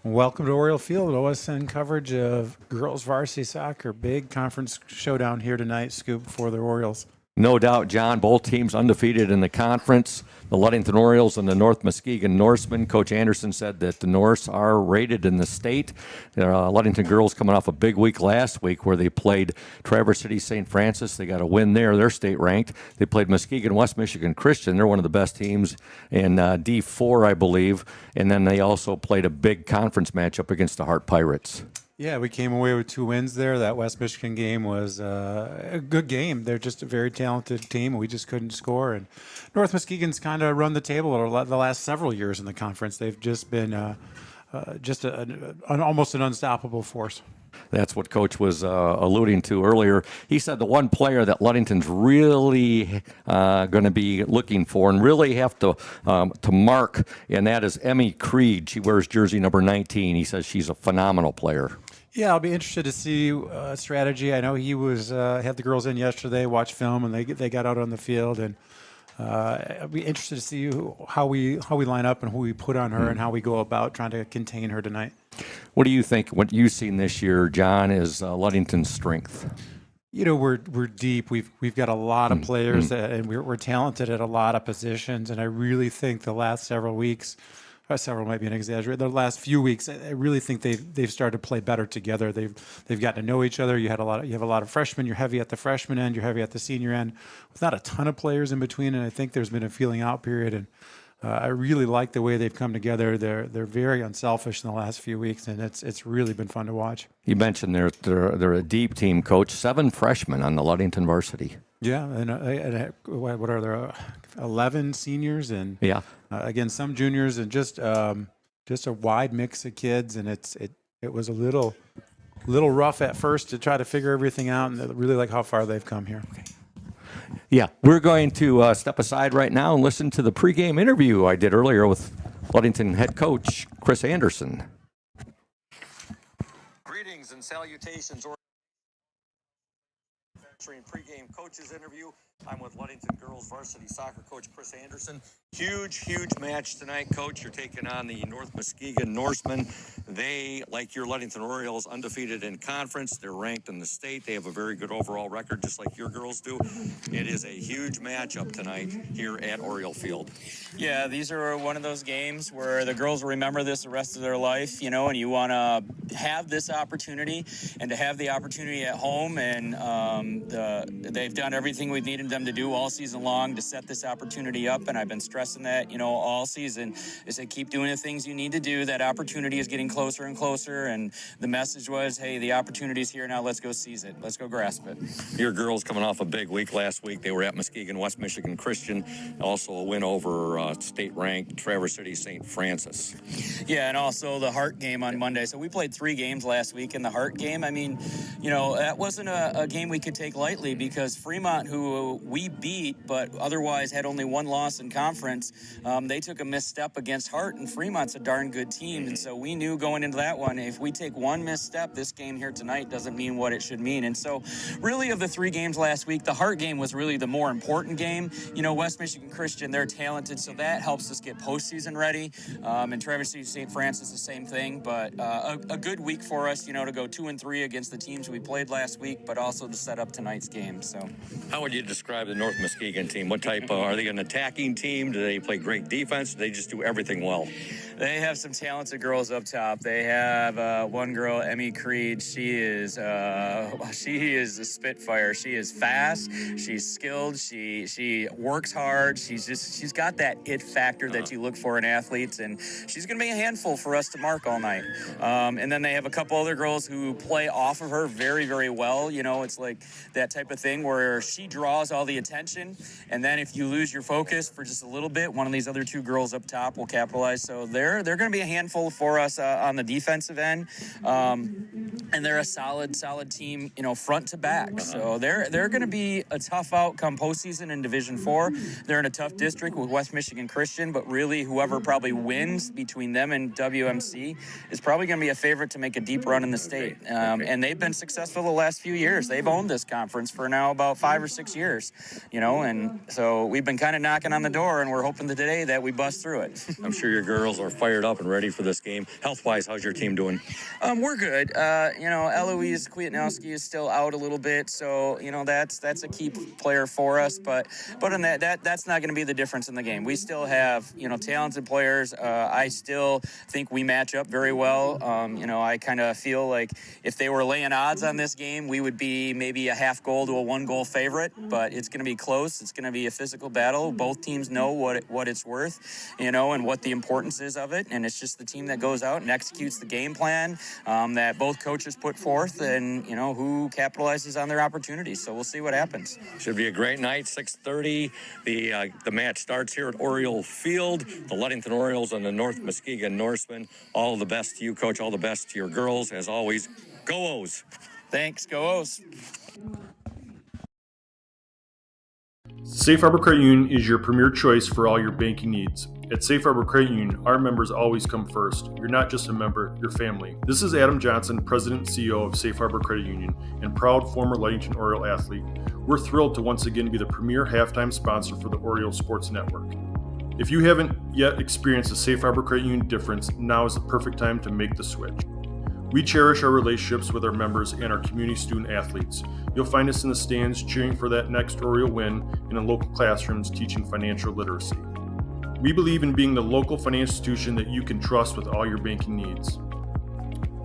Welcome to Oriole Field, OSN coverage of girls varsity soccer. Big conference showdown here tonight, Scoop, for the Orioles. No doubt, John. Both teams undefeated in the conference. The Ludington Orioles and the North Muskegon Norseman. Coach Anderson said that the Norse are rated in the state. The Ludington girls coming off a big week last week where they played Traverse City St. Francis. They got a win there. They're state ranked. They played Muskegon West Michigan Christian. They're one of the best teams in D4, I believe. And then they also played a big conference matchup against the Hart Pirates. Yeah, we came away with 2 wins there. That West Michigan game was a good game. They're just a very talented team, and we just couldn't score. And North Muskegon's kind of run the table the last several years in the conference. They've just been almost an unstoppable force. That's what Coach was alluding to earlier. He said the one player that Ludington's really going to be looking for and really have to mark, and that is Emmy Creed. She wears jersey number 19. He says she's a phenomenal player. Yeah, I'll be interested to see strategy. I know he was had the girls in yesterday, watched film, and they got out on the field, and I'll be interested to see how we line up and who we put on her and how we go about trying to contain her tonight. What do you think? What you've seen this year, John, is Ludington's strength? You know, we're deep. We've got a lot of players, and we're talented at a lot of positions. And I really think the last several weeks, several might be an exaggeration. The last few weeks, I really think they've started to play better together. They've gotten to know each other. You have a lot of freshmen. You're heavy at the freshman end. You're heavy at the senior end. With not a ton of players in between, and I think there's been a feeling out period. And I really like the way they've come together. They're very unselfish in the last few weeks, and it's really been fun to watch. You mentioned they're a deep team, Coach. 7 freshmen on the Ludington varsity. Yeah, and what are there? 11 seniors, and yeah, again some juniors, and just a wide mix of kids. And it was a little rough at first to try to figure everything out, and I really like how far they've come here. Okay. Yeah, we're going to step aside right now and listen to the pregame interview I did earlier with Ludington head coach Chris Anderson. Greetings and salutations. Pregame coaches interview. I'm with Ludington girls varsity soccer coach Chris Anderson. Huge match tonight, Coach. You're taking on the North Muskegon Norseman. They, like your Ludington Orioles, undefeated in conference. They're ranked in the state. They have a very good overall record, just like your girls do. It is a huge matchup tonight here at Oriole Field. Yeah, these are one of those games where the girls will remember this the rest of their life, you know, and you want to have this opportunity and to have the opportunity at home. And they've done everything we've needed them to do all season long to set this opportunity up, and I've been stressing that, you know, all season, is to keep doing the things you need to do. That opportunity is getting closer and closer, and the message was, hey, the opportunity's here now, let's go seize it, let's go grasp it. Your girls coming off a big week last week. They were at Muskegon West Michigan Christian, also a win over state-ranked Traverse City St. Francis. Yeah, and also the Hart game on Monday. So we played 3 games last week in the Hart game. I mean, you know, that wasn't a game we could take lightly, because Fremont, who we beat but otherwise had only 1 loss in conference, they took a misstep against Hart, and Fremont's a darn good team. And so we knew going into that one, if we take 1 misstep, this game here tonight doesn't mean what it should mean. And so really, of the 3 games last week, the Hart game was really the more important game. You know, West Michigan Christian, they're talented, so that helps us get postseason ready. And Traverse City St. Francis, the same thing. But a good week for us, you know, to go 2-3 against the teams we played last week, but also to set up tonight's game. So, how would you describe the North Muskegon team? What type are they? An attacking team? Do they play great defense? Do they just do everything well? They have some talented girls up top. They have one girl, Emmy Creed. She is a spitfire. She is fast. She's skilled. She works hard. She's got that it factor that you look for in athletes, and she's going to be a handful for us to mark all night. And then they have a couple other girls who play off of her very, very well. You know, it's like that type of thing where she draws all the attention, and then if you lose your focus for just a little bit, one of these other 2 girls up top will capitalize. So they're going to be a handful for us on the defensive end, and they're a solid team, you know, front to back. So they're going to be a tough outcome postseason in Division 4. They're in a tough district with West Michigan Christian, but really whoever probably wins between them and WMC is probably going to be a favorite to make a deep run in the state. And they've been successful the last few years. They've owned this conference for now about 5 or 6 years. players, and so we've been kind of knocking on the door, and we're hoping that today that we bust through it. I'm sure your girls are fired up and ready for this game. Health-wise, how's your team doing? We're good. Eloise Kwiatkowski is still out a little bit, so that's a key player for us. But on that's not going to be the difference in the game. We still have talented players. I still think we match up very well. I kind of feel like if they were laying odds on this game, we would be maybe a half goal to a 1-goal favorite. But it's going to be close. It's going to be a physical battle. Both teams know what it's worth, and what the importance is of it. And it's just the team that goes out and executes the game plan that both coaches put forth, and who capitalizes on their opportunities. So we'll see what happens. Should be a great night. 6:30. The match starts here at Oriole Field. The Ludington Orioles and the North Muskegon Norseman. All the best to you, Coach. All the best to your girls. As always, go O's. Thanks. Go O's. Safe Harbor Credit Union is your premier choice for all your banking needs. At Safe Harbor Credit Union, our members always come first. You're not just a member, you're family. This is Adam Johnson, President and CEO of Safe Harbor Credit Union and proud former Ludington Oriole athlete. We're thrilled to once again be the premier halftime sponsor for the Oriole Sports Network. If you haven't yet experienced the Safe Harbor Credit Union difference, now is the perfect time to make the switch. We cherish our relationships with our members and our community student athletes. You'll find us in the stands cheering for that next Oriole win and in local classrooms teaching financial literacy. We believe in being the local financial institution that you can trust with all your banking needs.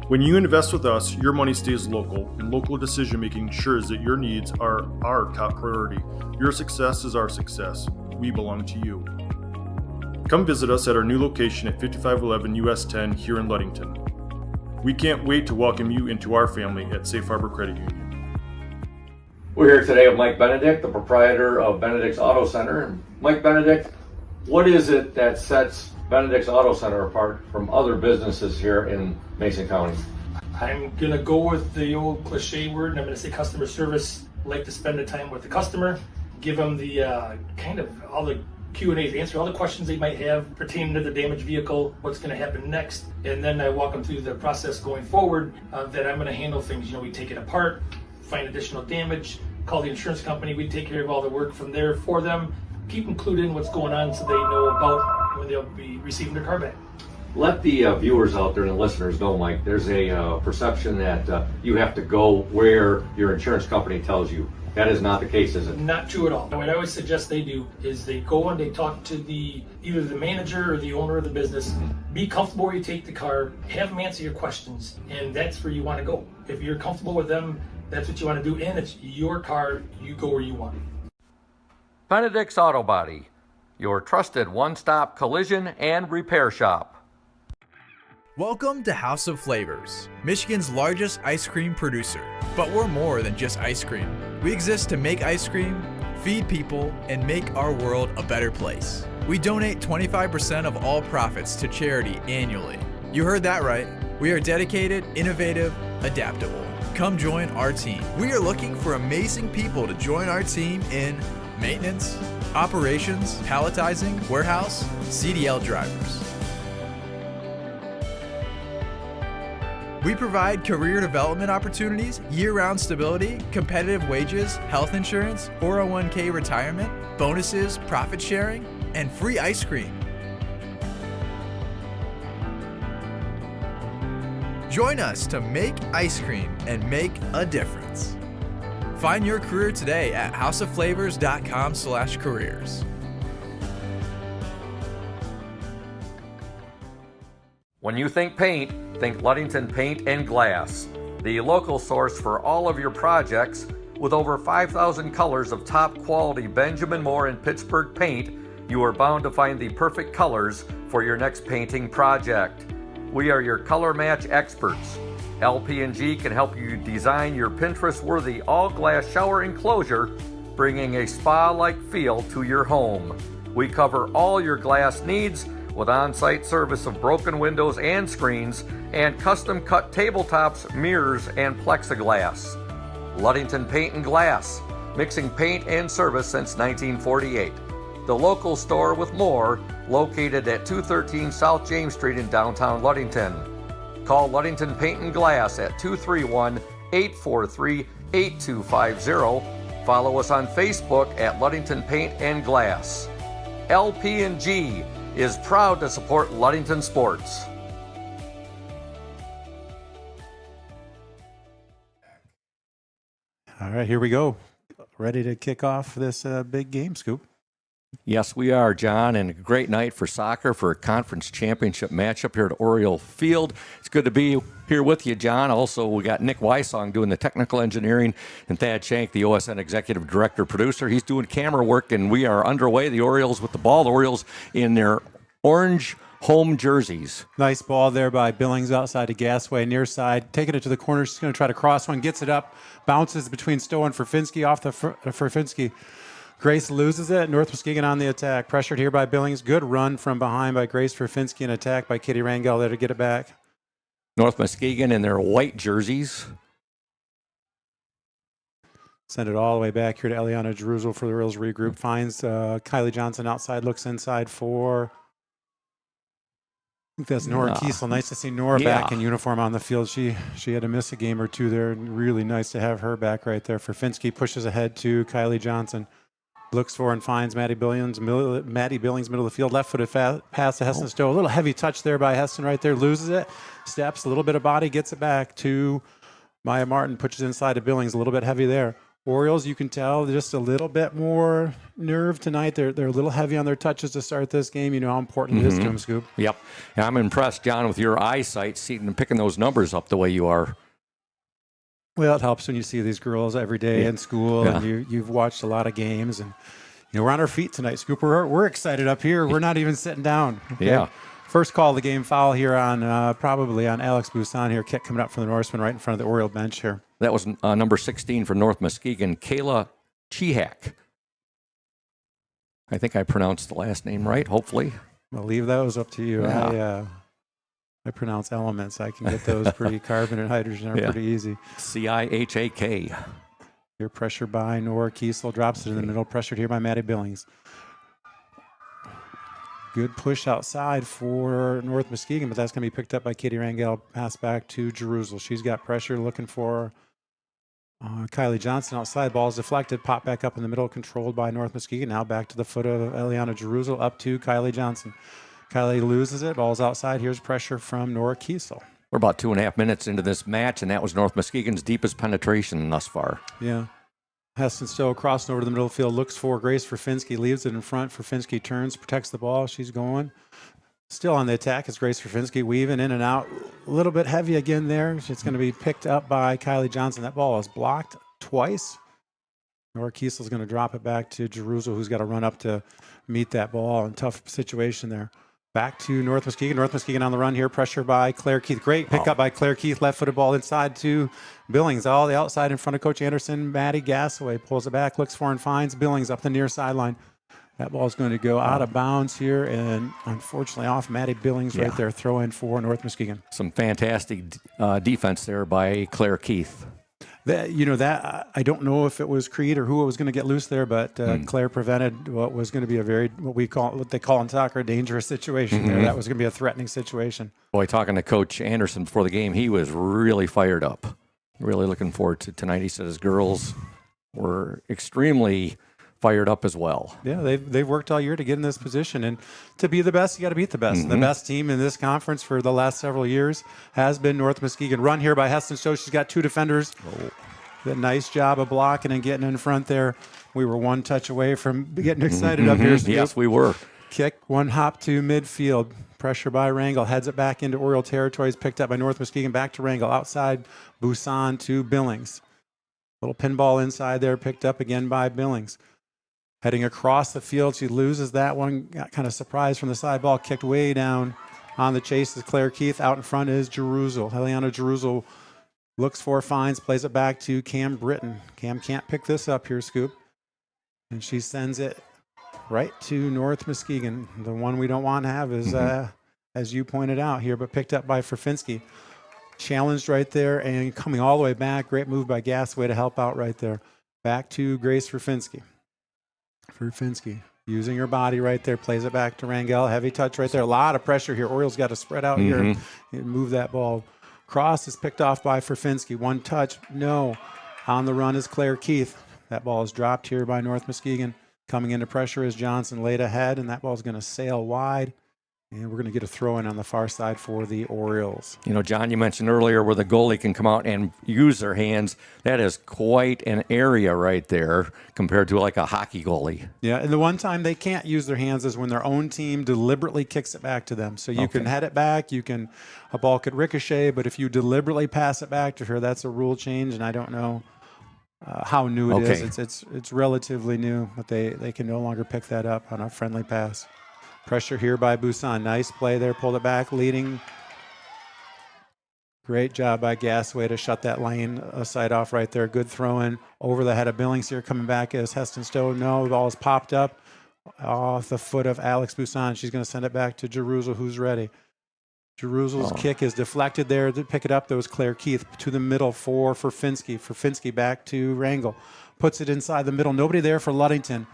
When you invest with us, your money stays local, and local decision making ensures that your needs are our top priority. Your success is our success. We belong to you. Come visit us at our new location at 5511 US 10 here in Ludington. We can't wait to welcome you into our family at Safe Harbor Credit Union. We're here today with Mike Benedict, the proprietor of Benedict's Auto Center. And Mike Benedict, what is it that sets Benedict's Auto Center apart from other businesses here in Mason County? I'm going to go with the old cliche word, and I'm going to say customer service. I like to spend the time with the customer, give them the kind of all the Q&As, answer all the questions they might have pertaining to the damaged vehicle, what's going to happen next, and then I walk them through the process going forward that I'm going to handle things. We take it apart, find additional damage, call the insurance company, we take care of all the work from there for them, keep them clued in what's going on so they know about when they'll be receiving their car back. Let the viewers out there and the listeners know, Mike, there's a perception that you have to go where your insurance company tells you. That is not the case, is it? Not true at all. What I always suggest they do is they go and they talk to either the manager or the owner of the business. Be comfortable where you take the car, have them answer your questions, and that's where you want to go. If you're comfortable with them, that's what you want to do, and it's your car, you go where you want. Benedict's Auto Body, your trusted one-stop collision and repair shop. Welcome to House of Flavors, Michigan's largest ice cream producer. But we're more than just ice cream. We exist to make ice cream, feed people, and make our world a better place. We donate 25% of all profits to charity annually. You heard that right. We are dedicated, innovative, adaptable. Come join our team. We are looking for amazing people to join our team in maintenance, operations, palletizing, warehouse, CDL drivers. We provide career development opportunities, year-round stability, competitive wages, health insurance, 401k retirement, bonuses, profit sharing, and free ice cream. Join us to make ice cream and make a difference. Find your career today at houseofflavors.com/careers. When you think paint, think Ludington Paint and Glass, the local source for all of your projects. With over 5,000 colors of top quality Benjamin Moore and Pittsburgh paint, you are bound to find the perfect colors for your next painting project. We are your color match experts. LP&G can help you design your Pinterest-worthy all-glass shower enclosure, bringing a spa-like feel to your home. We cover all your glass needs with on-site service of broken windows and screens and custom-cut tabletops, mirrors, and plexiglass. Ludington Paint and Glass, mixing paint and service since 1948. The local store with more, located at 213 South James Street in downtown Ludington. Call Ludington Paint and Glass at 231-843-8250 Follow us on Facebook at Ludington Paint and Glass. LP&G is proud to support Ludington sports. All right, here we go. Ready to kick off this big game, Scoop. Yes, we are, John, and a great night for soccer for a conference championship matchup here at Oriole Field. It's good to be here with you, John. Also, we got Nick Wysong doing the technical engineering, and Thad Shank, the OSN executive director producer. He's doing camera work, and we are underway. The Orioles with the ball. The Orioles in their orange home jerseys. Nice ball there by Billings outside to Gasway, near side, taking it to the corner. She's going to try to cross one, gets it up, bounces between Stowe and Ferfinski off the Ferfinski. Grace loses it. North Muskegon on the attack. Pressured here by Billings. Good run from behind by Grace Ferfinski, and attack by Kitty Rangel there to get it back. North Muskegon in their white jerseys. Send it all the way back here to Eliana Jerusalem for the Orioles regroup. Finds Kylie Johnson outside, looks inside for... I think that's Nora Kiesel. Nice to see Nora back in uniform on the field. She had to miss a game or two there. Really nice to have her back right there. Ferfinski pushes ahead to Kylie Johnson. Looks for and finds Maddie Billings, middle of the field, left-footed pass to Heston Stowe. A little heavy touch there by Heston right there. Loses it, steps, a little bit of body, gets it back to Maya Martin, pushes inside to Billings, a little bit heavy there. Orioles, you can tell, just a little bit more nerve tonight. They're a little heavy on their touches to start this game. You know how important it is to them, Scoop. Yep. And I'm impressed, John, with your eyesight, seeing and picking those numbers up the way you are. Well, it helps when you see these girls every day in school, and you've watched a lot of games, and we're on our feet tonight, Scoop. We're excited up here. We're not even sitting down. Okay? Yeah. First call of the game, foul here on probably on Alex Busan here. Kick coming up from the Norseman right in front of the Oriole bench here. That was number 16 for North Muskegon, Kayla Chihak. I think I pronounced the last name right, hopefully. I'll leave those up to you. Yeah. I pronounce elements. I can get those pretty. Carbon and hydrogen are pretty easy. Chihak. Here, pressure by Nora Kiesel. Drops it in the middle. Pressured here by Maddie Billings. Good push outside for North Muskegon, but that's going to be picked up by Katie Rangel. Pass back to Jerusalem. She's got pressure looking for Kylie Johnson outside. Ball's deflected. Pop back up in the middle. Controlled by North Muskegon. Now back to the foot of Eliana Jerusalem. Up to Kylie Johnson. Kylie loses it. Ball's outside. Here's pressure from Nora Kiesel. We're about 2.5 minutes into this match, and that was North Muskegon's deepest penetration thus far. Yeah. Heston Stowe crossing over to the middle of the field, looks for Grace Ferfinski, leaves it in front. Ferfinski turns, protects the ball. She's going. Still on the attack is Grace Ferfinski, weaving in and out. A little bit heavy again there. It's going to be picked up by Kylie Johnson. That ball is blocked twice. Nora Kiesel's going to drop it back to Jerusalem, who's got to run up to meet that ball. In tough situation there. Back to North Muskegon. North Muskegon on the run here. Pressure by Claire Keith. Great pickup by Claire Keith. Left-footed ball inside to Billings. All the outside in front of Coach Anderson. Maddie Gasaway pulls it back, looks for and finds Billings up the near sideline. That ball is going to go out of bounds here, and unfortunately off Maddie Billings right there. Throw in for North Muskegon. Some fantastic defense there by Claire Keith. That I don't know if it was Creed or who was going to get loose there, but Claire prevented what was going to be what they call in soccer a dangerous situation there. That was going to be a threatening situation. Boy, talking to Coach Anderson before the game, he was really fired up. Really looking forward to tonight. He said his girls were extremely fired up as well. Yeah, they've worked all year to get in this position, and to be the best, you got to beat the best. And the best team in this conference for the last several years has been North Muskegon. Run here by Heston Stowe. She's got two defenders. Did a nice job of blocking and getting in front there. We were one touch away from getting excited up here. Yes, we were. Kick, one hop to midfield. Pressure by Rangel. Heads it back into Oriole territories. Picked up by North Muskegon. Back to Rangel. Outside Busan to Billings. Little pinball inside there. Picked up again by Billings. Heading across the field. She loses that one. Got kind of surprised from the side ball. Kicked way down on the chase is Claire Keith. Out in front is Jerusalem. Eliana Jerusalem looks for, finds, plays it back to Cam Britton. Cam can't pick this up here, Scoop. And she sends it right to North Muskegon. The one we don't want to have is, as you pointed out here, but picked up by Ferfinski. Challenged right there and coming all the way back. Great move by Gasaway to help out right there. Back to Grace Ferfinski. Ferfinski using her body right there. Plays it back to Rangel. Heavy touch right there. A lot of pressure here. Orioles got to spread out here and move that ball. Cross is picked off by Ferfinski. One touch. No. On the run is Claire Keith. That ball is dropped here by North Muskegon. Coming into pressure is Johnson laid ahead, and that ball is going to sail wide. And we're going to get a throw in on the far side for the Orioles. You know, John, you mentioned earlier where the goalie can come out and use their hands. That is quite an area right there compared to like a hockey goalie. Yeah, and the one time they can't use their hands is when their own team deliberately kicks it back to them. So you can head it back, a ball could ricochet, but if you deliberately pass it back to her, that's a rule change, and I don't know how new it is. It's relatively new, but they can no longer pick that up on a friendly pass. Pressure here by Busan. Nice play there. Pulled it back, leading. Great job by Gasway to shut that lane side off right there. Good throw in over the head of Billings here. Coming back is Heston Stowe. No, the ball is popped up off the foot of Alex Busan. She's going to send it back to Jeruzel, who's ready. Jeruzel's kick is deflected there. To pick it up, there was Claire Keith to the middle for Finsky. For Finsky back to Rangel. Puts it inside the middle. Nobody there for Ludington.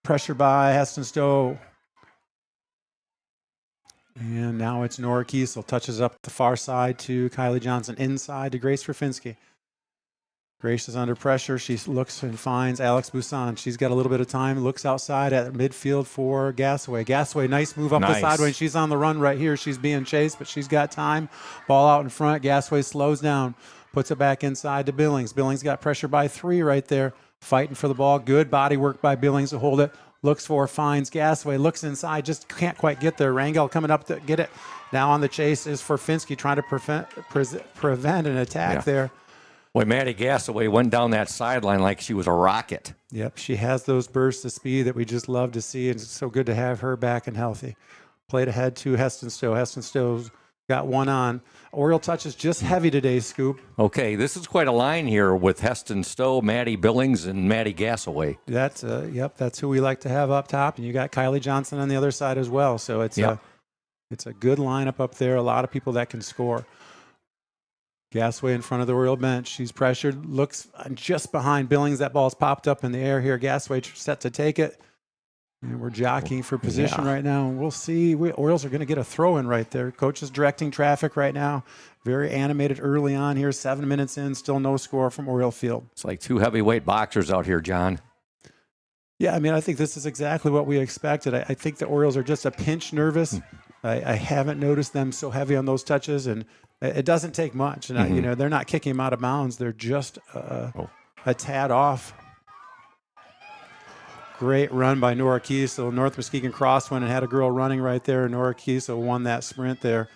Pressure by Heston Stowe. And now it's Nora Kiesel. Touches up the far side to Kylie Johnson. Inside to Grace Verfinski. Grace is under pressure. She looks and finds Alex Busan. She's got a little bit of time. Looks outside at midfield for Gasway. Gasway, nice move up the sideline. She's on the run right here. She's being chased, but she's got time. Ball out in front. Gasway slows down. Puts it back inside to Billings. Billings got pressure by 3 right there. Fighting for the ball. Good body work by Billings to hold it. Looks for, finds Gasway. Looks inside. Just can't quite get there. Rangel coming up to get it. Now on the chase is for Finsky, trying to prevent an attack there. Boy, Maddie Gasaway went down that sideline like she was a rocket. Yep, she has those bursts of speed that we just love to see, and it's so good to have her back and healthy. Played ahead to Heston Stowe. Heston Stowe's got one on. Oriole touches just heavy today, Scoop. Okay, this is quite a line here with Heston Stowe, Maddie Billings, and Maddie Gasaway. That's who we like to have up top, and you got Kylie Johnson on the other side as well. So it's a good lineup up there. A lot of people that can score. Gasway in front of the Oriole bench. She's pressured. Looks just behind Billings. That ball's popped up in the air here. Gasway set to take it. And we're jockeying for position right now. We'll see. Orioles are going to get a throw in right there. Coach is directing traffic right now. Very animated early on here. 7 minutes in. Still no score from Oriole Field. It's like 2 heavyweight boxers out here, John. Yeah, I mean, I think this is exactly what we expected. I think the Orioles are just a pinch nervous. I haven't noticed them so heavy on those touches, and it doesn't take much. And they're not kicking him out of bounds. They're just a tad off. Great run by Nora Kiesel. North Muskegon crosswind and had a girl running right there. Nora Kiesel won that sprint there,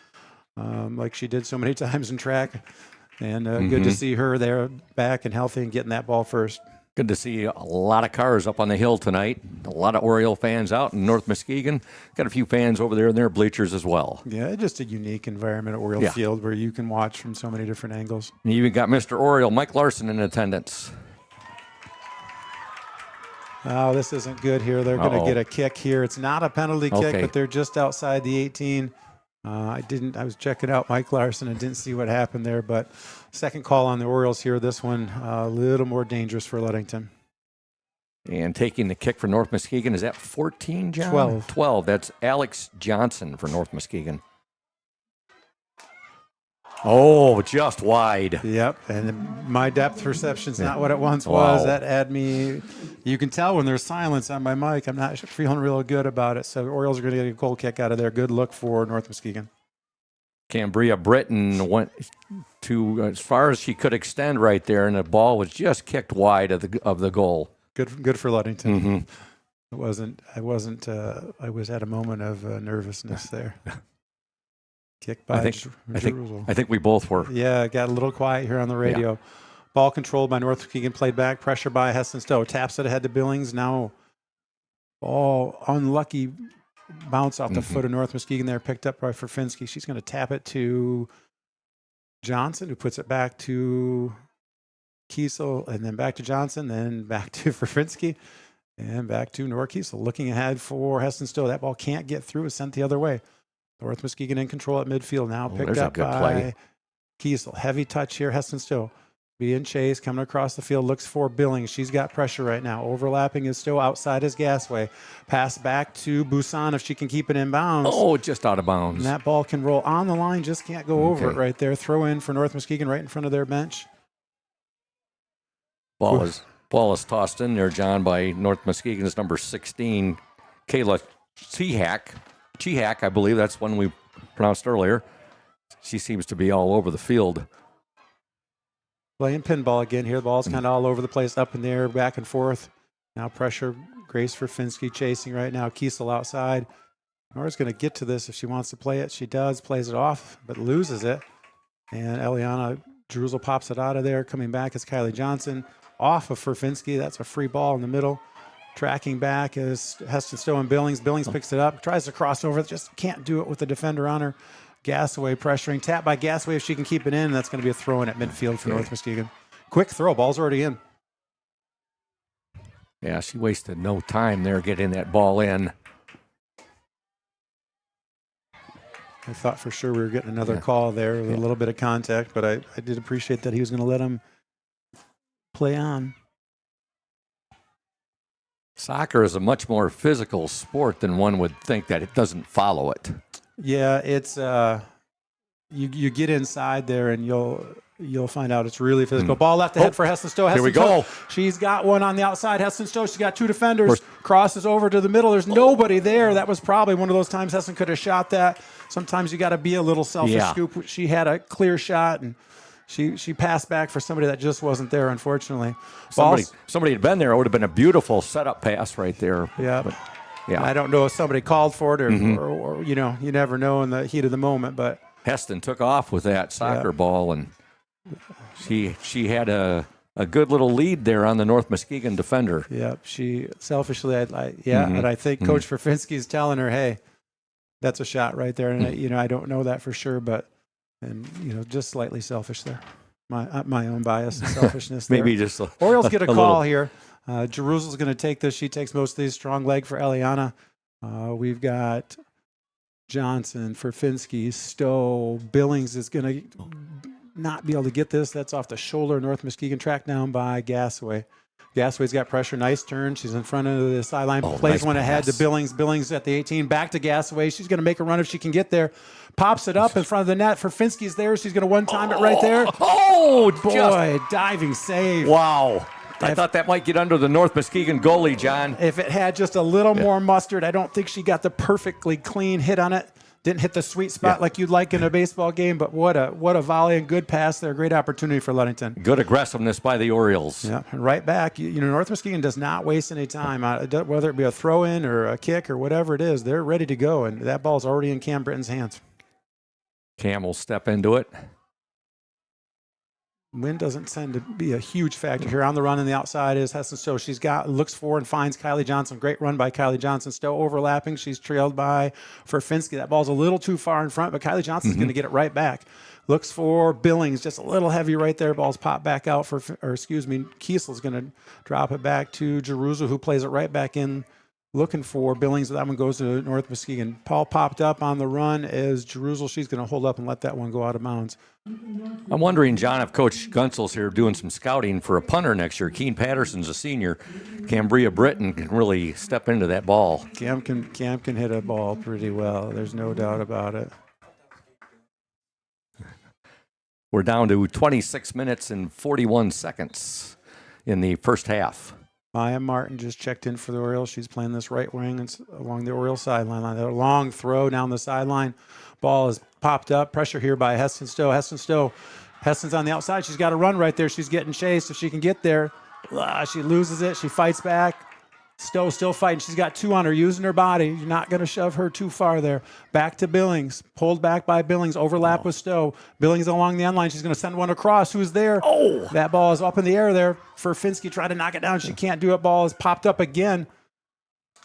like she did so many times in track. And good to see her there back and healthy and getting that ball first. Good to see a lot of cars up on the hill tonight. A lot of Oriole fans out in North Muskegon. Got a few fans over there in their bleachers as well. Yeah, just a unique environment at Oriole Field where you can watch from so many different angles. And you even got Mr. Oriole, Mike Larson, in attendance. Oh, this isn't good here. They're going to get a kick here. It's not a penalty kick, but they're just outside the 18. I was checking out Mike Larson and didn't see what happened there, but second call on the Orioles here. This one a little more dangerous for Ludington. And taking the kick for North Muskegon, is that 14, John? 12. 12. That's Alex Johnson for North Muskegon. Oh, just wide. Yep, and my depth perception's not what it once was. That had me. You can tell when there's silence on my mic. I'm not feeling real good about it. So the Orioles are going to get a goal kick out of there. Good look for North Muskegon. Cambria Britton went to as far as she could extend right there, and the ball was just kicked wide of the goal. Good for Ludington. I was at a moment of nervousness there. Kick by I think we both were. Yeah, got a little quiet here on the radio. Yeah. Ball controlled by North Muskegon, played back. Pressure by Heston Stowe. Taps it ahead to Billings. Now, ball unlucky bounce off the foot of North Muskegon there, picked up by Verfinski. She's going to tap it to Johnson, who puts it back to Kiesel, and then back to Johnson, then back to Verfinski, and back to Nora Kiesel. Looking ahead for Heston Stowe. That ball can't get through. It's sent the other way. North Muskegon in control at midfield now. Picked up by Kiesel. Heavy touch here. Heston Stowe being chased, coming across the field. Looks for Billings. She's got pressure right now. Overlapping is Stowe. Outside is Gasway. Pass back to Busan if she can keep it in bounds. Oh, just out of bounds. And that ball can roll on the line. Just can't go over it right there. Throw in for North Muskegon right in front of their bench. Ball is Ball is tossed in there, John, by North Muskegon's number 16, Kayla Chihak, I believe. That's one we pronounced earlier. She seems to be all over the field. Playing pinball again here. The ball's kind of all over the place, up in the air, back and forth. Now pressure. Grace Verfinski chasing right now. Kiesel outside. Nora's going to get to this if she wants to play it. She does. Plays it off, but loses it. And Eliana Jerusalem pops it out of there. Coming back is Kylie Johnson. Off of Verfinski. That's a free ball in the middle. Tracking back is Heston Stowe and Billings. Billings picks it up. Tries to cross over. Just can't do it with the defender on her. Gasaway pressuring. Tap by Gasaway if she can keep it in. That's going to be a throw in at midfield for North Muskegon. Quick throw. Ball's already in. Yeah, she wasted no time there getting that ball in. I thought for sure we were getting another call there with a little bit of contact, but I did appreciate that he was going to let him play on. Soccer is a much more physical sport than one would think that it doesn't follow it. Yeah, it's you get inside there and you'll find out it's really physical. Ball left ahead for Heston Stowe. Here we go. She's got one on the outside. Heston Stowe, she's got two defenders. Crosses over to the middle. There's nobody there. That was probably one of those times Heston could have shot that. Sometimes you got to be a little selfish. Scoop. She had a clear shot and she passed back for somebody that just wasn't there, unfortunately. Somebody had been there. It would have been a beautiful setup pass right there. Yeah. But, yeah. I don't know if somebody called for it or you never know in the heat of the moment, but Heston took off with that soccer ball, and she had a good little lead there on the North Muskegon defender. Yeah, she selfishly, and I think Coach Verfinski is telling her, hey, that's a shot right there. And, I don't know that for sure, but, just slightly selfish there. My own bias and selfishness there. Maybe just Orioles get a call here. Jerusalem's going to take this. She takes most of these. Strong leg for Eliana. We've got Johnson, Verfinski, Stowe. Billings is going to not be able to get this. That's off the shoulder. North Muskegon tracked down by Gasaway. Gasaway's got pressure. Nice turn. She's in front of the sideline. Plays one ahead to Billings. Billings at the 18. Back to Gasaway. She's going to make a run if she can get there. Pops it up in front of the net. Verfinski's there. She's going to one-time it right there. Oh, boy. Diving save. Wow. I thought that might get under the North Muskegon goalie, John. If it had just a little more mustard, I don't think she got the perfectly clean hit on it. Didn't hit the sweet spot like you'd like in a baseball game, but what a volley and good pass there. Great opportunity for Ludington. Good aggressiveness by the Orioles. Yeah, and right back. North Muskegon does not waste any time. Whether it be a throw-in or a kick or whatever it is, they're ready to go, and that ball's already in Cam Britton's hands. Cam will step into it. Wind doesn't tend to be a huge factor here. On the run on the outside is Heston Stowe. She's looks for and finds Kylie Johnson. Great run by Kylie Johnson. Stowe overlapping. She's trailed by Verfinski. That ball's a little too far in front, but Kylie Johnson's going to get it right back. Looks for Billings. Just a little heavy right there. Ball's popped back out Kiesel's going to drop it back to Jerusalem, who plays it right back in. Looking for Billings. That one goes to North Muskegon. Paul popped up on the run as Jerusalem. She's going to hold up and let that one go out of bounds. I'm wondering, John, if Coach Gunsel's here doing some scouting for a punter next year. Keen Patterson's a senior. Cambria Britton can really step into that ball. Cam can hit a ball pretty well. There's no doubt about it. We're down to 26 minutes and 41 seconds in the first half. Maya Martin just checked in for the Orioles. She's playing this right wing. It's along the Orioles sideline. A long throw down the sideline. Ball is popped up. Pressure here by Heston Stowe. Heston's on the outside. She's got to run right there. She's getting chased. If she can get there, she loses it. She fights back. Stowe still fighting. She's got two on her, using her body. You're not going to shove her too far there. Back to Billings. Pulled back by Billings. Overlap with Stowe. Billings along the end line. She's going to send one across. Who's there? Oh! That ball is up in the air there. Verfinski tried to knock it down. She can't do it. Ball is popped up again.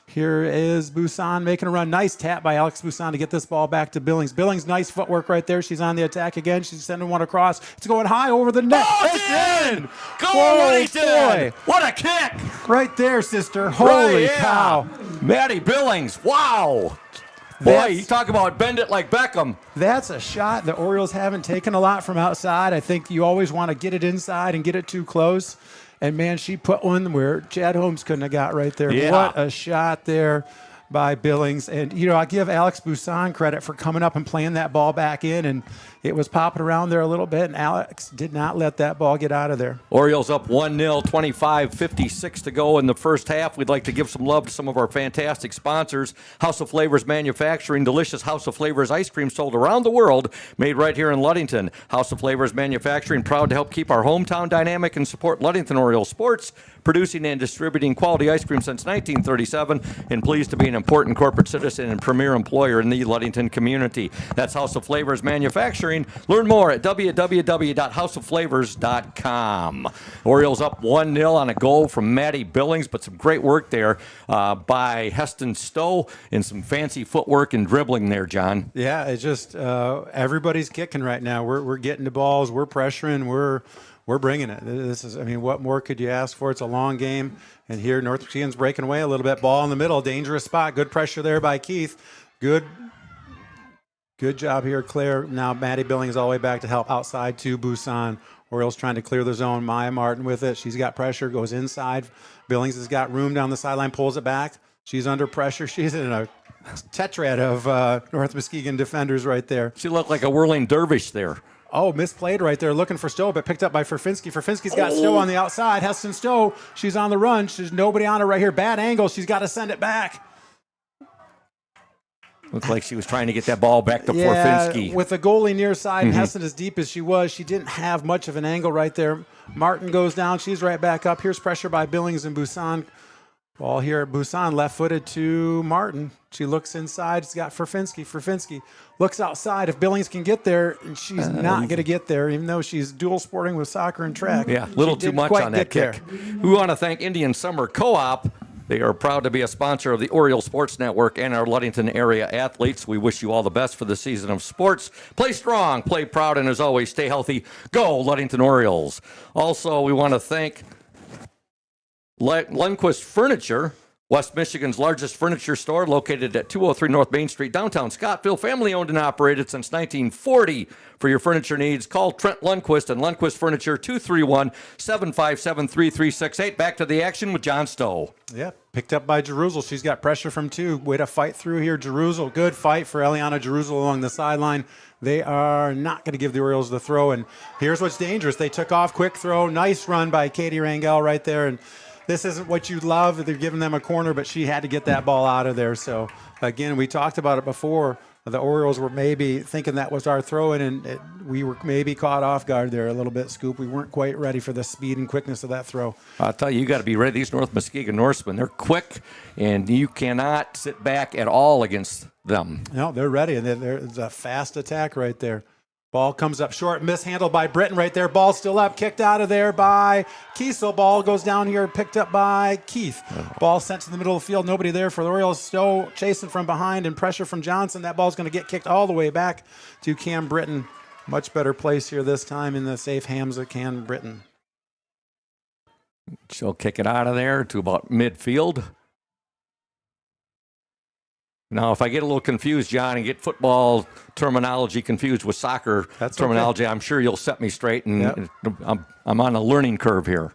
Here is Busan making a run. Nice tap by Alex Busan to get this ball back to Billings. Billings, nice footwork right there. She's on the attack again. She's sending one across. It's going high over the net. Oh, it's in! Go Ludington! What a kick! Right there, sister. Holy cow. Maddie Billings, wow! Boy, you talk about bend it like Beckham. That's a shot the Orioles haven't taken a lot from outside. I think you always want to get it inside and get it too close. And, man, she put one where Chad Holmes couldn't have got right there. Yeah. What a shot there. by Billings. And, I give Alex Busan credit for coming up and playing that ball back in, and it was popping around there a little bit, and Alex did not let that ball get out of there. Orioles up 1-0, 25:56 to go in the first half. We'd like to give some love to some of our fantastic sponsors. House of Flavors Manufacturing, delicious House of Flavors ice cream sold around the world, made right here in Ludington. House of Flavors Manufacturing, proud to help keep our hometown dynamic and support Ludington Oriole sports, producing and distributing quality ice cream since 1937, and pleased to be an important corporate citizen and premier employer in the Ludington community. That's House of Flavors Manufacturing. Learn more at www.houseofflavors.com. Orioles up 1-0 on a goal from Maddie Billings, but some great work there by Heston Stowe and some fancy footwork and dribbling there, John. Yeah, it's just everybody's kicking right now. We're getting the balls, we're pressuring, we're bringing it. This is, what more could you ask for? It's a long game, and here North Muskegon's breaking away a little bit. Ball in the middle, dangerous spot. Good pressure there by Keith. Good job here, Claire. Now Maddie Billings all the way back to help outside to Busan. Orioles trying to clear the zone. Maya Martin with it. She's got pressure, goes inside. Billings has got room down the sideline, pulls it back. She's under pressure. She's in a tetrad of North Muskegon defenders right there. She looked like a whirling dervish there. Oh, misplayed right there, looking for Stowe, but picked up by Ferfinski. Ferfinski's got Stowe on the outside. Heston Stowe, she's on the run. There's nobody on her right here. Bad angle. She's got to send it back. Looked like she was trying to get that ball back to Forfinski. With the goalie near side, and Heston as deep as she was, she didn't have much of an angle right there. Martin goes down. She's right back up. Here's pressure by Billings and Busan. Ball here at Busan, left-footed to Martin. She looks inside. She's got Ferfinski. Ferfinski looks outside. If Billings can get there, and she's not going to get there, even though she's dual sporting with soccer and track. Yeah, a little too much on that kick. We want to thank Indian Summer Co-op. They are proud to be a sponsor of the Oriole Sports Network and our Ludington area athletes. We wish you all the best for the season of sports. Play strong, play proud, and as always, stay healthy. Go Ludington Orioles. Also, we want to thank Lundquist Furniture, West Michigan's largest furniture store, located at 203 North Main Street, downtown Scottville. Family owned and operated since 1940. For your furniture needs, call Trent Lundquist and Lundquist Furniture, 231-757-3368. Back to the action with John Stowe. Yeah, picked up by Jerusalem. She's got pressure from two. Way to fight through here, Jerusalem. Good fight for Eliana Jerusalem along the sideline. They are not going to give the Orioles the throw. And here's what's dangerous. They took off, quick throw. Nice run by Katie Rangel right there. And this isn't what you love. They're giving them a corner, but she had to get that ball out of there. So, again, we talked about it before. The Orioles were maybe thinking that was our throw-in, and we were maybe caught off guard there a little bit, Scoop. We weren't quite ready for the speed and quickness of that throw. I'll tell you, you got to be ready. These North Muskegon Norsemen, they're quick, and you cannot sit back at all against them. No, they're ready, and there's a fast attack right there. Ball comes up short, mishandled by Britton right there. Ball still up, kicked out of there by Kiesel. Ball goes down here, picked up by Keith. Ball sent to the middle of the field. Nobody there for the Orioles. Stowe chasing from behind and pressure from Johnson. That ball's going to get kicked all the way back to Cam Britton. Much better place here this time in the safe hands of Cam Britton. She'll kick it out of there to about midfield. Now, if I get a little confused, John, and get football terminology confused with soccer terminology, okay. I'm sure you'll set me straight, and I'm on a learning curve here.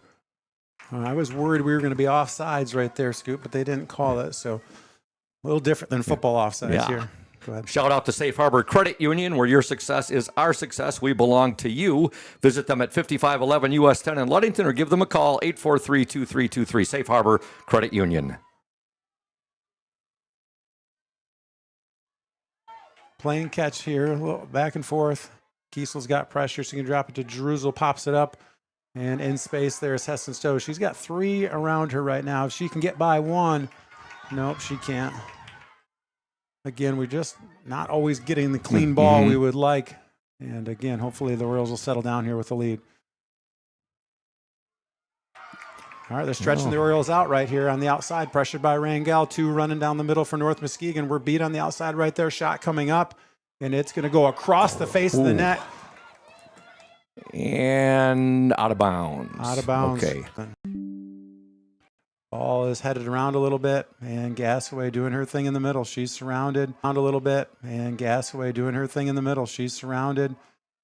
I was worried we were going to be offsides right there, Scoop, but they didn't call it, so a little different than football offsides here. Go ahead. Shout out to Safe Harbor Credit Union, where your success is our success. We belong to you. Visit them at 5511 US 10 in Ludington, or give them a call, 843-2323. Safe Harbor Credit Union. Playing catch here, a little back and forth. Kiesel's got pressure, so he can drop it to Jerusalem, pops it up, and in space there's Heston Stowe. She's got three around her right now. If she can get by one, nope, she can't. Again, we're just not always getting the clean ball we would like. And again, hopefully the Orioles will settle down here with the lead. All right, they're stretching the Orioles out right here on the outside, pressured by Rangel. Two running down the middle for North Muskegon. We're beat on the outside right there. Shot coming up, and it's going to go across the face of the net. And out of bounds. Out of bounds. Okay. Ball is headed around a little bit, and Gasaway doing her thing in the middle. She's surrounded. Around a little bit, and Gasaway doing her thing in the middle. She's surrounded.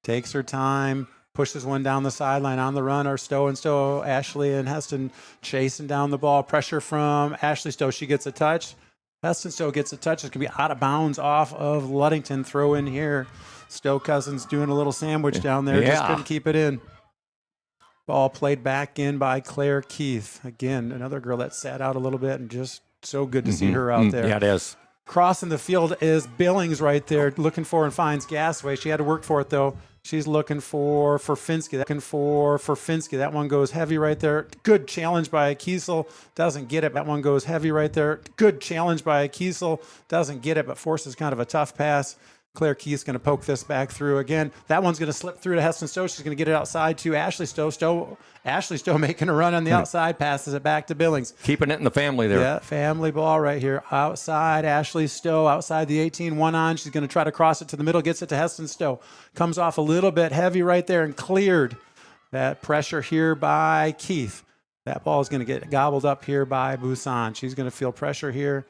Takes her time. Pushes one down the sideline. On the run are Stowe and Stowe. Ashley and Heston chasing down the ball. Pressure from Ashley Stowe. She gets a touch. Heston Stowe gets a touch. It's going to be out of bounds off of Ludington. Throw in here. Stowe Cousins doing a little sandwich down there. Just couldn't keep it in. Ball played back in by Claire Keith. Again, another girl that sat out a little bit, and just so good to see her out there. Yeah, it is. Crossing the field is Billings right there, looking for and finds Gasway. She had to work for it, though. She's looking for Finsky. That one goes heavy right there. Good challenge by Kiesel. Doesn't get it. That one goes heavy right there. Good challenge by Kiesel. Doesn't get it, but forces kind of a tough pass. Claire Keith's going to poke this back through again. That one's going to slip through to Heston Stowe. She's going to get it outside to Ashley Stowe. Ashley Stowe making a run on the outside, passes it back to Billings. Keeping it in the family there. Yeah, family ball right here. Outside, Ashley Stowe, outside the 18, one on. She's going to try to cross it to the middle, gets it to Heston Stowe. Comes off a little bit heavy right there and cleared. That pressure here by Keith. That ball is going to get gobbled up here by Busan. She's going to feel pressure here.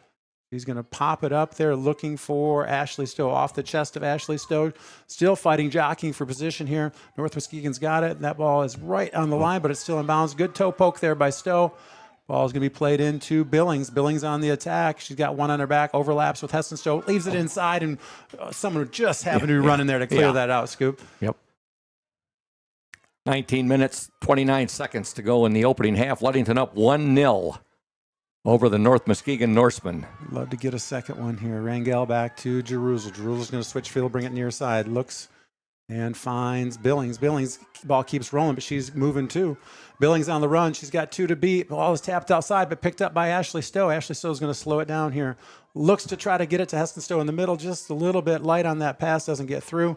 He's going to pop it up there, looking for Ashley Stowe, off the chest of Ashley Stowe. Still fighting, jockeying for position here. North Muskegon's got it. That ball is right on the line, but it's still in bounds. Good toe poke there by Stowe. Ball is going to be played into Billings. Billings on the attack. She's got one on her back, overlaps with Heston Stowe, leaves it inside, and someone just happened to be running there to clear that out, Scoop. Yep. 19 minutes, 29 seconds to go in the opening half. Ludington up 1-0. Over the North Muskegon Norseman. Love to get a second one here. Rangel back to Jerusalem. Jerusalem's going to switch field, bring it near side. Looks and finds Billings. Billings, ball keeps rolling, but she's moving too. Billings on the run. She's got 2 to beat. Ball is tapped outside, but picked up by Ashley Stowe. Ashley Stowe's going to slow it down here. Looks to try to get it to Heston Stowe in the middle. Just a little bit light on that pass. Doesn't get through.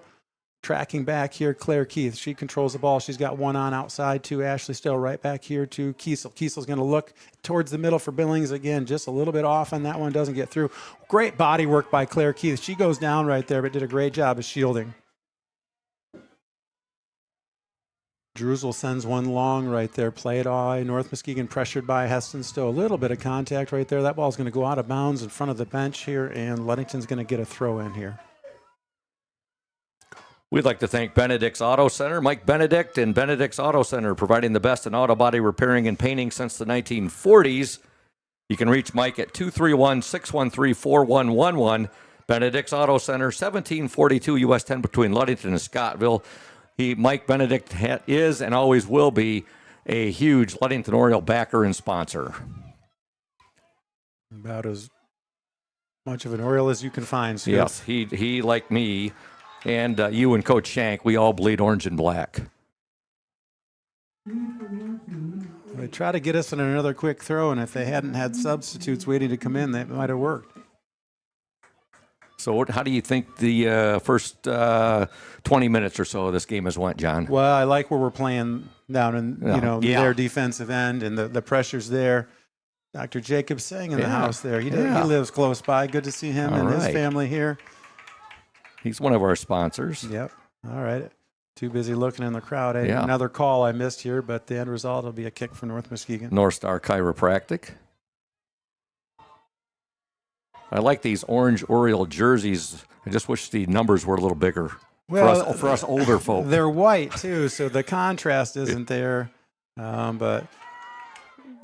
Tracking back here, Claire Keith. She controls the ball. She's got one on outside to Ashley Stowe. Right back here to Kiesel. Kiesel's going to look towards the middle for Billings. Again, just a little bit off on that one. Doesn't get through. Great body work by Claire Keith. She goes down right there, but did a great job of shielding. Druzel sends one long right there. Played by North Muskegon, pressured by Heston Stowe. A little bit of contact right there. That ball's going to go out of bounds in front of the bench here, and Ludington's going to get a throw in here. We'd like to thank Benedict's Auto Center. Mike Benedict and Benedict's Auto Center, providing the best in auto body repairing and painting since the 1940s. You can reach Mike at 231-613-4111. Benedict's Auto Center, 1742 US 10 between Ludington and Scottville. Mike Benedict is and always will be a huge Ludington Oriole backer and sponsor. About as much of an Oriole as you can find. Scott. Yes, he like me. And you and Coach Shank, we all bleed orange and black. They try to get us in another quick throw, and if they hadn't had substitutes waiting to come in, that might have worked. So how do you think the first 20 minutes or so of this game has went, John? Well, I like where we're playing down in their defensive end, and the pressure's there. Dr. Jacob Singh in the house there. He lives close by. Good to see him and his family here. He's one of our sponsors. Yep. All right. Too busy looking in the crowd. Another call I missed here, but the end result will be a kick for North Muskegon. North Star Chiropractic. I like these orange Oriole jerseys. I just wish the numbers were a little bigger for us older folk. They're white, too, so the contrast isn't there. But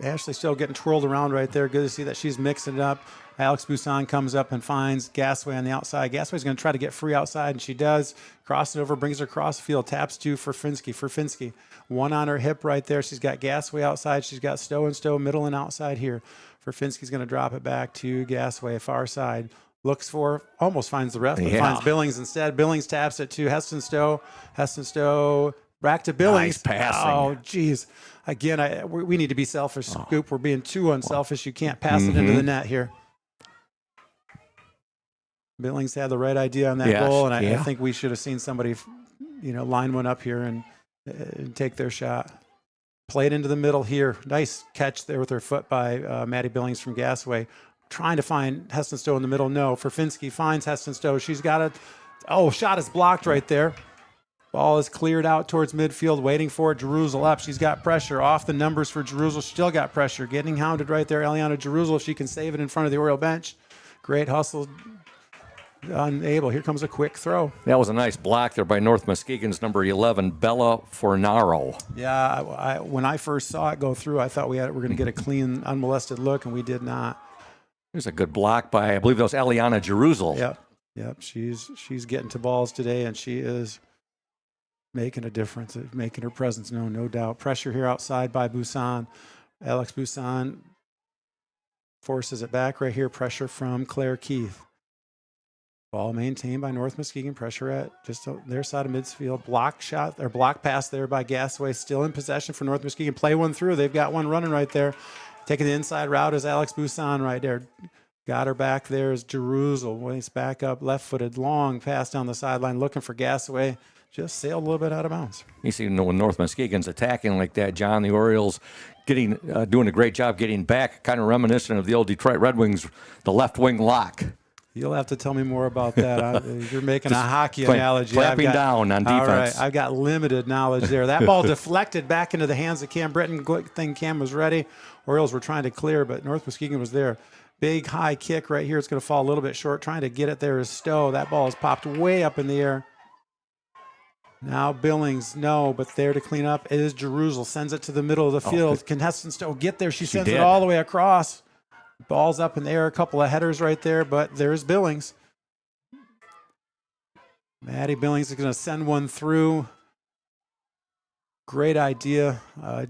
Ashley's still getting twirled around right there. Good to see that she's mixing it up. Alex Busan comes up and finds Gasway on the outside. Gasway's going to try to get free outside, and she does. Cross it over, brings her across the field, taps to Finsky. One on her hip right there. She's got Gasway outside. She's got Stowe, middle and outside here. Finsky's going to drop it back to Gasway, far side. Looks for, almost finds the ref, but finds Billings instead. Billings taps it to Heston Stowe. Heston Stowe back to Billings. Nice passing. Oh, geez. Again, we need to be selfish, Scoop. We're being too unselfish. You can't pass it into the net here. Billings had the right idea on that goal, and I think we should have seen somebody, line one up here and take their shot. Played into the middle here. Nice catch there with her foot by Maddie Billings from Gasway. Trying to find Heston Stowe in the middle. No. Finsky finds Heston Stowe. She's got it. Oh, shot is blocked right there. Ball is cleared out towards midfield, waiting for it. Jerusalem up. She's got pressure. Off the numbers for Jerusalem. Still got pressure. Getting hounded right there. Eliana Jerusalem, if she can save it in front of the Oriole bench. Great hustle. Unable. Here comes a quick throw. That was a nice block there by North Muskegon's number 11, Bella Fornaro. Yeah, when I first saw it go through, I thought we're going to get a clean, unmolested look, and we did not. There's a good block by, I believe that was Eliana Jerusalem. Yep. She's getting to balls today, and she is making a difference, making her presence known, no doubt. Pressure here outside by Busan. Alex Busan forces it back right here. Pressure from Claire Keith. Ball maintained by North Muskegon. Pressure at just their side of midfield. Block shot or block pass there by Gasaway. Still in possession for North Muskegon. Play one through. They've got one running right there. Taking the inside route is Alex Busan right there. Got her back there is Jerusalem. Waist back up, left-footed, long pass down the sideline, looking for Gasaway. Just sailed a little bit out of bounds. You see, when North Muskegon's attacking like that, John, the Orioles doing a great job getting back, kind of reminiscent of the old Detroit Red Wings, the left wing lock. You'll have to tell me more about that. You're making a hockey Clamp, analogy. Clamping down on defense. All right, I've got limited knowledge there. That ball deflected back into the hands of Cam Britton. Good thing Cam was ready. Orioles were trying to clear, but North Muskegon was there. Big high kick right here. It's going to fall a little bit short. Trying to get it there is Stowe. That ball is popped way up in the air. Now Billings, no, but there to clean up is Jerusalem. Sends it to the middle of the field. Can Heston Stowe get there? She sends it all the way across. Ball's up in the air. A couple of headers right there, but there's Billings. Maddie Billings is going to send one through. Great idea.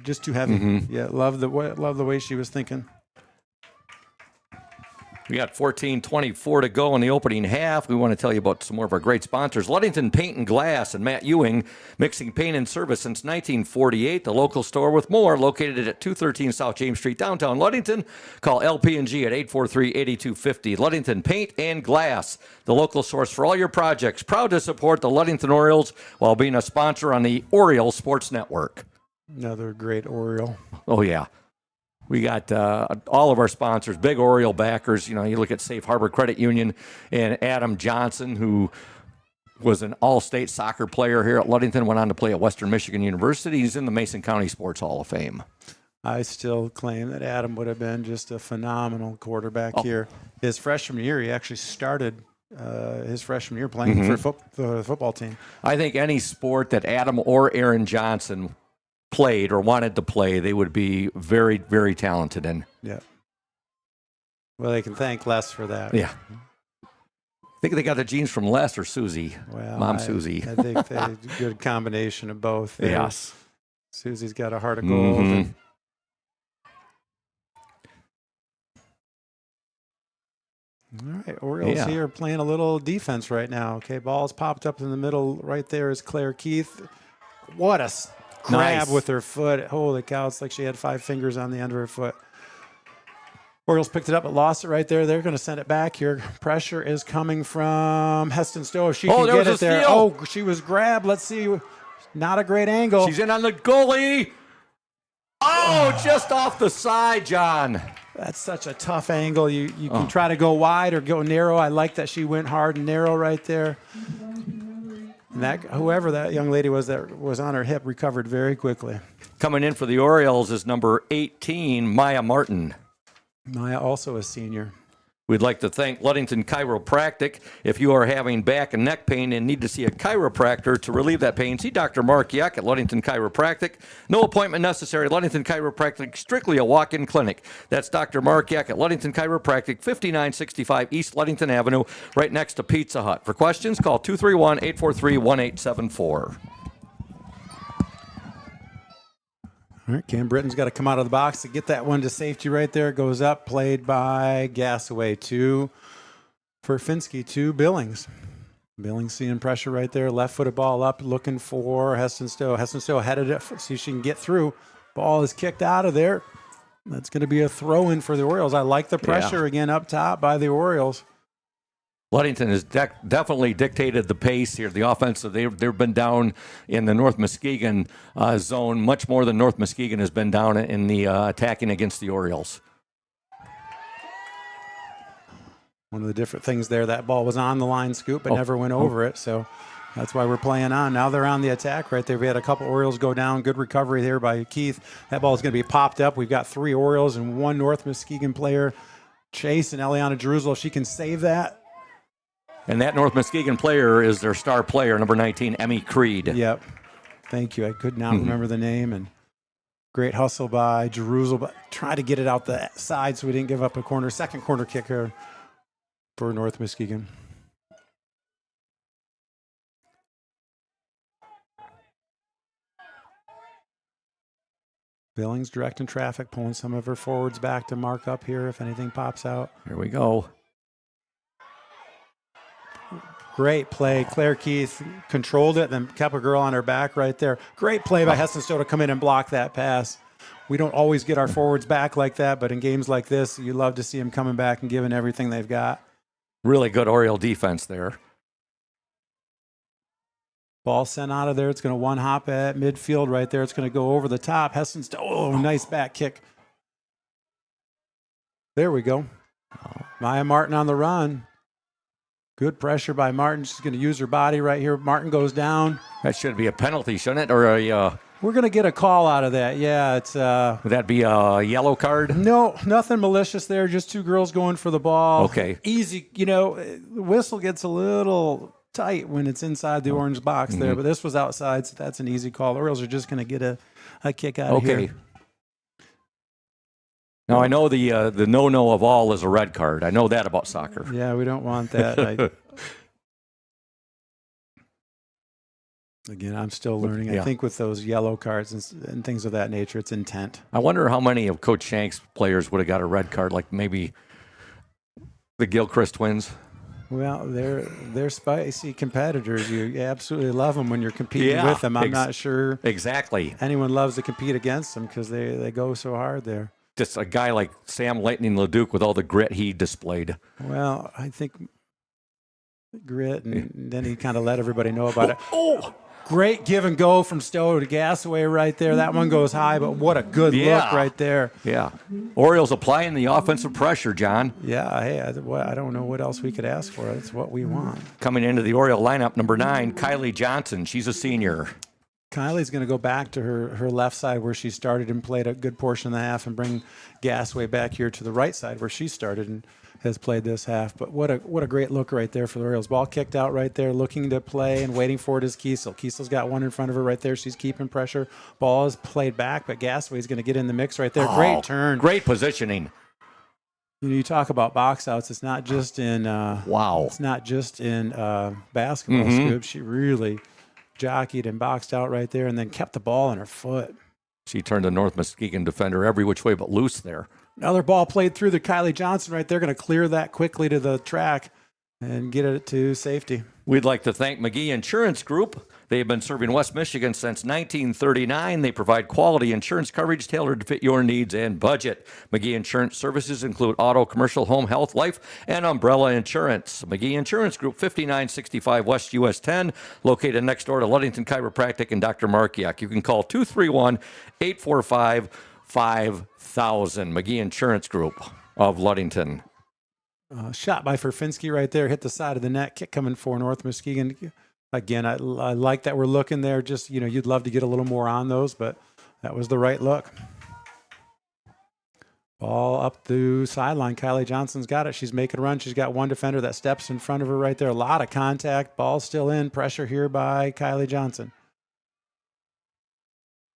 Just too heavy. Mm-hmm. Yeah, love the way she was thinking. We got 14:24 to go in the opening half. We want to tell you about some more of our great sponsors. Ludington Paint and Glass and Matt Ewing, mixing paint and service since 1948. The local store with more, located at 213 South James Street, downtown Ludington. Call LP&G at 843-8250. Ludington Paint and Glass, the local source for all your projects. Proud to support the Ludington Orioles while being a sponsor on the Oriole Sports Network. Another great Oriole. Oh, yeah. We got all of our sponsors, big Oriole backers. You know, you look at Safe Harbor Credit Union and Adam Johnson, who was an all-state soccer player here at Ludington, went on to play at Western Michigan University. He's in the Mason County Sports Hall of Fame. I still claim that Adam would have been just a phenomenal quarterback here. His freshman year, he actually started his freshman year playing for the football team. I think any sport that Adam or Aaron Johnson played or wanted to play, they would be very, very talented in. Yeah. Well, they can thank Les for that. Yeah. I think they got the genes from Les or Susie. Well, Mom Susie. I think they a good combination of both. There. Yes. Susie's got a heart of gold. And all right, Orioles here playing a little defense right now. Okay, ball's popped up in the middle. Right there is Claire Keith. What a grab with her foot. Holy cow, it's like she had 5 fingers on the end of her foot. Orioles picked it up but lost it right there. They're going to send it back here. Pressure is coming from Heston Stowe. If she can get it there. Steal. Oh, she was grabbed. Let's see. Not a great angle. She's in on the goalie. Oh, just off the side, John. That's such a tough angle. You can try to go wide or go narrow. I like that she went hard and narrow right there. And that whoever that young lady was that was on her hip recovered very quickly. Coming in for the Orioles is number 18, Maya Martin. Maya also a senior. We'd like to thank Ludington Chiropractic. If you are having back and neck pain and need to see a chiropractor to relieve that pain, see Dr. Mark Yuck at Ludington Chiropractic. No appointment necessary. Ludington Chiropractic, strictly a walk-in clinic. That's Dr. Mark Yuck at Ludington Chiropractic, 5965 East Ludington Avenue, right next to Pizza Hut. For questions, call 231-843-1874. All right, Cam Britton's got to come out of the box to get that one to safety right there. Goes up, played by Gasaway. 2 for Finsky, 2 Billings. Billings seeing pressure right there. Left-footed ball up, looking for Heston Stowe. Heston Stowe headed it, see if she can get through. Ball is kicked out of there. That's going to be a throw-in for the Orioles. I like the pressure again up top by the Orioles. Ludington has definitely dictated the pace here. The offense, they've been down in the North Muskegon zone much more than North Muskegon has been down in the attacking against the Orioles. One of the different things there, that ball was on the line scoop, but never went over it. So that's why we're playing on. Now they're on the attack right there. We had a couple Orioles go down. Good recovery there by Keith. That ball is going to be popped up. We've got 3 Orioles and 1 North Muskegon player. Chase and Eliana Jerusalem, if she can save that. And that North Muskegon player is their star player, number 19, Emmy Creed. Yep. Thank you. I could not remember the name. And Great hustle by Jerusalem, but try to get it out the side so we didn't give up a corner. Second corner kicker for North Muskegon. Billings directing traffic, pulling some of her forwards back to mark up here if anything pops out. Here we go. Great play. Claire Keith controlled it, then kept a girl on her back right there. Great play by Heston Stowe to come in and block that pass. We don't always get our forwards back like that, but in games like this, you love to see them coming back and giving everything they've got. Really good Oriole defense there. Ball sent out of there. It's going to one hop at midfield right there. It's going to go over the top. Heston Stowe, oh, nice back kick. There we go. Maya Martin on the run. Good pressure by Martin. She's going to use her body right here. Martin goes down. That should be a penalty, shouldn't it? Or We're going to get a call out of that. Yeah, it's would that be a yellow card? no, nothing malicious there. Just two girls going for the ball. Okay. Easy. You know, the whistle gets a little tight when it's inside the orange box there, but this was outside, so that's an easy call. The Orioles are just going to get a kick out of here. Now, I know the no-no of all is a red card. I know that about soccer. Yeah, we don't want that. Again, I'm still learning. Yeah. I think with those yellow cards and things of that nature, it's intent. I wonder how many of Coach Shank's players would have got a red card, like maybe the Gilchrist twins. Well, they're spicy competitors. You absolutely love them when you're competing with them. I'm not sure exactly anyone loves to compete against them because they go so hard there. Just a guy like Sam Lightning LeDuc with all the grit he displayed. Well, I think grit, and then he kind of let everybody know about it. Oh! Great give and go from Stowe to Gasaway right there. That one goes high, but what a good look right there. Yeah. Orioles applying the offensive pressure, John. Yeah, hey, I don't know what else we could ask for. That's what we want. Coming into the Oriole lineup, number 9, Kylie Johnson. She's a senior. Kylie's going to go back to her left side where she started and played a good portion of the half and bring Gasaway back here to the right side where she started and has played this half. But what a great look right there for the Orioles. Ball kicked out right there, looking to play and waiting for it is Kiesel. Kiesel's got one in front of her right there. She's keeping pressure. Ball is played back, but Gasaway's going to get in the mix right there. Great turn. Great positioning. You know, you talk about box outs. It's not just in It's not just in basketball scoops. She really jockeyed and boxed out right there and then kept the ball in her foot. She turned the North Muskegon defender every which way but loose there. Another ball played through the Kylie Johnson right there. Going to clear that quickly to the track and get it to safety. We'd like to thank McGee Insurance Group. They've been serving West Michigan since 1939. They provide quality insurance coverage tailored to fit your needs and budget. McGee Insurance services include auto, commercial, home, health, life, and umbrella insurance. McGee Insurance Group, 5965 West US 10, located next door to Ludington Chiropractic and Dr. Markiak. You can call 231-845-5000. McGee Insurance Group of Ludington. Shot by Ferfinski right there, hit the side of the net, kick coming for North Muskegon. Again, I like that we're looking there. Just, you know, you'd love to get a little more on those, but that was the right look. Ball up the sideline. Kylie Johnson's got it. She's making a run. She's got one defender that steps in front of her right there. A lot of contact. Ball still in. Pressure here by Kylie Johnson.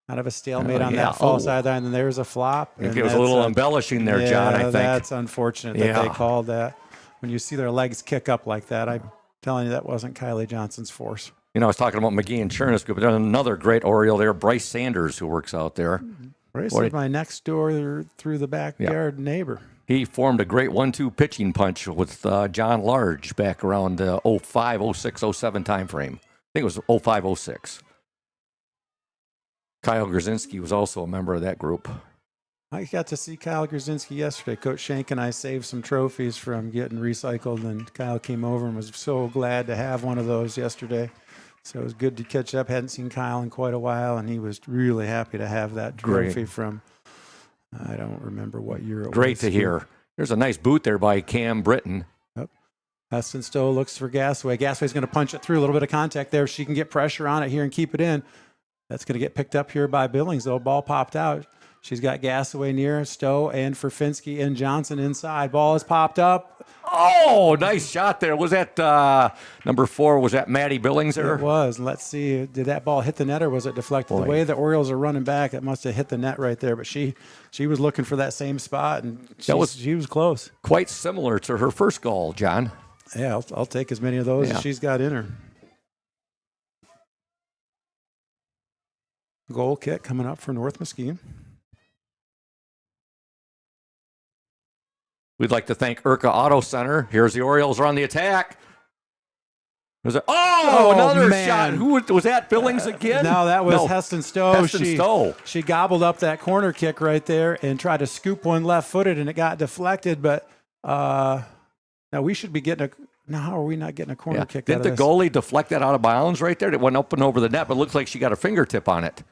Kind of a stalemate on that far sideline, and then there's a flop. It was a little embellishing there, John, I think. That's unfortunate that they called that. When you see their legs kick up like that, I'm telling you that wasn't Kylie Johnson's force. You know, I was talking about McGee Insurance Group, but there's another great Oriole there, Bryce Sanders, who works out there. Bryce is my next door through the backyard neighbor. He formed a great 1-2 pitching punch with John Large back around 05, 06, 07 time frame. I think it was 05, 06. Kyle Grzinski was also a member of that group. I got to see Kyle Grzinski yesterday. Coach Shank and I saved some trophies from getting recycled, and Kyle came over and was so glad to have one of those yesterday. So it was good to catch up. Hadn't seen Kyle in quite a while, and he was really happy to have that trophy from, I don't remember what year it was. Great to hear. There's a nice boot there by Cam Britton. Yep. Heston Stowe looks for Gasaway. Gasaway's going to punch it through. A little bit of contact there. She can get pressure on it here and keep it in. That's going to get picked up here by Billings, though. Ball popped out. She's got Gasaway near Stowe and Ferfinski and Johnson inside. Ball is popped up. Oh, nice shot there. Was that number 4? Was that Maddie Billings there? It was. Let's see. Did that ball hit the net or was it deflected? Boy. The way the Orioles are running back, it must have hit the net right there. But she was looking for that same spot, and she was close. Quite similar to her first goal, John. Yeah, I'll take as many of those as she's got in her. Goal kick coming up for North Muskegon. We'd like to thank Urca Auto Center. Here's the Orioles are on the attack. Another man. shot. Who was that? Billings again? No, that was Heston Stowe. Heston Stowe. She gobbled up that corner kick right there and tried to scoop one left-footed, and it got deflected. But now we should be getting how are we not getting a corner kick? Didn't the goalie deflect that out of bounds right there? It went up and over the net, but it looks like she got a fingertip on it.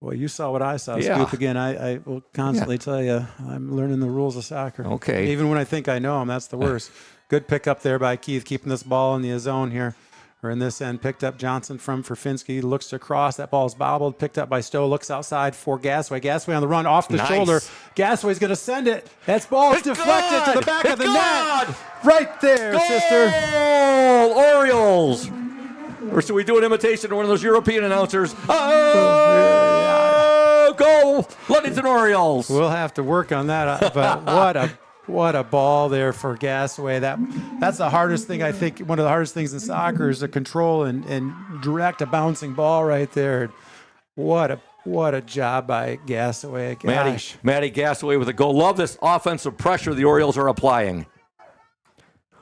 Well, you saw what I saw. Yeah. Scoop again. I will constantly tell you I'm learning the rules of soccer. Okay. Even when I think I know them, that's the worst. Good pick up there by Keith, keeping this ball in the zone here. Or in this end, picked up Johnson from Ferfinski. Looks to cross. That ball is bobbled. Picked up by Stowe. Looks outside for Gasway. Gasway on the run off the shoulder. Gasway's going to send it. That ball's deflected to the back of the net. Right there, sister. Orioles. Or should we do an imitation of one of those European announcers? Go, Ludington Orioles. We'll have to work on that. But what a ball there for Gasway. That's the hardest thing, I think. One of the hardest things in soccer is to control and direct a bouncing ball right there. What a job by Gasway. Gosh. Maddie Gasaway with a goal. Love this offensive pressure the Orioles are applying.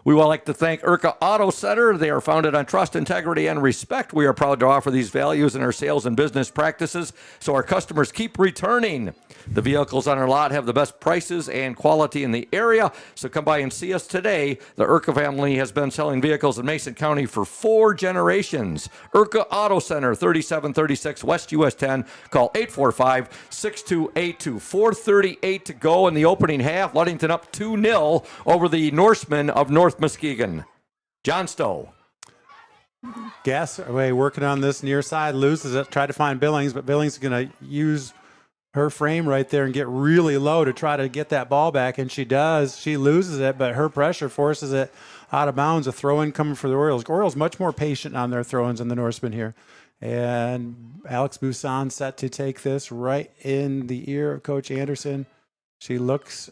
We would like to thank Urca Auto Center. They are founded on trust, integrity, and respect. We are proud to offer these values in our sales and business practices so our customers keep returning. The vehicles on our lot have the best prices and quality in the area, so come by and see us today. The Urca family has been selling vehicles in Mason County for 4 generations. Urca Auto Center, 3736 West US 10. Call 845-6282. 4:38 to go in the opening half. Ludington up 2-0 over the Norseman of North Muskegon. John Stowe. Gasway working on this near side, loses it, tried to find Billings, but Billings is going to use her frame right there and get really low to try to get that ball back, and she does. She loses it, but her pressure forces it out of bounds. A throw-in coming for the Orioles. Orioles much more patient on their throw-ins than the Norsemen here. And Alex Busan set to take this right in the ear of Coach Anderson. She looks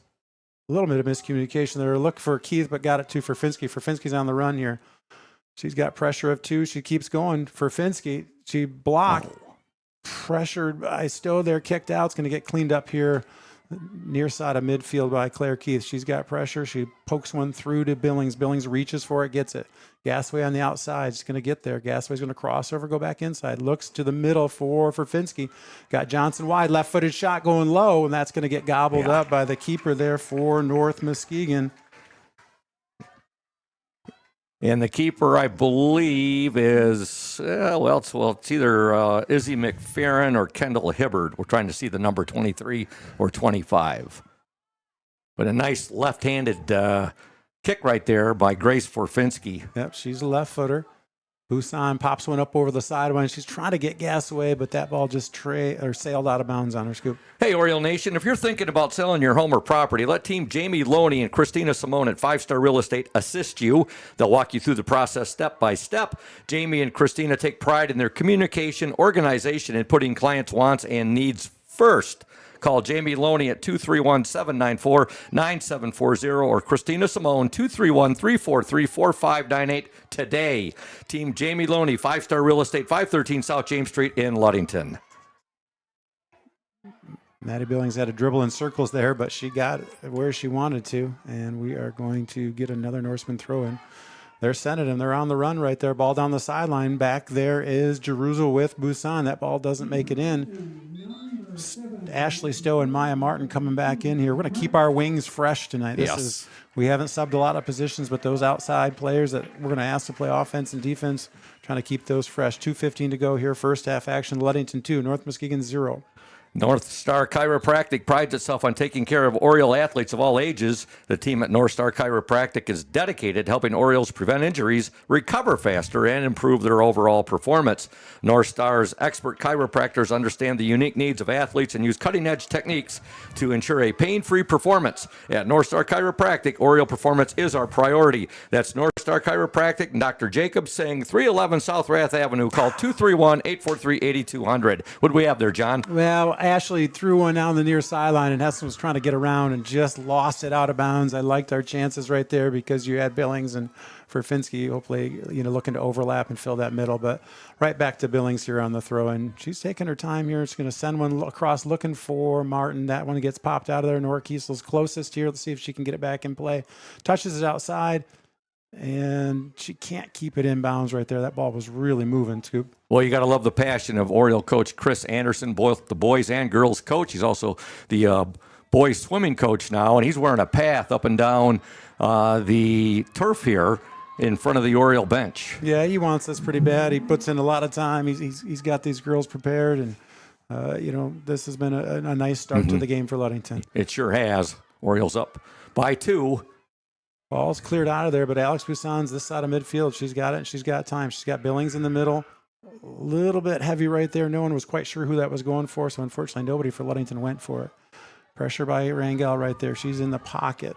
a little bit of miscommunication there. Look for Keith, but got it to Ferfinski. Ferfinski's on the run here. She's got pressure of 2. She keeps going. Ferfinski, she blocked. Pressured by Stowe there, kicked out. It's going to get cleaned up here near side of midfield by Claire Keith. She's got pressure. She pokes one through to Billings. Billings reaches for it, gets it. Gasway on the outside. She's going to get there. Gasway's going to cross over, go back inside. Looks to the middle for Finski. Got Johnson wide. Left-footed shot going low, and that's going to get gobbled up by the keeper there for North Muskegon. And the keeper, I believe, is, it's either Izzy McFerrin or Kendall Hibbard. We're trying to see the number 23 or 25. But a nice left-handed kick right there by Grace Forfinski. Yep, she's a left-footer. Busan pops one up over the sideline. She's trying to get Gasaway, but that ball just sailed out of bounds on her scoop. Hey, Oriole Nation, if you're thinking about selling your home or property, let Team Jamie Loney and Christina Simone at 5 Star Real Estate assist you. They'll walk you through the process step by step. Jamie and Christina take pride in their communication, organization, and putting clients' wants and needs first. Call Jamie Loney at 231-794-9740 or Christina Simone 231-343-4598 today. Team Jamie Loney, 5 Star Real Estate, 513 South James Street in Ludington. Maddie Billings had a dribble in circles there, but she got where she wanted to, and we are going to get another Norseman throw in. They're sending him. They're on the run right there. Ball down the sideline. Back there is Jerusalem with Busan. That ball doesn't make it in. Ashley Stowe and Maya Martin coming back in here. We're going to keep our wings fresh tonight. We haven't subbed a lot of positions, but those outside players that we're going to ask to play offense and defense, trying to keep those fresh. 2:15 to go here. First half action. Ludington 2, North Muskegon 0. North Star Chiropractic prides itself on taking care of Oriole athletes of all ages. The team at North Star Chiropractic is dedicated to helping Orioles prevent injuries, recover faster, and improve their overall performance. North Star's expert chiropractors understand the unique needs of athletes and use cutting-edge techniques to ensure a pain-free performance. At North Star Chiropractic, Oriole performance is our priority. That's North Star Chiropractic and Dr. Jacob Singh, 311 South Rath Avenue. Call 231-843-8200. What do we have there, John? Well, Ashley threw one down the near sideline, and Heston was trying to get around and just lost it out of bounds. I liked our chances right there because you had Billings and Furfinski, hopefully, looking to overlap and fill that middle. But right back to Billings here on the throw, and she's taking her time here. She's going to send one across looking for Martin. That one gets popped out of there. Nora Kiesel's closest here. Let's see if she can get it back in play. Touches it outside, and she can't keep it in bounds right there. That ball was really moving, Scoop. Well, you got to love the passion of Oriole coach Chris Anderson, both the boys and girls coach. He's also the boys swimming coach now, and he's wearing a path up and down the turf here in front of the Oriole bench. Yeah, he wants this pretty bad. He puts in a lot of time. He's got these girls prepared, and this has been a nice start to the game for Ludington. It sure has. Orioles up by 2. Ball's cleared out of there, but Alex Busson's this side of midfield. She's got it, and she's got time. She's got Billings in the middle. A little bit heavy right there. No one was quite sure who that was going for, so unfortunately nobody for Ludington went for it. Pressure by Rangel right there. She's in the pocket.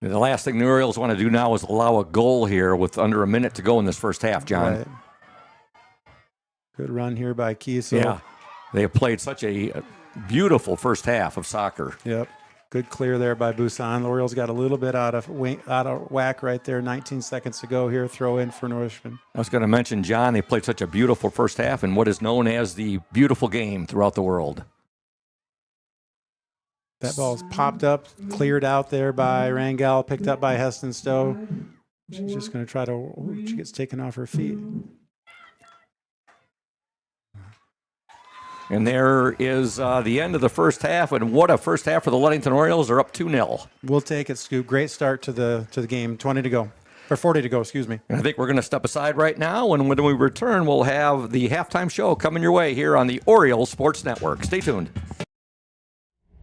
And the last thing the Orioles want to do now is allow a goal here with under a minute to go in this first half, John. Right. Good run here by Kiesel. Yeah, they have played such a beautiful first half of soccer. Yep. Good clear there by Busson. The Orioles got a little bit out of whack right there. 19 seconds to go here. Throw in for Norseman. I was going to mention, John, they played such a beautiful first half in what is known as the beautiful game throughout the world. That ball's popped up, cleared out there by Rangel, picked up by Heston Stowe. She's just going to try to, she gets taken off her feet. And there is the end of the first half, and what a first half for the Ludington Orioles. Are up 2-0. We'll take it, Scoop. Great start to the game. 20 to go. Or 40 to go, excuse me. And I think we're going to step aside right now, and when we return, we'll have the halftime show coming your way here on the Oriole Sports Network. Stay tuned.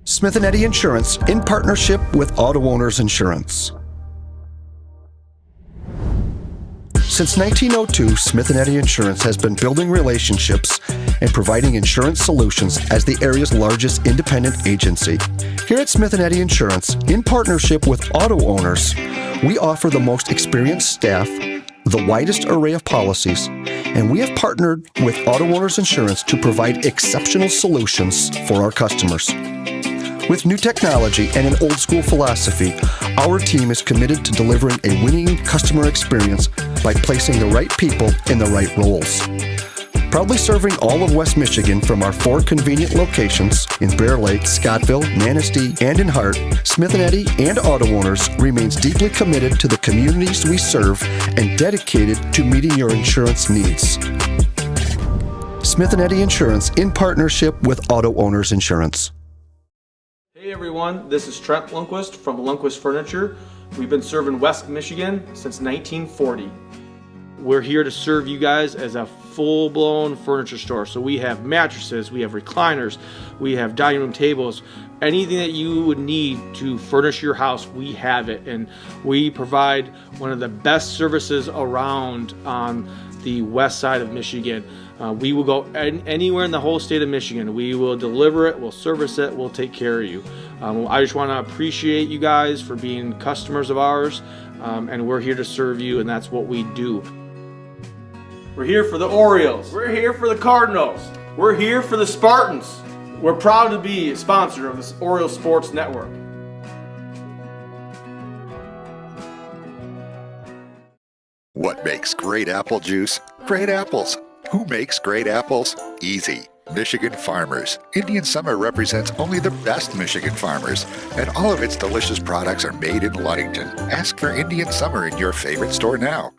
Smith & Eddy Insurance, in partnership with Auto Owners Insurance. Since 1902, Smith & Eddy Insurance has been building relationships and providing insurance solutions as the area's largest independent agency. Here at Smith & Eddy Insurance, in partnership with Auto Owners, we offer the most experienced staff, the widest array of policies, and we have partnered with Auto Owners Insurance to provide exceptional solutions for our customers. With new technology and an old-school philosophy, our team is committed to delivering a winning customer experience by placing the right people in the right roles. Proudly serving all of West Michigan from our 4 convenient locations in Bear Lake, Scottville, Manistee, and in Hart, Smith & Eddy and Auto Owners remains deeply committed to the communities we serve and dedicated to meeting your insurance needs. Smith & Eddy Insurance, in partnership with Auto Owners Insurance. Hey everyone, this is Trent Lundquist from Lundquist Furniture. We've been serving West Michigan since 1940. We're here to serve you guys as a full-blown furniture store. So we have mattresses, we have recliners, we have dining room tables, anything that you would need to furnish your house, we have it. And we provide one of the best services around on the west side of Michigan. We will go anywhere in the whole state of Michigan. We will deliver it, we'll service it, we'll take care of you. I just want to appreciate you guys for being customers of ours, and we're here to serve you, and that's what we do. We're here for the Orioles. We're here for the Cardinals. We're here for the Spartans. We're proud to be a sponsor of this Oriole Sports Network. What makes great apple juice? Great apples. Who makes great apples? Easy. Michigan farmers. Indian Summer represents only the best Michigan farmers, and all of its delicious products are made in Ludington. Ask for Indian Summer in your favorite store now.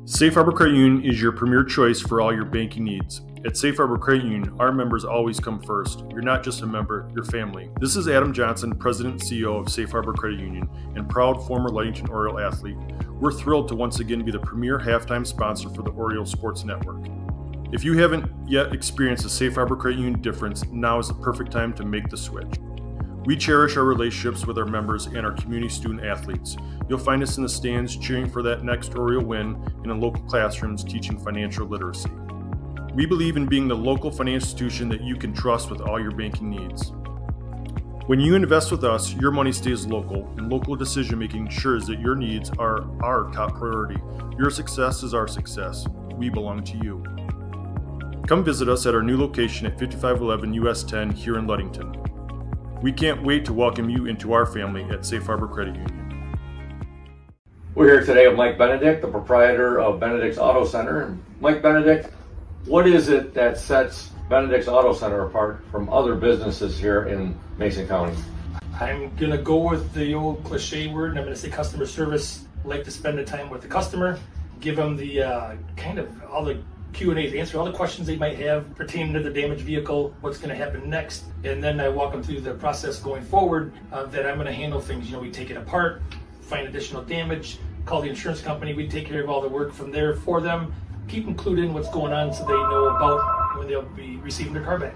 Safe Harbor Credit Union is your premier choice for all your banking needs. At Safe Harbor Credit Union, our members always come first. You're not just a member, you're family. This is Adam Johnson, President and CEO of Safe Harbor Credit Union, and proud former Ludington Oriole athlete. We're thrilled to once again be the premier halftime sponsor for the Oriole Sports Network. If you haven't yet experienced the Safe Harbor Credit Union difference, now is the perfect time to make the switch. We cherish our relationships with our members and our community student athletes. You'll find us in the stands cheering for that next Oriole win and in local classrooms teaching financial literacy. We believe in being the local financial institution that you can trust with all your banking needs. When you invest with us, your money stays local, and local decision-making ensures that your needs are our top priority. Your success is our success. We belong to you. Come visit us at our new location at 5511 US 10 here in Ludington. We can't wait to welcome you into our family at Safe Harbor Credit Union. We're here today with Mike Benedict, the proprietor of Benedict's Auto Center. Mike Benedict, what is it that sets Benedict's Auto Center apart from other businesses here in Mason County? I'm going to go with the old cliche word, and I'm going to say customer service. Like to spend the time with the customer, give them the kind of all the Q&As, answer all the questions they might have pertaining to the damaged vehicle, what's going to happen next, and then I walk them through the process going forward that I'm going to handle things. You know, we take it apart, find additional damage, call the insurance company, we take care of all the work from there for them, keep them clued in what's going on so they know about when they'll be receiving their car back.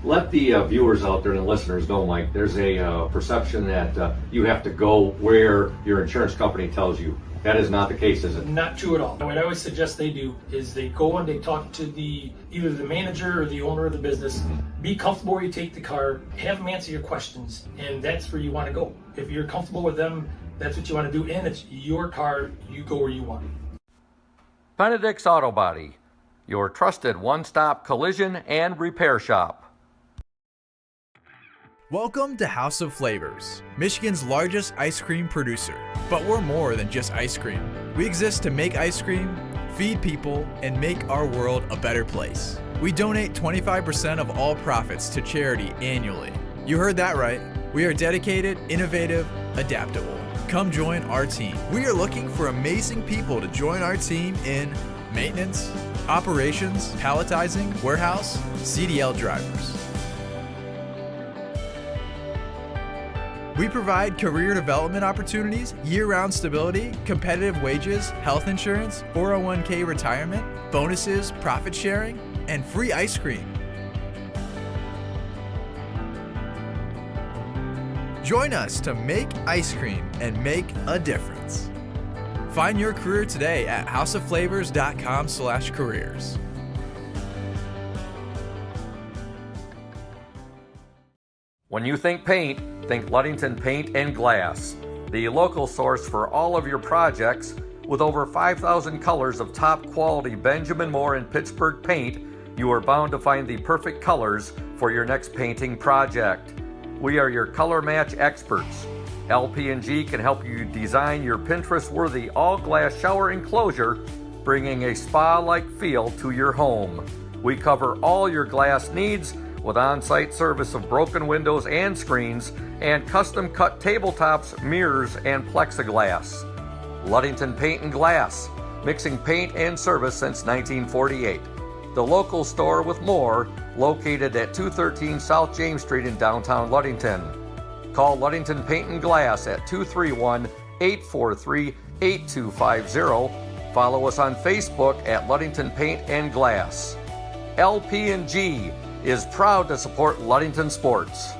Let the viewers out there and the listeners know, Mike, there's a perception that you have to go where your insurance company tells you. That is not the case, is it? Not true at all. What I always suggest they do is they go and they talk to either the manager or the owner of the business. Be comfortable where you take the car, have them answer your questions, and that's where you want to go. If you're comfortable with them, that's what you want to do, and it's your car, you go where you want. Benedict's Auto Body, your trusted one-stop collision and repair shop. Welcome to House of Flavors, Michigan's largest ice cream producer. But we're more than just ice cream. We exist to make ice cream, feed people, and make our world a better place. We donate 25% of all profits to charity annually. You heard that right. We are dedicated, innovative, adaptable. Come join our team. We are looking for amazing people to join our team in maintenance, operations, palletizing, warehouse, CDL drivers. We provide career development opportunities, year-round stability, competitive wages, health insurance, 401k retirement, bonuses, profit sharing, and free ice cream. Join us to make ice cream and make a difference. Find your career today at houseofflavors.com/careers. When you think paint, think Ludington Paint and Glass, the local source for all of your projects. With over 5,000 colors of top quality Benjamin Moore and Pittsburgh paint, you are bound to find the perfect colors for your next painting project. We are your color match experts. LP&G can help you design your Pinterest-worthy all-glass shower enclosure, bringing a spa-like feel to your home. We cover all your glass needs with on-site service of broken windows and screens and custom-cut tabletops, mirrors, and plexiglass. Ludington Paint and Glass, mixing paint and service since 1948. The local store with more, located at 213 South James Street in downtown Ludington. Call Ludington Paint and Glass at 231-843-8250. Follow us on Facebook at Ludington Paint and Glass. LP&G is proud to support Ludington sports.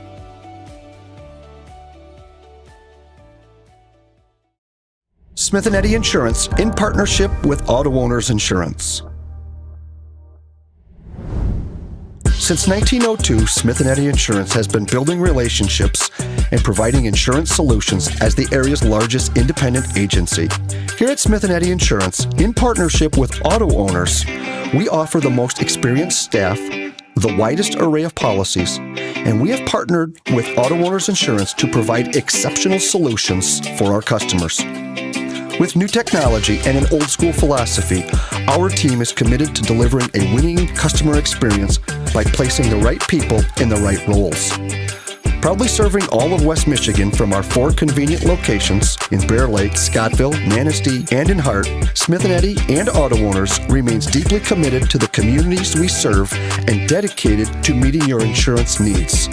Smith & Eddy Insurance in partnership with Auto Owners Insurance. Since 1902, Smith & Eddy Insurance has been building relationships and providing insurance solutions as the area's largest independent agency. Here at Smith & Eddy Insurance, in partnership with Auto Owners, we offer the most experienced staff, the widest array of policies, and we have partnered with Auto Owners Insurance to provide exceptional solutions for our customers. With new technology and an old-school philosophy, our team is committed to delivering a winning customer experience by placing the right people in the right roles. Proudly serving all of West Michigan from our 4 convenient locations in Bear Lake, Scottville, Manistee, and in Hart, Smith & Eddy and Auto Owners remains deeply committed to the communities we serve and dedicated to meeting your insurance needs.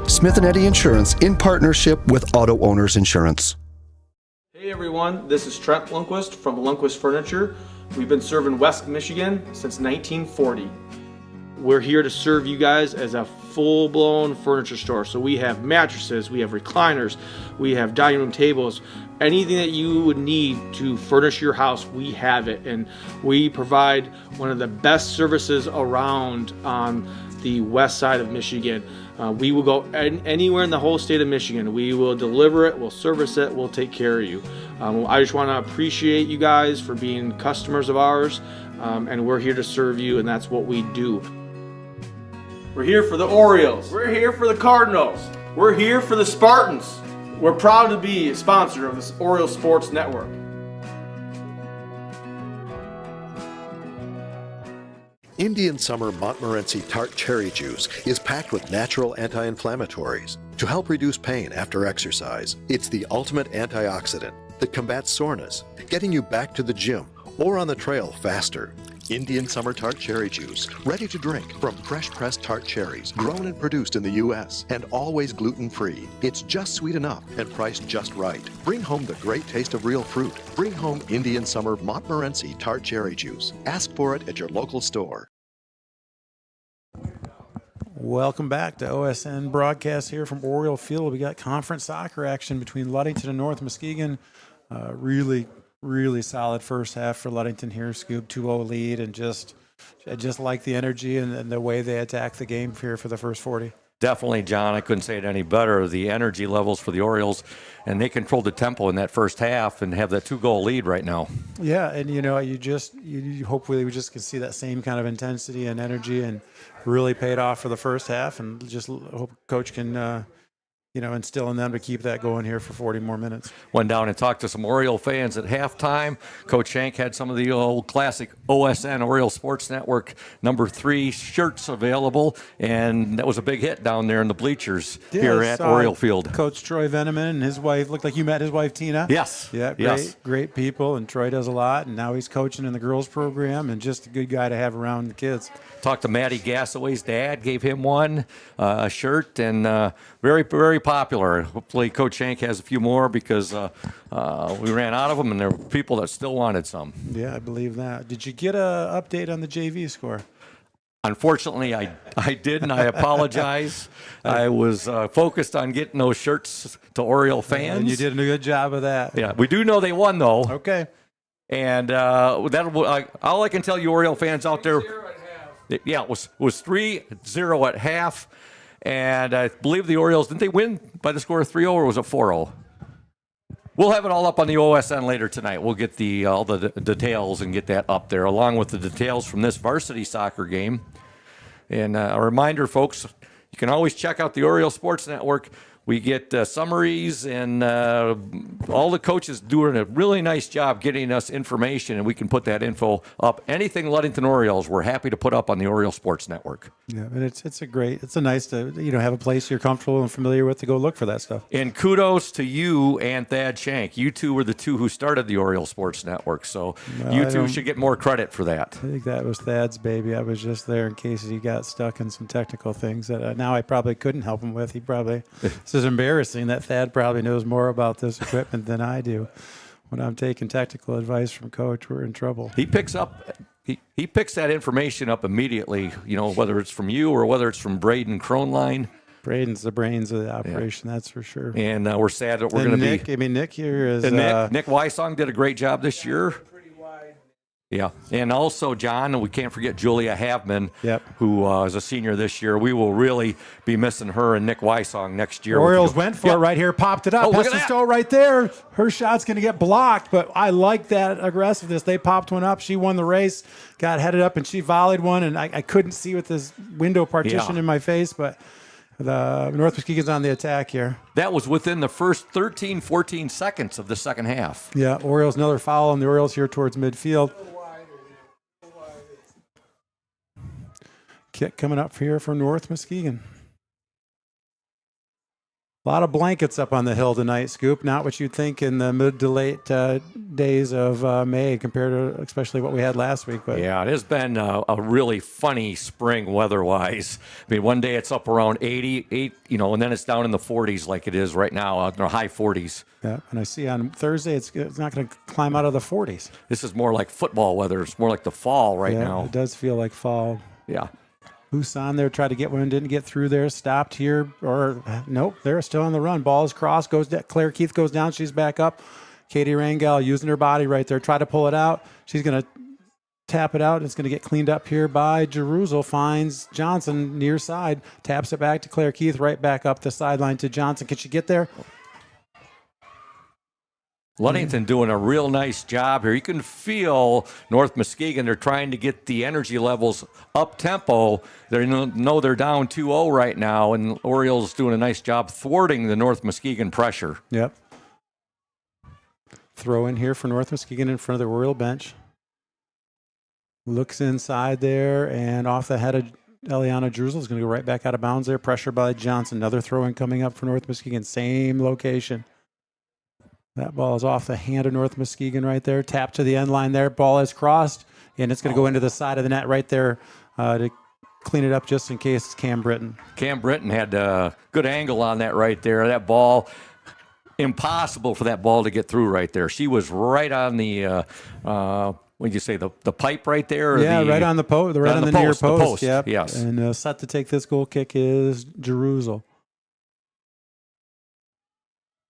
Smith & Eddy Insurance in partnership with Auto Owners Insurance. Hey Hey everyone, this is Trent Lundquist from Lundquist Furniture. We've been serving West Michigan since 1940. We're here to serve you guys as a full-blown furniture store. So we have mattresses, we have recliners, we have dining room tables, anything that you would need to furnish your house, we have it. And we provide one of the best services around on the west side of Michigan. We will go anywhere in the whole state of Michigan. We will deliver it, we'll service it, we'll take care of you. I just want to appreciate you guys for being customers of ours, and we're here to serve you, and that's what we do. We're here for the Orioles. We're here for the Cardinals. We're here for the Spartans. We're proud to be a sponsor of this Oriole Sports Network. Indian Summer Montmorency Tart Cherry Juice is packed with natural anti-inflammatories to help reduce pain after exercise. It's the ultimate antioxidant that combats soreness, getting you back to the gym or on the trail faster. Indian Summer Tart Cherry Juice, ready to drink from fresh-pressed tart cherries, grown and produced in the U.S., and always gluten-free. It's just sweet enough and priced just right. Bring home the great taste of real fruit. Bring home Indian Summer Montmorency Tart Cherry Juice. Ask for it at your local store. Welcome back to OSN broadcast here from Oriole Field. We got conference soccer action between Ludington and North Muskegon. Really solid first half for Ludington here. Scoop 2-0 lead, and I just like the energy and the way they attack the game here for the first 40. Definitely, John. I couldn't say it any better. The energy levels for the Orioles, and they controlled the tempo in that first half and have that 2-goal lead right now. Yeah, and you hopefully we just can see that same kind of intensity and energy, and really paid off for the first half, and just hope Coach can instill in them to keep that going here for 40 more minutes. Went down and talked to some Oriole fans at halftime. Coach Shank had some of the old classic OSN, Oriole Sports Network, number 3 shirts available, and that was a big hit down there in the bleachers here at Oriole Field. Coach Troy Veneman and his wife, looked like you met his wife, Tina. Yes. Yeah, great people, and Troy does a lot, and now he's coaching in the girls program, and just a good guy to have around the kids. Talked to Matty Gassaway's dad, gave him one, a shirt, and very, very popular. Hopefully Coach Shank has a few more, because we ran out of them, and there were people that still wanted some. Yeah, I believe that. Did you get an update on the JV score? Unfortunately, I didn't. I apologize. I was focused on getting those shirts to Oriole fans. And you did a good job of that. Yeah, we do know they won, though. Okay. And all I can tell you, Oriole fans out there, yeah, it was 3-0 at half. And I believe the Orioles, didn't they win by the score of 3-0, or was it 4-0? We'll have it all up on the OSN later tonight. We'll get all the details and get that up there, along with the details from this varsity soccer game. And a reminder, folks, you can always check out the Oriole Sports Network. We get summaries, and all the coaches doing a really nice job getting us information, and we can put that info up. Anything Ludington Orioles, we're happy to put up on the Oriole Sports Network. Yeah, and it's nice to have a place you're comfortable and familiar with to go look for that stuff. And kudos to you and Thad Shank. You two were the two who started the Oriole Sports Network, so you two should get more credit for that. I think that was Thad's baby. I was just there in case he got stuck in some technical things that now I probably couldn't help him with. This is embarrassing that Thad probably knows more about this equipment than I do. When I'm taking technical advice from Coach, we're in trouble. He picks that information up immediately, whether it's from you or whether it's from Braden Kronline. Braden's the brains of the operation, that's for sure. And we're sad that we're going to be. Nick here is. And Nick Wysong did a great job this year. Yeah, and also, John, we can't forget Julia Havman, who is a senior this year. We will really be missing her and Nick Wysong next year. Orioles went for it right here, popped it up. Oh, Hestestow right there. Her shot's going to get blocked, but I like that aggressiveness. They popped one up. She won the race, got headed up, and she volleyed one, and I couldn't see with this window partition in my face, but the North Muskegon's on the attack here. That was within the first 13, 14 seconds of the second half. Yeah, Orioles, another foul, and the Orioles here towards midfield. Kick coming up here for North Muskegon. A lot of blankets up on the hill tonight, Scoop. Not what you'd think in the mid to late days of May compared to especially what we had last week. But Yeah, it has been a really funny spring weather-wise. I mean, one day it's up around 88, and then it's down in the 40s like it is right now, in the high 40s. yeah, and I see on Thursday it's not going to climb out of the 40s. This is more like football weather. It's more like the fall right Yeah, now. it does feel like fall. Yeah. Busan there, tried to get one, didn't get through there, stopped here, or nope, they're still on the run. Ball is crossed, goes down. Claire Keith goes down, she's back up. Katie Rangel using her body right there, try to pull it out. She's going to tap it out. It's going to get cleaned up here by Jerusalem, finds Johnson near side, taps it back to Claire Keith, right back up the sideline to Johnson. Can she get there? Ludington doing a real nice job here. You can feel North Muskegon. They're trying to get the energy levels up tempo. They know they're down 2-0 right now, and Orioles doing a nice job thwarting the North Muskegon pressure. Yep. Throw in here for North Muskegon in front of the Oriole bench. Looks inside there and off the head of Eliana Jerusalem is going to go right back out of bounds there. Pressure by Johnson. Another throw in coming up for North Muskegon. Same location. That ball is off the hand of North Muskegon right there. Tap to the end line there. Ball is crossed, and it's going to go into the side of the net right there to clean it up just in case it's Cam Britton. Cam Britton had a good angle on that right there. That ball, impossible for that ball to get through right there. She was right on the, what did you say, the pipe right there? Yeah, right on the post, right on the near post. The post. Yep. Yes. And set to take this goal kick is Jerusalem.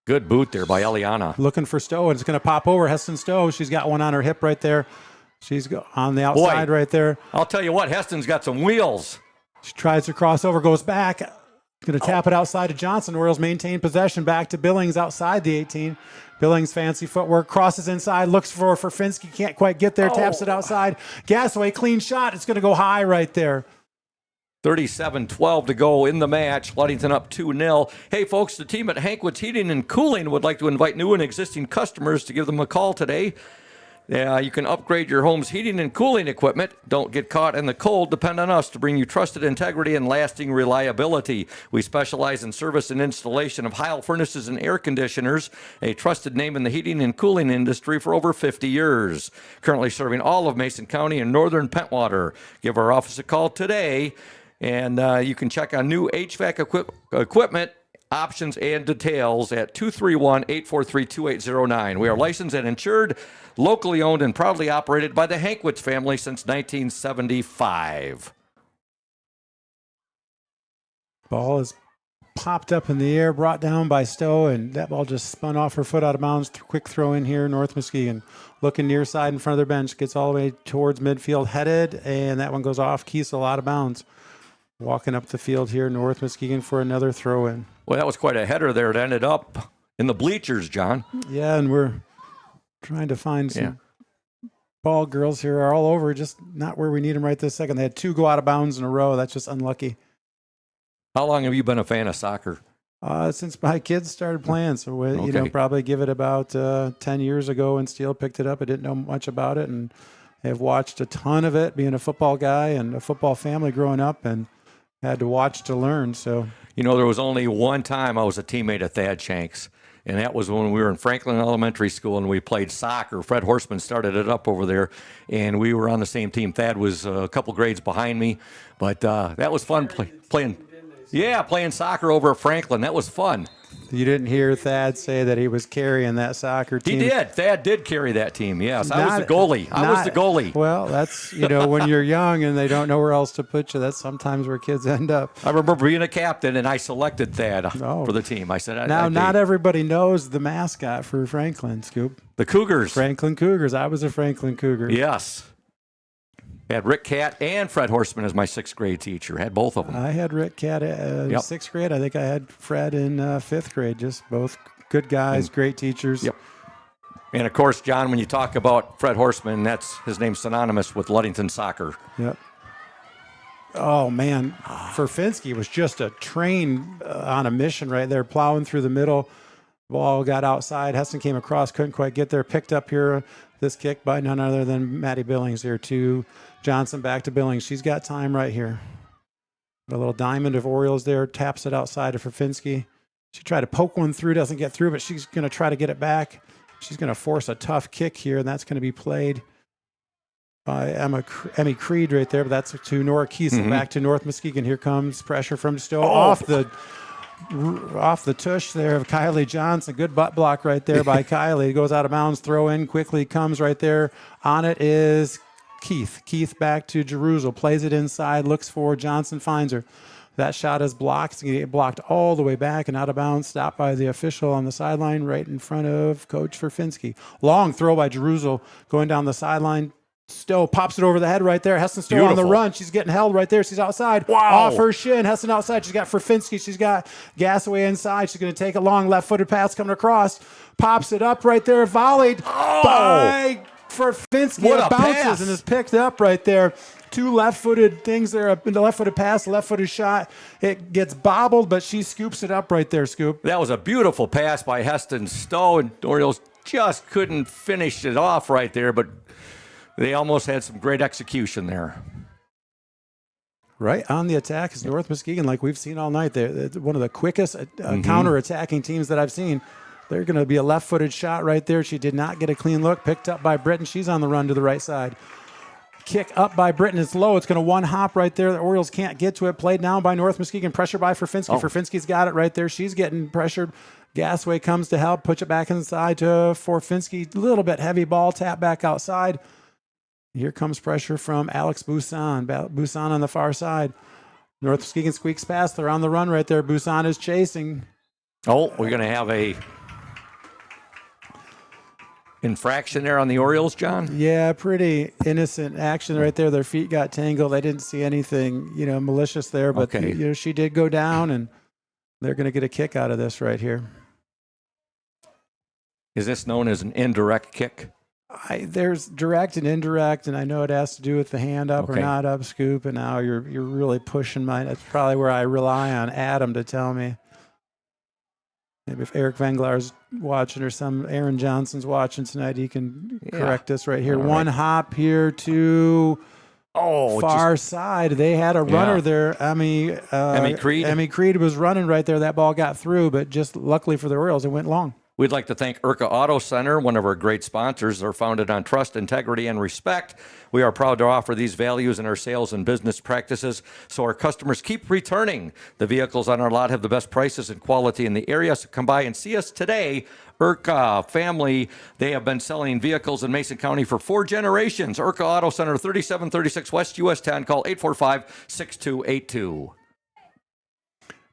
Good boot there by Eliana. Looking for Stowe, and it's going to pop over. Heston Stowe, she's got one on her hip right there. She's on the outside right there. I'll tell you what, Heston's got some wheels. She tries to cross over, goes back. Going to tap it outside to Johnson. Orioles maintain possession. Back to Billings outside the 18. Billings, fancy footwork, crosses inside, looks for Finski, can't quite get there, taps it outside. Gasaway, clean shot. It's going to go high right there. 37-12 to go in the match. Ludington up 2-0. Hey, folks, the team at Hankwitz Heating and Cooling would like to invite new and existing customers to give them a call today. You can upgrade your home's heating and cooling equipment. Don't get caught in the cold. Depend on us to bring you trusted integrity and lasting reliability. We specialize in service and installation of Heil furnaces and air conditioners, a trusted name in the heating and cooling industry for over 50 years. Currently serving all of Mason County and northern Pentwater. Give our office a call today, and you can check on new HVAC equipment options and details at 231-843-2809. We are licensed and insured, locally owned, and proudly operated by the Hankwitz family since 1975. Ball is popped up in the air, brought down by Stowe, and that ball just spun off her foot out of bounds. Quick throw in here, North Muskegon. Looking near side in front of their bench, gets all the way towards midfield, headed, and that one goes off Kiesel out of bounds. Walking up the field here, North Muskegon for another throw in. Well, that was quite a header there. It ended up in the bleachers, John. Yeah, and we're trying to find some ball girls here are all over, just not where we need them right this second. They had two go out of bounds in a row. That's just unlucky. How long have you been a fan of soccer? Since my kids started playing. So, probably give it about 10 years ago when Steele picked it up. I didn't know much about it and have watched a ton of it, being a football guy and a football family growing up, and had to watch to learn. So, there was only one time I was a teammate of Thad Shanks, and that was when we were in Franklin Elementary School and we played soccer. Fred Horseman started it up over there, and we were on the same team. Thad was a couple grades behind me, but that was fun playing. Yeah, playing soccer over at Franklin. That was fun. You didn't hear Thad say that he was carrying that soccer team. He did. Thad did carry that team, yes. I was the goalie. Well, that's, when you're young and they don't know where else to put you, that's sometimes where kids end up. I remember being a captain, and I selected Thad for the team. I said, not everybody knows the mascot for Franklin, Scoop. The Cougars. Franklin Cougars. I was a Franklin Cougar. Yes. Had Rick Catt and Fred Horseman as my sixth grade teacher. Had both of them. I had Rick Catt in sixth grade. I think I had Fred in fifth grade. Just both good guys, great teachers. Yep. And of course, John, when you talk about Fred Horseman, his name's synonymous with Ludington soccer. Yep. Oh man, Finski was just a train on a mission right there, plowing through the middle. Ball got outside. Heston came across, couldn't quite get there. Picked up here. This kick by none other than Maddie Billings here to Johnson, back to Billings. She's got time right here. A little diamond of Orioles there, taps it outside of Finski. She tried to poke one through, doesn't get through, but she's going to try to get it back. She's going to force a tough kick here, and that's going to be played by Emmy Creed right there, but that's to Nora Kiesel. Back to North Muskegon. Here comes pressure from Stowe off the tush there of Kylie Johnson. Good butt block right there by Kylie. Goes out of bounds, throw in quickly, comes right there. On it is Keith. Keith back to Jerusalem, plays it inside, looks for Johnson, finds her. That shot is blocked. It's going to get blocked all the way back and out of bounds. Stopped by the official on the sideline right in front of Coach Ferfinski. Long throw by Jerusalem going down the sideline. Stowe pops it over the head right there. Heston Stowe on the run. She's getting held right there. She's outside. Wow. Off her shin. Heston outside. She's got Ferfinski. She's got Gasaway inside. She's going to take a long left-footed pass coming across. Pops it up right there. Volleyed by Ferfinski. What it a bounces pass. and is picked up right there. Two left-footed things there. The left-footed pass, left-footed shot. It gets bobbled, but she scoops it up right there, Scoop. That was a beautiful pass by Heston Stowe, and Orioles just couldn't finish it off right there, but they almost had some great execution there. Right on the attack is North Muskegon, like we've seen all night. They're one of the quickest counter-attacking teams that I've seen. They're going to be a left-footed shot right there. She did not get a clean look. Picked up by Britton. She's on the run to the right side. Kick up by Britton. It's low. It's going to one hop right there. The Orioles can't get to it. Played down by North Muskegon. Pressure by Ferfinski. Ferfinski's got it right there. She's getting pressured. Gasway comes to help. Puts it back inside to Ferfinski. A little bit heavy ball. Tap back outside. Here comes pressure from Alex Busan. Busan on the far side. North Muskegon squeaks past. They're on the run right there. Busan is chasing. Oh, we're going to have a infraction there on the Orioles, John? Yeah, pretty innocent action right there. Their feet got tangled. I didn't see anything, malicious there, but she did go down, and they're going to get a kick out of this right here. Is this known as an indirect kick? There's direct and indirect, and I know it has to do with the hand up or not up, Scoop, and now you're really pushing mine. That's probably where I rely on Adam to tell me. Maybe if Eric Venglar's watching or Aaron Johnson's watching tonight, he can correct us right here. One hop here to far side. They had a runner there. Emmy Creed. Emmy Creed was running right there. That ball got through, but just luckily for the Orioles, it went long. We'd like to thank Urca Auto Center, one of our great sponsors. They're founded on trust, integrity, and respect. We are proud to offer these values in our sales and business practices, so our customers keep returning. The vehicles on our lot have the best prices and quality in the area, so come by and see us today. Urca family, they have been selling vehicles in Mason County for 4 generations. Urca Auto Center, 3736 West US 10. Call 845-6282.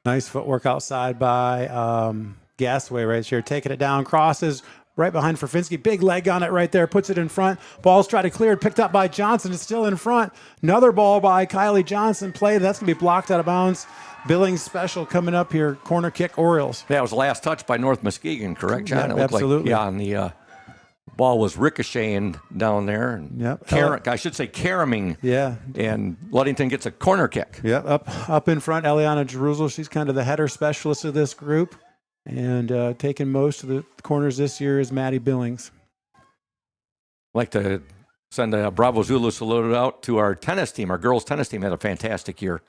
Nice footwork outside by Gasaway right here, taking it down, crosses right behind Ferfinski. Big leg on it right there, puts it in front. Ball's tried to clear it, picked up by Johnson. It's still in front. Another ball by Kylie Johnson played. That's going to be blocked out of bounds. Billings special coming up here. Corner kick, Orioles. That was the last touch by North Muskegon, correct, John? Yeah, absolutely. And the ball was ricocheting down there. And I should say caroming. Yeah. And Ludington gets a corner kick. Yep, up in front, Eliana Jerusalem. She's kind of the header specialist of this group. And taking most of the corners this year is Maddie Billings. I'd like to send a Bravo Zulu salute out to our tennis team. Our girls' tennis team had a fantastic year.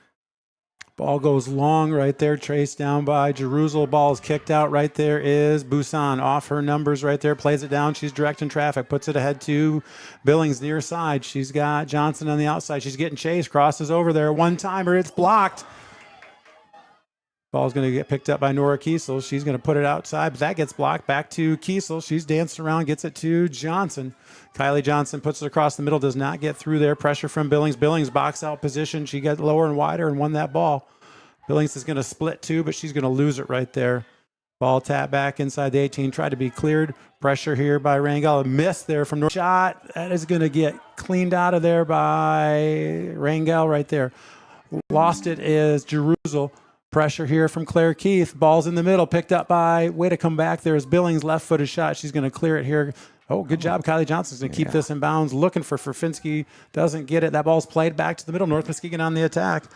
Ball goes long right there, traced down by Jerusalem. Ball is kicked out right there is Busan. Off her numbers right there, plays it down. She's directing traffic, puts it ahead to Billings near side. She's got Johnson on the outside. She's getting chased, crosses over there. One-timer, it's blocked. Ball's going to get picked up by Nora Kiesel. She's going to put it outside, but that gets blocked. Back to Kiesel. She's dancing around, gets it to Johnson. Kylie Johnson puts it across the middle, does not get through there. Pressure from Billings. Billings box out position. She got lower and wider and won that ball. Billings is going to split too, but she's going to lose it right there. Ball tap back inside the 18. Tried to be cleared. Pressure here by Rangel. A miss there from North. Shot. That is going to get cleaned out of there by Rangel right there. Lost it is Jerusalem. Pressure here from Claire Keith. Ball's in the middle. Picked up by, way to come back. There's Billings, left-footed shot. She's going to clear it here. Oh, good job. Kylie Johnson's going to keep this in bounds. Looking for Ferfinski. Doesn't get it. That ball's played back to the middle. North Muskegon on the attack.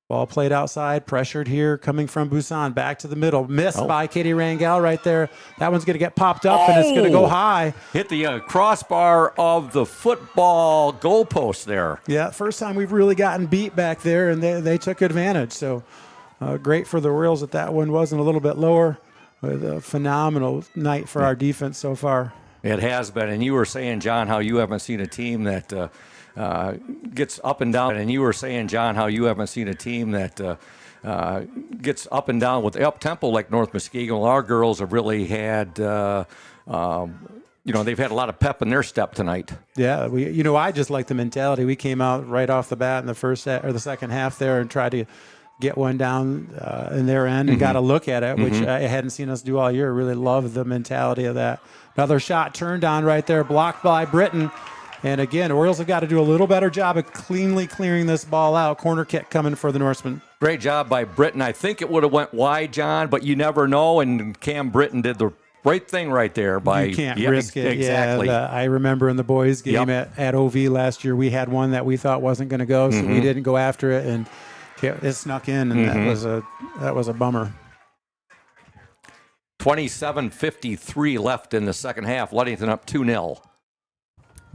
Ball played outside. Pressured here coming from Busan. Back to the middle. Missed by Katie Rangel right there. That one's going to get popped up, and it's going to go high. Hit the crossbar of the football goalpost there. Yeah, first time we've really gotten beat back there, and they took advantage. So Great for the Orioles that one wasn't a little bit lower. With a phenomenal night for our defense so far. It has been. And you were saying, John, how you haven't seen a team that gets up and down. And you were saying, John, how you haven't seen a team that gets up and down with the up-tempo like North Muskegon. Well, our girls have really had, they've had a lot of pep in their step tonight. Yeah, I just like the mentality. We came out right off the bat in the the second half there and tried to get one down in their end and got a look at it, which I hadn't seen us do all year. Really love the mentality of that. Another shot turned on right there, blocked by Britton. And again, Orioles have got to do a little better job of cleanly clearing this ball out. Corner kick coming for the Norseman. Great job by Britton. I think it would have went wide, John, but you never know. And Cam Britton did the right thing right there. You can't risk it. Exactly. Yeah, I remember in the boys' game at OV last year, we had one that we thought wasn't going to go, so we didn't go after it. And it snuck in, and that was a bummer. 27:53 left in the second half. Ludington up 2-0.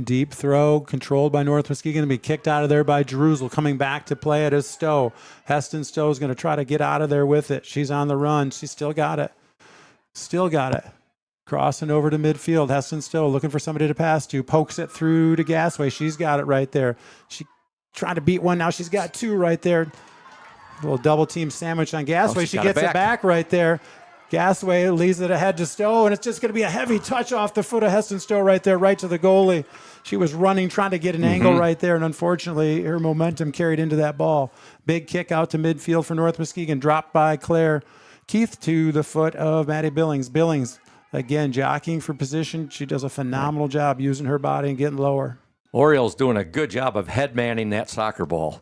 Deep throw controlled by North Muskegon to be kicked out of there by Jerusalem. Coming back to play it is Stowe. Heston Stowe is going to try to get out of there with it. She's on the run. She still got it. Crossing over to midfield. Heston Stowe looking for somebody to pass to. Pokes it through to Gasway. She's got it right there. She trying to beat one now. She's got two right there. A little double team sandwich on Gasway. She gets it back right there. Gasway leaves it ahead to Stowe, and it's just going to be a heavy touch off the foot of Heston Stowe right there, right to the goalie. She was running, trying to get an angle right there, and unfortunately, her momentum carried into that ball. Big kick out to midfield for North Muskegon, dropped by Claire Keith to the foot of Maddie Billings. Billings, again, jockeying for position. She does a phenomenal job using her body and getting lower. Orioles doing a good job of head manning that soccer ball.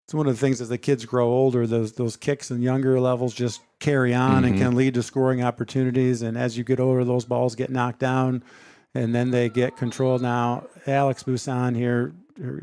It's one of the things as the kids grow older, those kicks in younger levels just carry on and can lead to scoring opportunities. And as you get older, those balls get knocked down and then they get controlled. Now, Alex Busan here,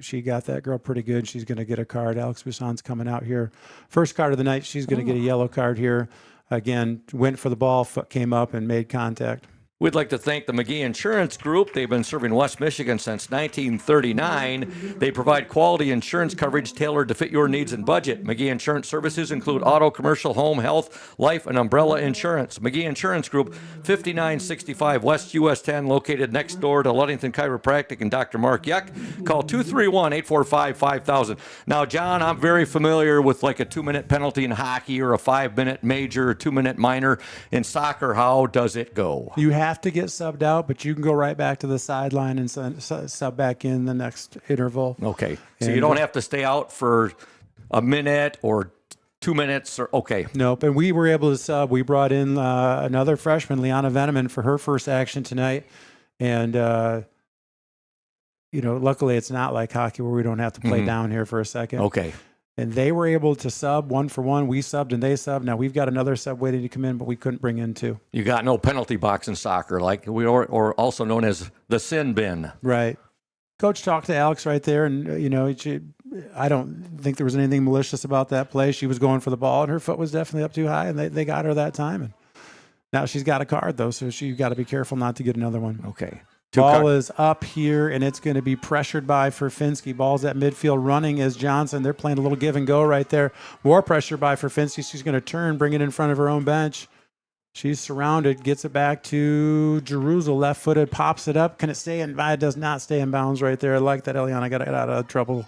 she got that girl pretty good. She's going to get a card. Alex Busan's coming out here. First card of the night, she's going to get a yellow card here. Again, went for the ball, foot came up and made contact. We'd like to thank the McGee Insurance Group. They've been serving West Michigan since 1939. They provide quality insurance coverage tailored to fit your needs and budget. McGee Insurance services include auto, commercial, home, health, life, and umbrella insurance. McGee Insurance Group, 5965 West US 10, located next door to Ludington Chiropractic and Dr. Mark Yuck. Call 231-845-5000. Now, John, I'm very familiar with like a 2-minute penalty in hockey or a 5-minute major or 2-minute minor. In soccer, how does it go? You have to get subbed out, but you can go right back to the sideline and sub back in the next interval. Okay. So you don't have to stay out for a minute or 2 minutes or okay. Nope. And we were able to sub. We brought in another freshman, Liana Veneman, for her first action tonight. And, luckily it's not like hockey where we don't have to play down here for a second. Okay. And they were able to sub 1 for 1. We subbed and they subbed. Now we've got another sub waiting to come in, but we couldn't bring in 2. You got no penalty box in soccer, like we are, or also known as the sin bin. Right. Coach talked to Alex right there, and I don't think there was anything malicious about that play. She was going for the ball, and her foot was definitely up too high, and they got her that time. And now she's got a card though, so you've got to be careful not to get another one. Okay. Ball is up here, and it's going to be pressured by Ferfinski. Ball's at midfield, running as Johnson. They're playing a little give and go right there. More pressure by Ferfinski. She's going to turn, bring it in front of her own bench. She's surrounded, gets it back to Jerusalem, left-footed, pops it up. Can it stay in? It does not stay in bounds right there. I like that, Eliana. Got to get out of trouble.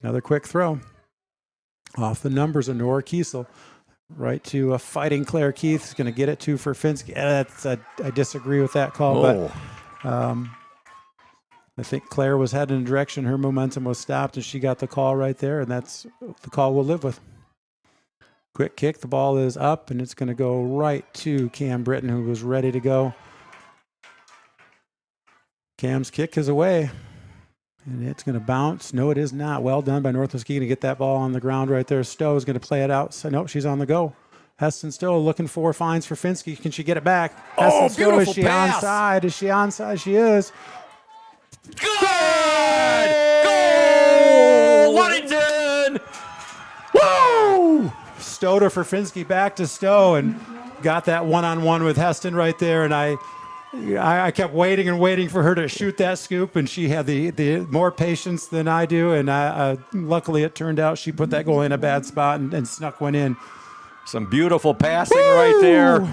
Another quick throw. Off the numbers of Nora Kiesel. Right to a fighting Claire Keith. Is going to get it to Ferfinski. I disagree with that call, but I think Claire was heading in a direction. Her momentum was stopped, and she got the call right there, and that's the call we'll live with. Quick kick. The ball is up, and it's going to go right to Cam Britton, who was ready to go. Cam's kick is away, and it's going to bounce. No, it is not. Well done by North Muskegon to get that ball on the ground right there. Stowe is going to play it out. So, nope, she's on the go. Heston Stowe looking for finds for Finsky. Can she get it back? Heston Stowe, is she pass. onside? Is she onside? She is. Good! Goal! Ludington! Woo! Stowe to Ferfinski, back to Stowe, and got that one-on-one with Heston right there. And I kept waiting and waiting for her to shoot that scoop, and she had the more patience than I do. And luckily, it turned out she put that goal in a bad spot and snuck one in. Some beautiful passing right there.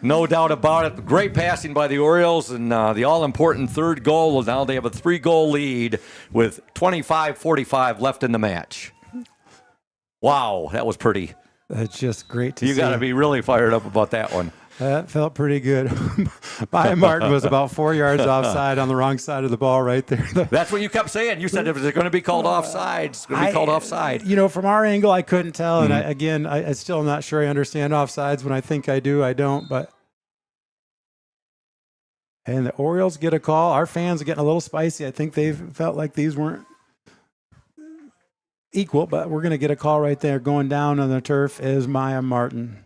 No doubt about it. Great passing by the Orioles, and the all-important third goal. Now they have a 3-goal lead with 25-45 left in the match. Wow, that was pretty. That's just great to see. You got to be really fired up about that one. That felt pretty good. Maya Martin was about 4 yards offside on the wrong side of the ball right there. That's what you kept saying. You said it was going to be called offside. It's going to be called offside. You know, from our angle, I couldn't tell. And I still am not sure I understand offsides. When I think I do, I don't. And the Orioles get a call. Our fans are getting a little spicy. I think they felt like these weren't equal, but we're going to get a call right there. Going down on the turf is Maya Martin.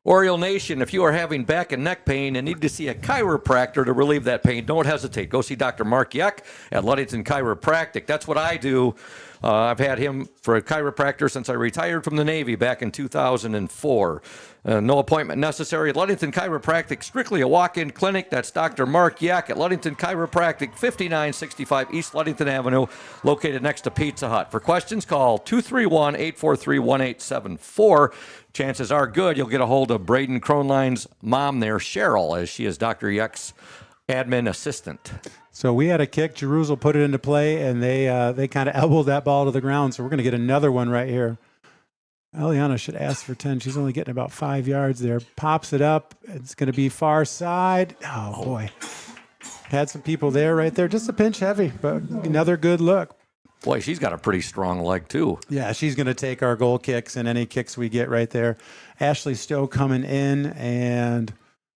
Oriole Nation, if you are having back and neck pain and need to see a chiropractor to relieve that pain, don't hesitate. Go see Dr. Mark Yeck at Ludington Chiropractic. That's what I do. I've had him for a chiropractor since I retired from the Navy back in 2004. No appointment necessary. Ludington Chiropractic, strictly a walk-in clinic. That's Dr. Mark Yeck at Ludington Chiropractic, 5965 East Ludington Avenue, located next to Pizza Hut. For questions, call 231-843-1874. Chances are good you'll get a hold of Braden Kronline's mom there, Cheryl, as she is Dr. Yeck's admin assistant. So we had a kick. Jerusalem put it into play, and they kind of elbowed that ball to the ground. So we're going to get another one right here. Eliana should ask for 10. She's only getting about 5 yards there. Pops it up. It's going to be far side. Oh, boy. Had some people there right there. Just a pinch heavy, but another good look. Boy, she's got a pretty strong leg, too. Yeah, she's going to take our goal kicks and any kicks we get right there. Ashley Stowe coming in, and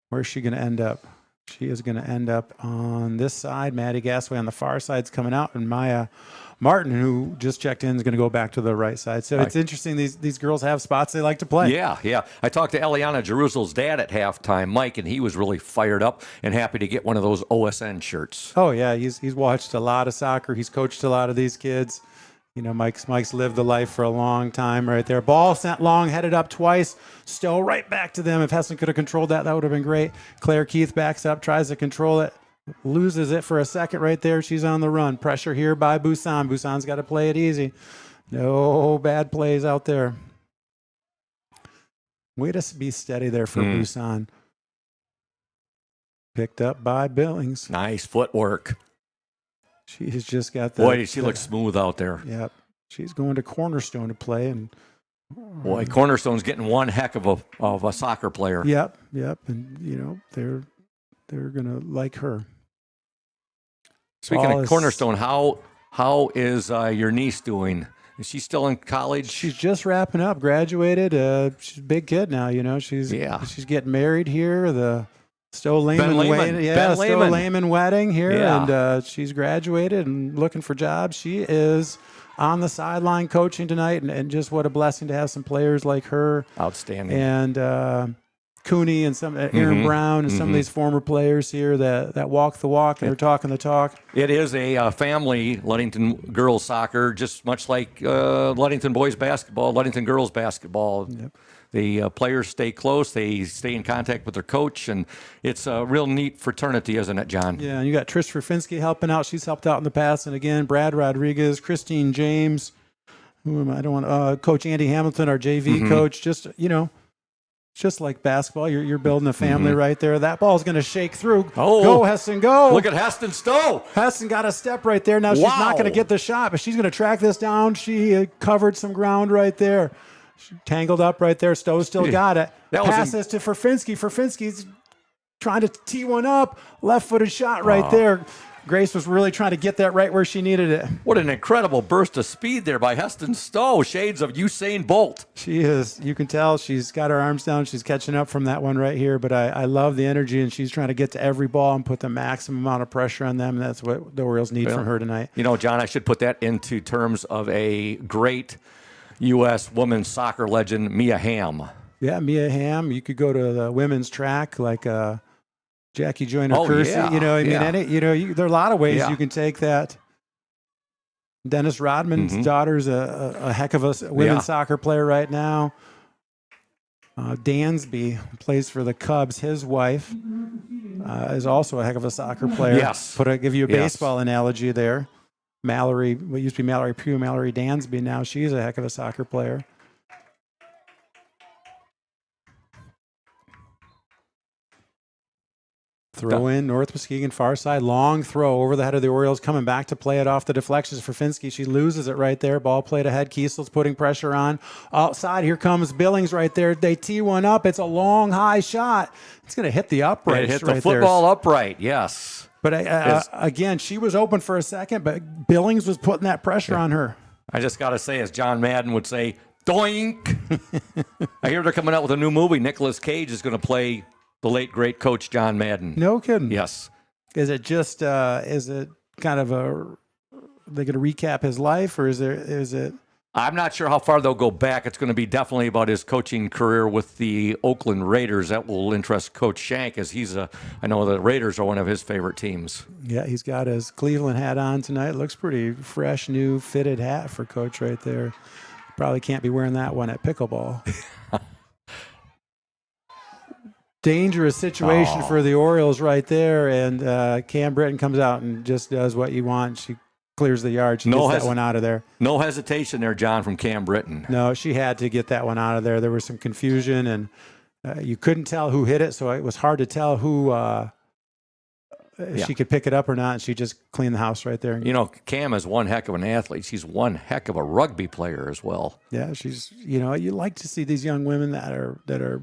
where's she going to end up? She is going to end up on this side. Maddie Gasway on the far side's coming out, and Maya Martin, who just checked in, is going to go back to the right side. So it's interesting. These girls have spots they like to play. Yeah. I talked to Eliana Jerusalem's dad at halftime, Mike, and he was really fired up and happy to get one of those OSN shirts. Oh, yeah. He's watched a lot of soccer. He's coached a lot of these kids. You know, Mike's lived the life for a long time right there. Ball sent long, headed up twice. Stowe right back to them. If Hessen could have controlled that, that would have been great. Claire Keith backs up, tries to control it. Loses it for a second right there. She's on the run. Pressure here by Busan. Busan's got to play it easy. No bad plays out there. Way to be steady there for Busan. Picked up by Billings. Nice footwork. She's just got the... Boy, she looks smooth out there. Yep. She's going to Cornerstone to play. And boy, Cornerstone's getting one heck of a soccer player. Yep. And, you know, they're going to like her. Speaking of Cornerstone, how is your niece doing? Is she still in college? She's just wrapping up, graduated. She's a big kid now, you know. She's getting married here. The Stowe Lehman wedding here, and she's graduated and looking for jobs. She is on the sideline coaching tonight, and just what a blessing to have some players like her. Outstanding. And Cooney and some Aaron Brown and some of these former players here that walk the walk and they're talking the talk. It is a family, Ludington girls soccer, just much like Ludington boys basketball, Ludington girls basketball. Yep. The players stay close. They stay in contact with their coach, and it's a real neat fraternity, isn't it, John? Yeah, and you got Trish Rafinski helping out. She's helped out in the past. And again, Brad Rodriguez, Christine James, who am I? I don't want Coach Andy Hamilton, our JV coach. Just, you know, just like basketball, you're building a family right there. That ball's going to shake through. Oh, go, Heston, go. Look at Heston Stowe. Heston got a step right there. Now she's not going to get the shot, but she's going to track this down. She covered some ground right there. She tangled up right there. Stowe still got it. Passes to Ferfinski. Ferfinski's trying to tee one up. Left-footed shot right there. Grace was really trying to get that right where she needed it. What an incredible burst of speed there by Heston Stowe. Shades of Usain Bolt. She is. You can tell she's got her arms down. She's catching up from that one right here. But I love the energy, and she's trying to get to every ball and put the maximum amount of pressure on them. And that's what the Orioles need from her tonight. You know, John, I should put that into terms of a great U.S. women's soccer legend, Mia Hamm. Yeah, Mia Hamm. You could go to the women's track like Jackie Joyner Kersey. Yeah. You know, there are a lot of ways you can take that. Dennis Rodman's daughter's a heck of a women's soccer player right now. Dansby, who plays for the Cubs, his wife is also a heck of a soccer player. Yes. Give you a Yes. baseball analogy there. Mallory, what used to be Mallory Pugh, Mallory Dansby, now she's a heck of a soccer player. Throw in, North Muskegon far side, long throw over the head of the Orioles, coming back to play it off the deflections for Finsky. She loses it right there. Ball played ahead. Kiesel's putting pressure on. Outside, here comes Billings right there. They tee one up. It's a long, high shot. It's going to hit the upright. It hit right the football upright, yes. But again, she was open for a second, but Billings was putting that pressure on her. I just got to say, as John Madden would say, doink. I hear they're coming out with a new movie. Nicolas Cage is going to play the late, great coach John Madden. No kidding. Yes. Is it just, is it kind of they going to recap his life, or is it? I'm not sure how far they'll go back. It's going to be definitely about his coaching career with the Oakland Raiders. That will interest Coach Shank, as I know the Raiders are one of his favorite teams. Yeah, he's got his Cleveland hat on tonight. Looks pretty fresh, new fitted hat for Coach right there. Probably can't be wearing that one at pickleball. Dangerous situation for the Orioles right there, and Cam Britton comes out and just does what you want. She clears the yard. She gets that one out of there. No hesitation there, John, from Cam Britton. No, she had to get that one out of there. There was some confusion, and you couldn't tell who hit it, so it was hard to tell who she could pick it up or not, and she just cleaned the house right there. You know, Cam is one heck of an athlete. She's one heck of a rugby player as well. Yeah, she's, you like to see these young women that are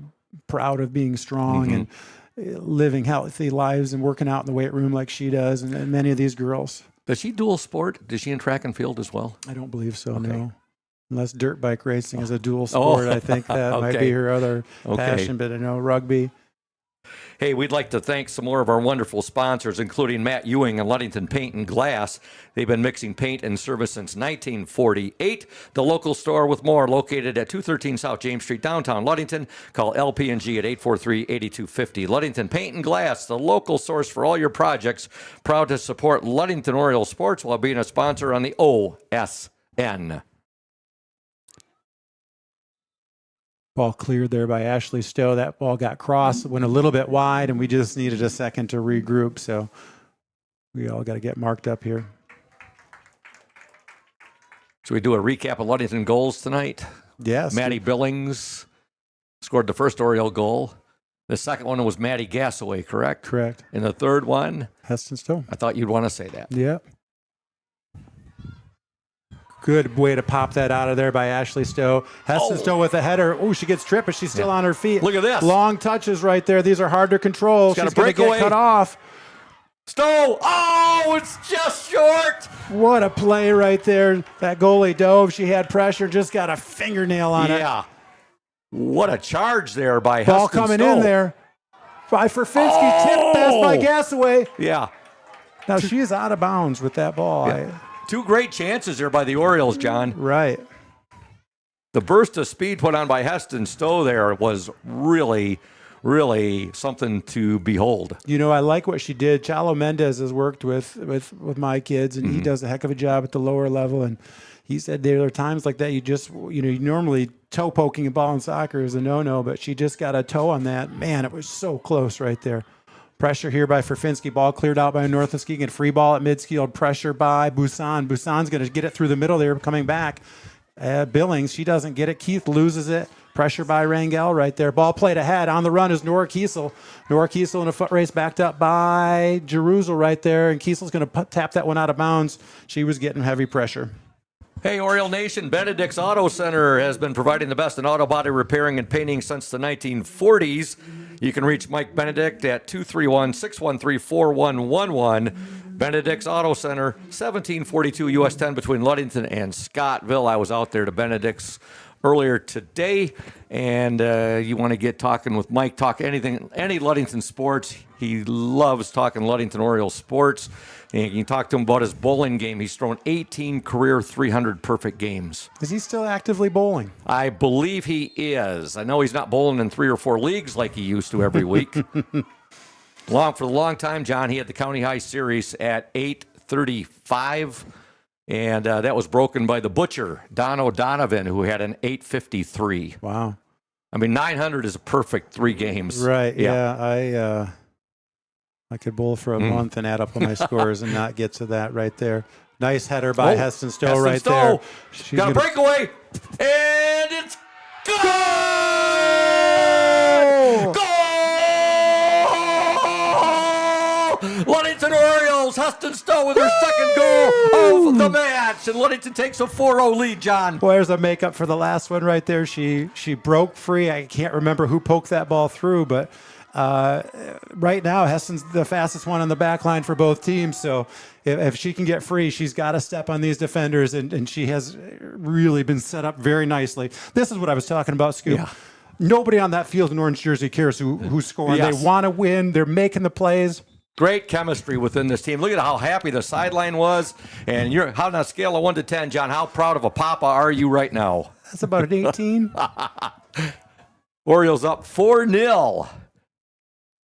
proud of being strong and living healthy lives and working out in the weight room like she does, and many of these girls. Does she dual sport? Does she in track and field as well? I don't believe so, no. Unless dirt bike racing is a dual sport. I think that might be her other passion, but I know rugby. Hey, we'd like to thank some more of our wonderful sponsors, including Matt Ewing and Ludington Paint and Glass. They've been mixing paint and service since 1948. The local store with more, located at 213 South James Street, downtown Ludington. Call LP&G at 843-8250. Ludington Paint and Glass, the local source for all your projects. Proud to support Ludington Oriole Sports while being a sponsor on the OSN. Ball cleared there by Ashley Stowe. That ball got crossed, went a little bit wide, and we just needed a second to regroup. So we all got to get marked up here. Should we do a recap of Ludington goals tonight? Yes. Maddie Billings scored the first Oriole goal. The second one was Maddie Gassaway, correct? Correct. And the third one? Heston Stowe. I thought you'd want to say that. Yep. Good way to pop that out of there by Ashley Stowe. Heston Stowe with a header. Oh, she gets tripped, but she's still on her feet. Look at this. Long touches right there. These are hard to control. She's going to get cut off. Stowe. Oh, it's just short. What a play right there. That goalie dove. She had pressure, just got a fingernail on it. Yeah. What a charge there by Heston Ball coming Stowe. in there by Ferfinski. Tip pass by Gassaway. Yeah. Now, she is out of bounds with that ball. Yeah. Two great chances there by the Orioles, John. Right. The burst of speed put on by Heston Stowe there was really, really something to behold. I like what she did. Chalo Mendez has worked with my kids, and he does a heck of a job at the lower level. And he said there are times like that you normally toe poking a ball in soccer is a no-no, but she just got a toe on that. Man, it was so close right there. Pressure here by Ferfinski. Ball cleared out by North Muskegon. Free ball at midfield. Pressure by Busan. Busan's going to get it through the middle there, coming back. Billings, she doesn't get it. Keith loses it. Pressure by Rangel right there. Ball played ahead. On the run is Nora Kiesel. Nora Kiesel in a foot race, backed up by Jerusalem right there. And Kiesel's going to tap that one out of bounds. She was getting heavy pressure. Hey, Oriole Nation, Benedict's Auto Center has been providing the best in auto body repairing and painting since the 1940s. You can reach Mike Benedict at 231-613-4111. Benedict's Auto Center, 1742 US 10 between Ludington and Scottville. I was out there to Benedict's earlier today, and you want to get talking with Mike, talk anything, any Ludington sports. He loves talking Ludington Oriole sports. And you can talk to him about his bowling game. He's thrown 18 career 300 perfect games. Is he still actively bowling? I believe he is. I know he's not bowling in 3 or 4 leagues like he used to every week. For a long time, John, he had the County High Series at 835, and that was broken by the butcher, Don O'Donovan, who had an 853. Wow. I mean, 900 is a perfect 3 games. Right. Yeah. I could bowl for a month and add up all my scores and not get to that right there. Nice header by Heston Stowe right there. She's got a breakaway, and it's goal! Goal! Ludington Orioles, Heston Stowe with her second goal of the match, and Ludington takes a 4-0 lead, John. Boy, there's a makeup for the last one right there. She broke free. I can't remember who poked that ball through, but right now, Heston's the fastest one on the back line for both teams. So if she can get free, she's got to step on these defenders, and she has really been set up very nicely. This is what I was talking about, Scoop. Yeah. Nobody on that field in orange jersey cares who's scoring. Yes. They want to win. They're making the plays. Great chemistry within this team. Look at how happy the sideline was. And how on a scale of 1 to 10, John, how proud of a papa are you right now? That's about an 18. Orioles up 4-0.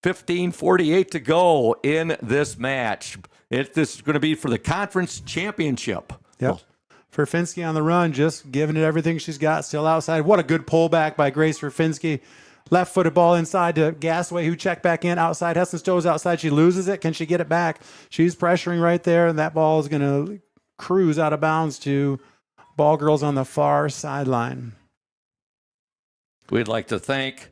15:48 to go in this match. This is going to be for the conference championship. Yep. Ferfinski on the run, just giving it everything she's got, still outside. What a good pullback by Grace Ferfinski. Left-footed ball inside to Gasway, who checked back in outside. Heston Stowe's outside. She loses it. Can she get it back? She's pressuring right there, and that ball is going to cruise out of bounds to ball girls on the far sideline. We'd like to thank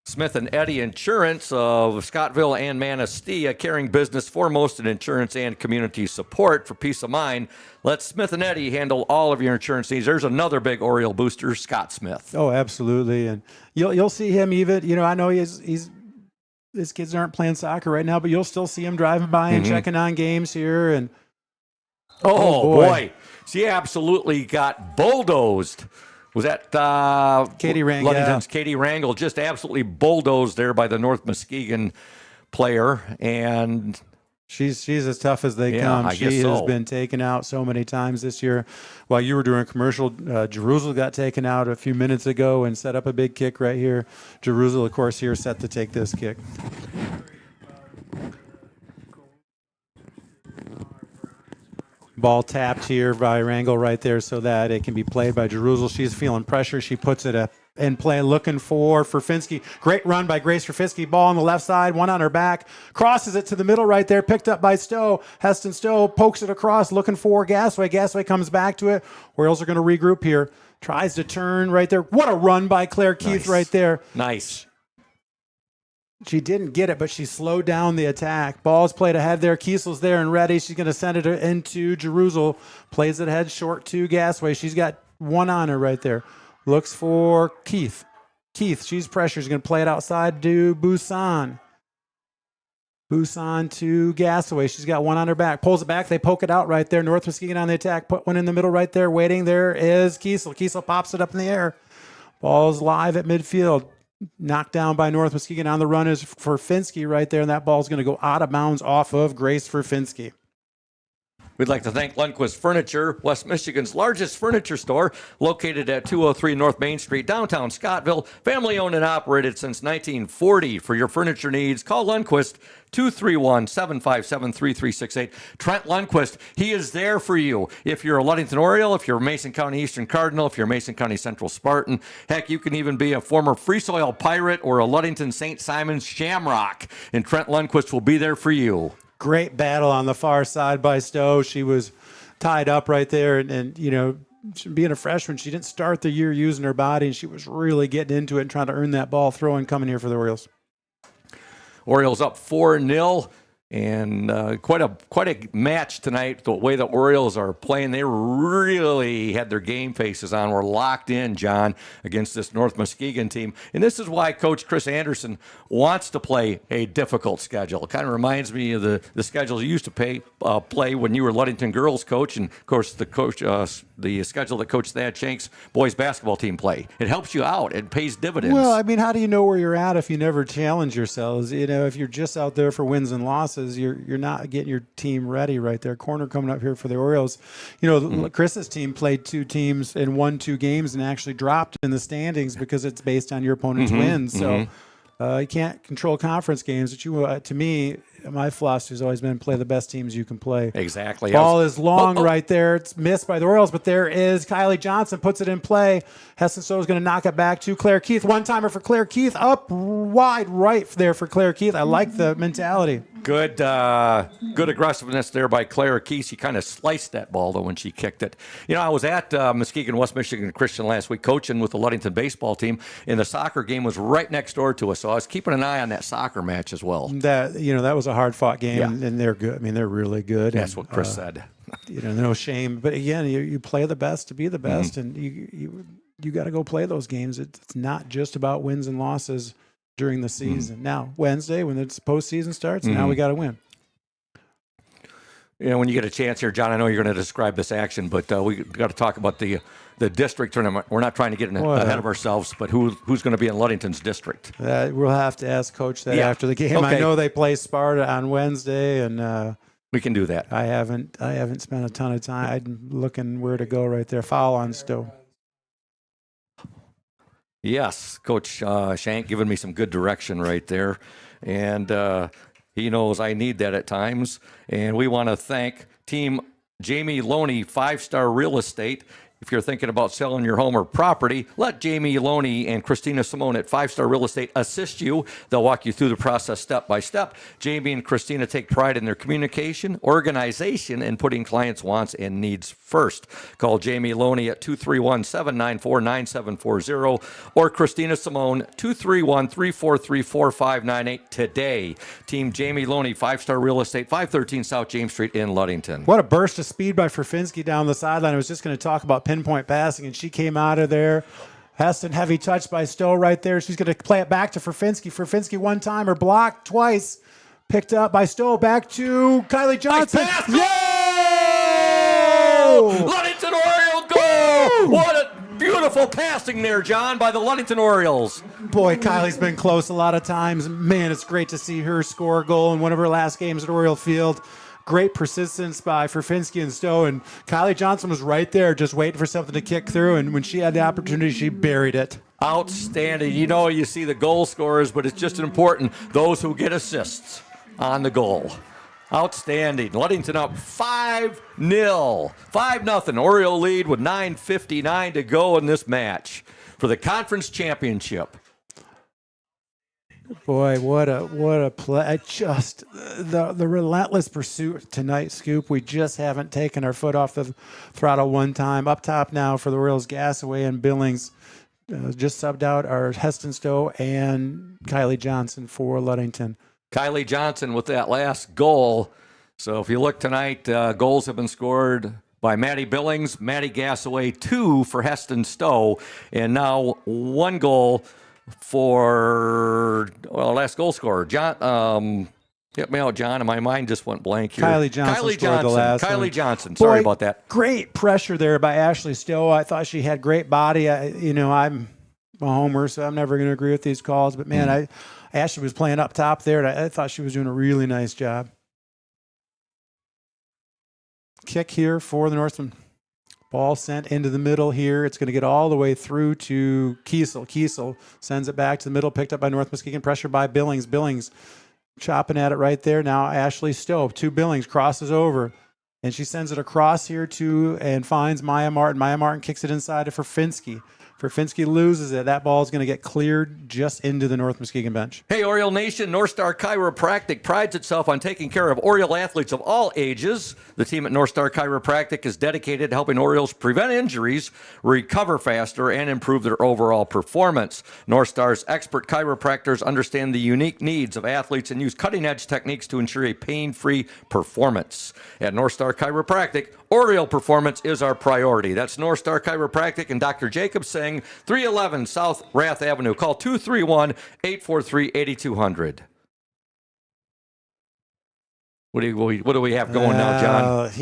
Smith & Eddy Insurance of Scottville and Manistee, carrying business foremost in insurance and community support. For peace of mind, let Smith & Eddy handle all of your insurance needs. There's another big Oriole booster, Scott Smith. Oh, absolutely. And you'll see him even, I know his kids aren't playing soccer right now, but you'll still see him driving by and checking on games here. And oh boy. She absolutely got bulldozed. Was that Katie Rangel? Ludington's Katie Rangel, just absolutely bulldozed there by the North Muskegon player, and she's as tough as they come. She has been taken out so many times this year. While you were doing a commercial, Jerusalem got taken out a few minutes ago and set up a big kick right here. Jerusalem, of course, here set to take this kick. Ball tapped here by Rangel right there so that it can be played by Jerusalem. She's feeling pressure. She puts it in play, looking for Ferfinski. Great run by Grace Ferfinski. Ball on the left side, one on her back. Crosses it to the middle right there, picked up by Stowe. Heston Stowe pokes it across, looking for Gasway. Gasway comes back to it. Orioles are going to regroup here. Tries to turn right there. What a run by Claire Keith right there. Nice. She didn't get it, but she slowed down the attack. Ball's played ahead there. Kiesel's there and ready. She's going to send it into Jerusalem. Plays it ahead short to Gasway. She's got one on her right there. Looks for Keith. She's pressure. She's going to play it outside to Busan. Busan to Gasaway. She's got one on her back. Pulls it back. They poke it out right there. North Muskegon on the attack. Put one in the middle right there. Waiting. There is Kiesel. Kiesel pops it up in the air. Ball's live at midfield. Knocked down by North Muskegon. On the run is Ferfinski right there, and that ball's going to go out of bounds off of Grace Ferfinski. We'd like to thank Lundquist Furniture, West Michigan's largest furniture store, located at 203 North Main Street, downtown Scottville. Family owned and operated since 1940. For your furniture needs, call Lundquist 231-757-3368. Trent Lundquist, he is there for you. If you're a Ludington Oriole, if you're a Mason County Eastern Cardinal, if you're a Mason County Central Spartan, heck, you can even be a former Free Soil Pirate or a Ludington St. Simon's Shamrock, and Trent Lundquist will be there for you. Great battle on the far side by Stowe. She was tied up right there, and you know, being a freshman, she didn't start the year using her body, and she was really getting into it and trying to earn that ball throwing coming here for the Orioles. Orioles up 4-0, and quite a match tonight. The way the Orioles are playing, they really had their game faces on. We're locked in, John, against this North Muskegon team. And this is why Coach Chris Anderson wants to play a difficult schedule. It kind of reminds me of the schedules you used to play when you were Ludington girls coach, and of course the schedule that Coach Thad Shank's boys basketball team play. It helps you out. It pays dividends. Well, I mean, how do you know where you're at if you never challenge yourselves? You know, if you're just out there for wins and losses, you're not getting your team ready right there. Corner coming up here for the Orioles. You know, Chris's team played two teams and won two games and actually dropped in the standings because it's based on your opponent's wins. So you can't control conference games. But to me, my philosophy has always been play the best teams you can play. Exactly. Ball is long right there. It's missed by the Orioles, but there is Kylie Johnson puts it in play. Heston Stowe is going to knock it back to Claire Keith. One-timer for Claire Keith. Up wide right there for Claire Keith. I like the mentality. Good aggressiveness there by Claire Keith. She kind of sliced that ball, though, when she kicked it. You know, I was at Muskegon, West Michigan Christian last week coaching with the Ludington baseball team, and the soccer game was right next door to us, so I was keeping an eye on that soccer match as well. That was a hard-fought game, and they're good. I mean, they're really good. That's and, what Chris said. No shame. But again, you play the best to be the best, and you got to go play those games. It's not just about wins and losses during the season. Now, Wednesday, when the postseason starts, now we got to win. You know, when you get a chance here, John, I know you're going to describe this action, but we got to talk about the district tournament. We're not trying to get ahead of ourselves, but who's going to be in Ludington's district? We'll have to ask Coach that after the game. Okay. I know they play Sparta on Wednesday, and we can do that. I haven't spent a ton of time. I'm looking where to go right there. Foul on Stowe. Yes, Coach Shank giving me some good direction right there. And he knows I need that at times. And we want to thank Team Jamie Loney, 5-Star Real Estate. If you're thinking about selling your home or property, let Jamie Loney and Christina Simone at 5-Star Real Estate assist you. They'll walk you through the process step by step. Jamie and Christina take pride in their communication, organization, and putting clients' wants and needs first. Call Jamie Loney at 231-794-9740 or Christina Simone 231-343-4598 today. Team Jamie Loney, 5-Star Real Estate, 513 South James Street in Ludington. What a burst of speed by Ferfinski down the sideline. I was just going to talk about pinpoint passing, and she came out of there. Heston, heavy touch by Stowe right there. She's going to play it back to Ferfinski. Ferfinski one-timer, blocked twice. Picked up by Stowe, back to Kylie Johnson. Nice pass. Goal! Ludington Oriole goal! Woo! What a beautiful passing there, John, by the Ludington Orioles. Boy, Kylie's been close a lot of times. Man, it's great to see her score a goal in one of her last games at Oriole Field. Great persistence by Ferfinski and Stowe, and Kylie Johnson was right there just waiting for something to kick through, and when she had the opportunity, she buried it. Outstanding. You know, you see the goal scorers, but it's just important, those who get assists on the goal. Outstanding. Ludington up 5-0. 5-0. Oriole lead with 9:59 to go in this match for the conference championship. Boy, what a play. Just the relentless pursuit tonight, Scoop. We just haven't taken our foot off the throttle one time. Up top now for the Orioles, Gasaway and Billings. Just subbed out our Heston Stowe and Kylie Johnson for Ludington. Kylie Johnson with that last goal. So if you look tonight, goals have been scored by Maddie Billings, Maddie Gasaway, 2 for Heston Stowe, and now 1 goal for last goal scorer John. Get me out, John, and my mind just went blank here. Kylie Johnson scored the last one. Kylie Johnson. Sorry about that. Great pressure there by Ashley Stowe. I thought she had great body. I'm a homer, so I'm never going to agree with these calls. But man, Ashley was playing up top there, and I thought she was doing a really nice job. Kick here for the Norseman. Ball sent into the middle here. It's going to get all the way through to Kiesel. Kiesel sends it back to the middle, picked up by North Muskegon. Pressure by Billings. Billings chopping at it right there. Now Ashley Stowe to Billings, crosses over. And she sends it across here and finds Maya Martin. Maya Martin kicks it inside to Ferfinski. Ferfinski loses it. That ball is going to get cleared just into the North Muskegon bench. Hey, Oriole Nation, North Star Chiropractic prides itself on taking care of Oriole athletes of all ages. The team at North Star Chiropractic is dedicated to helping Orioles prevent injuries, recover faster, and improve their overall performance. North Star's expert chiropractors understand the unique needs of athletes and use cutting-edge techniques to ensure a pain-free performance. At North Star Chiropractic, Oriole performance is our priority. That's North Star Chiropractic and Dr. Jacob Singh, 311 South Rath Avenue. Call 231-843-8200. What do we have going now, John?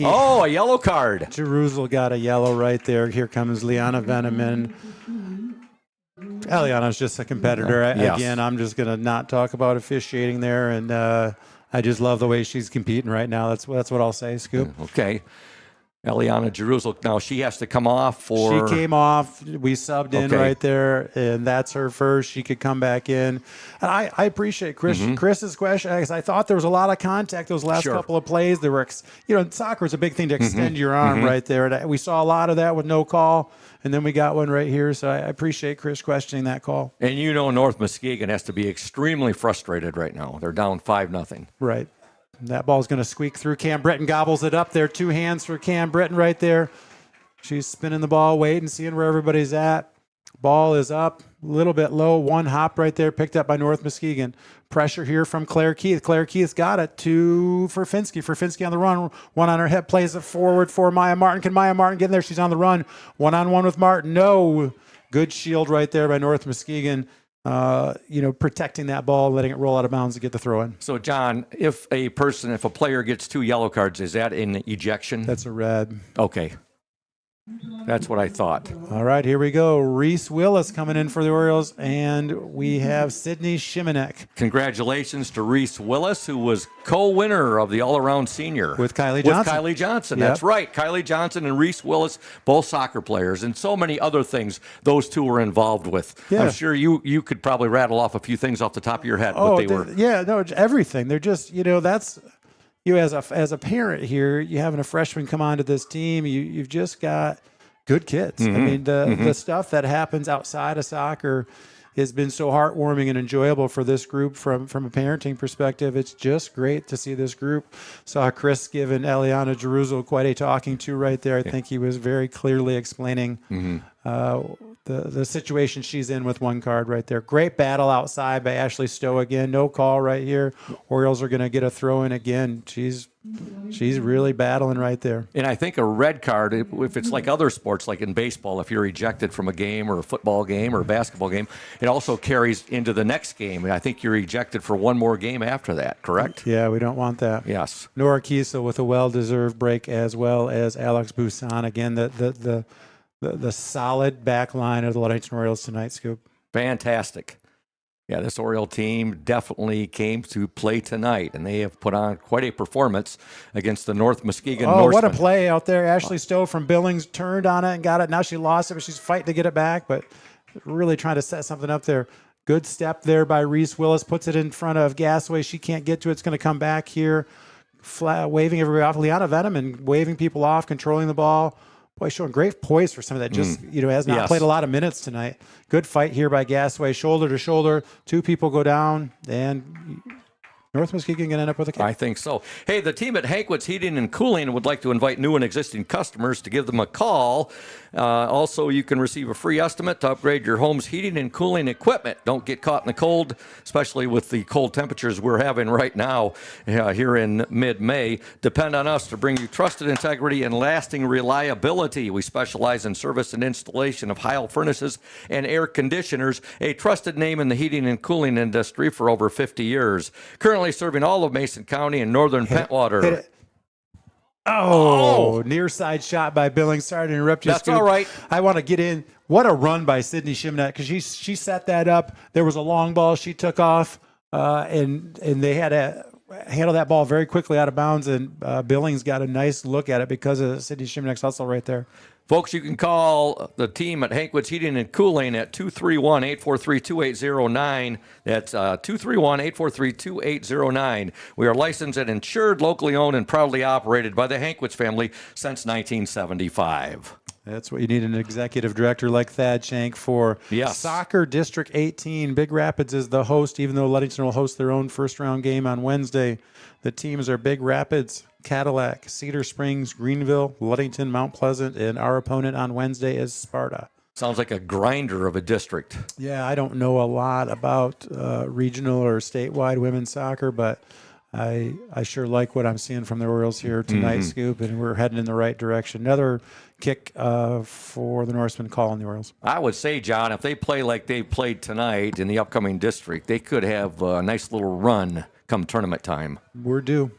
A yellow card. Jerusalem got a yellow right there. Here comes Liana Veneman. Eliana's just a competitor. Yes. Again, I'm just going to not talk about officiating there, and I just love the way she's competing right now. That's what I'll say, Scoop. Okay. Eliana Jerusalem. Now she has to come off for. She came off. We subbed in right there, and that's her first. She could come back in. And I appreciate Chris's question, because I thought there was a lot of contact those last couple of plays. There were, soccer is a big thing to extend your arm right there. And we saw a lot of that with no call, and then we got one right here. So I appreciate Chris questioning that call. And North Muskegon has to be extremely frustrated right now. They're down 5-0. Right. That ball's going to squeak through. Cam Britton gobbles it up there. 2 hands for Cam Britton right there. She's spinning the ball, waiting, seeing where everybody's at. Ball is up, a little bit low. 1 hop right there, picked up by North Muskegon. Pressure here from Claire Keith. Claire Keith's got it for Finsky. For Finsky on the run. 1 on her head, plays it forward for Maya Martin. Can Maya Martin get in there? She's on the run. 1-on-1 with Martin. No. Good shield right there by North Muskegon. Protecting that ball, letting it roll out of bounds to get the throw in. So, John, if a player gets 2 yellow cards, is that an ejection? That's a red. Okay. That's what I thought. All right, here we go. Reese Willis coming in for the Orioles, and we have Sydney Shimanek. Congratulations to Reese Willis, who was co-winner of the all-around senior. With Kylie Johnson. With Kylie Johnson, Yep. That's right. Kylie Johnson and Reese Willis, both soccer players, and so many other things those two were involved with. Yeah. I'm sure you could probably rattle off a few things off the top of your head. Oh, what they were. Yeah, no, everything. They're just, that's... as a parent here, you having a freshman come onto this team, you've just got good kids. I mean, the stuff that happens outside of soccer has been so heartwarming and enjoyable for this group from a parenting perspective. It's just great to see this group. Saw Chris giving Eliana Jerusalem quite a talking to right there. I think he was very clearly explaining the situation she's in with 1 card right there. Great battle outside by Ashley Stowe again. No call right here. Orioles are going to get a throw in again. She's really battling right there. And I think a red card, if it's like other sports, like in baseball, if you're ejected from a game or a football game or a basketball game, it also carries into the next game. And I think you're ejected for 1 more game after that, correct? Yeah, we don't want that. Yes. Nora Kiesel with a well-deserved break, as well as Alex Busan. Again, the solid back line of the Ludington Orioles tonight, Scoop. Fantastic. Yeah, this Oriole team definitely came to play tonight, and they have put on quite a performance against the North Muskegon Norseman. Oh, what a play out there. Ashley Stowe from Billings turned on it and got it. Now she lost it, but she's fighting to get it back, but really trying to set something up there. Good step there by Reese Willis. Puts it in front of Gasaway. She can't get to it. It's going to come back here. Waving everybody off. Liana Veneman waving people off, controlling the ball. Boy, showing great poise for somebody that just, has not played a lot of minutes tonight. Good fight here by Gasaway, shoulder to shoulder. 2 people go down, and North Muskegon going to end up with a kick. I think so. Hey, the team at Hankwitz Heating and Cooling would like to invite new and existing customers to give them a call. Also, you can receive a free estimate to upgrade your home's heating and cooling equipment. Don't get caught in the cold, especially with the cold temperatures we're having right now here in mid-May. Depend on us to bring you trusted integrity and lasting reliability. We specialize in service and installation of Heil furnaces and air conditioners, a trusted name in the heating and cooling industry for over 50 years. Currently serving all of Mason County and northern Pentwater. Near side shot by Billings. Sorry to interrupt you. That's all right. I want to get in. What a run by Sydney Shimanek, because she set that up. There was a long ball she took off, and they had to handle that ball very quickly out of bounds, and Billings got a nice look at it because of Sydney Shimanek's hustle right there. Folks, you can call the team at Hankwitz Heating and Cooling at 231-843-2809. That's 231-843-2809. We are licensed and insured, locally owned, and proudly operated by the Hankwitz family since 1975. That's what you need an executive director like Thad Shank for. Yes. Soccer District 18. Big Rapids is the host, even though Ludington will host their own first-round game on Wednesday. The teams are Big Rapids, Cadillac, Cedar Springs, Greenville, Ludington, Mount Pleasant, and our opponent on Wednesday is Sparta. Sounds like a grinder of a district. Yeah, I don't know a lot about regional or statewide women's soccer, but I sure like what I'm seeing from the Orioles here tonight, Scoop, and we're heading in the right direction. Another kick for the Norsemen calling the Orioles. I would say, John, if they play like they played tonight in the upcoming district, they could have a nice little run come tournament time. We're due.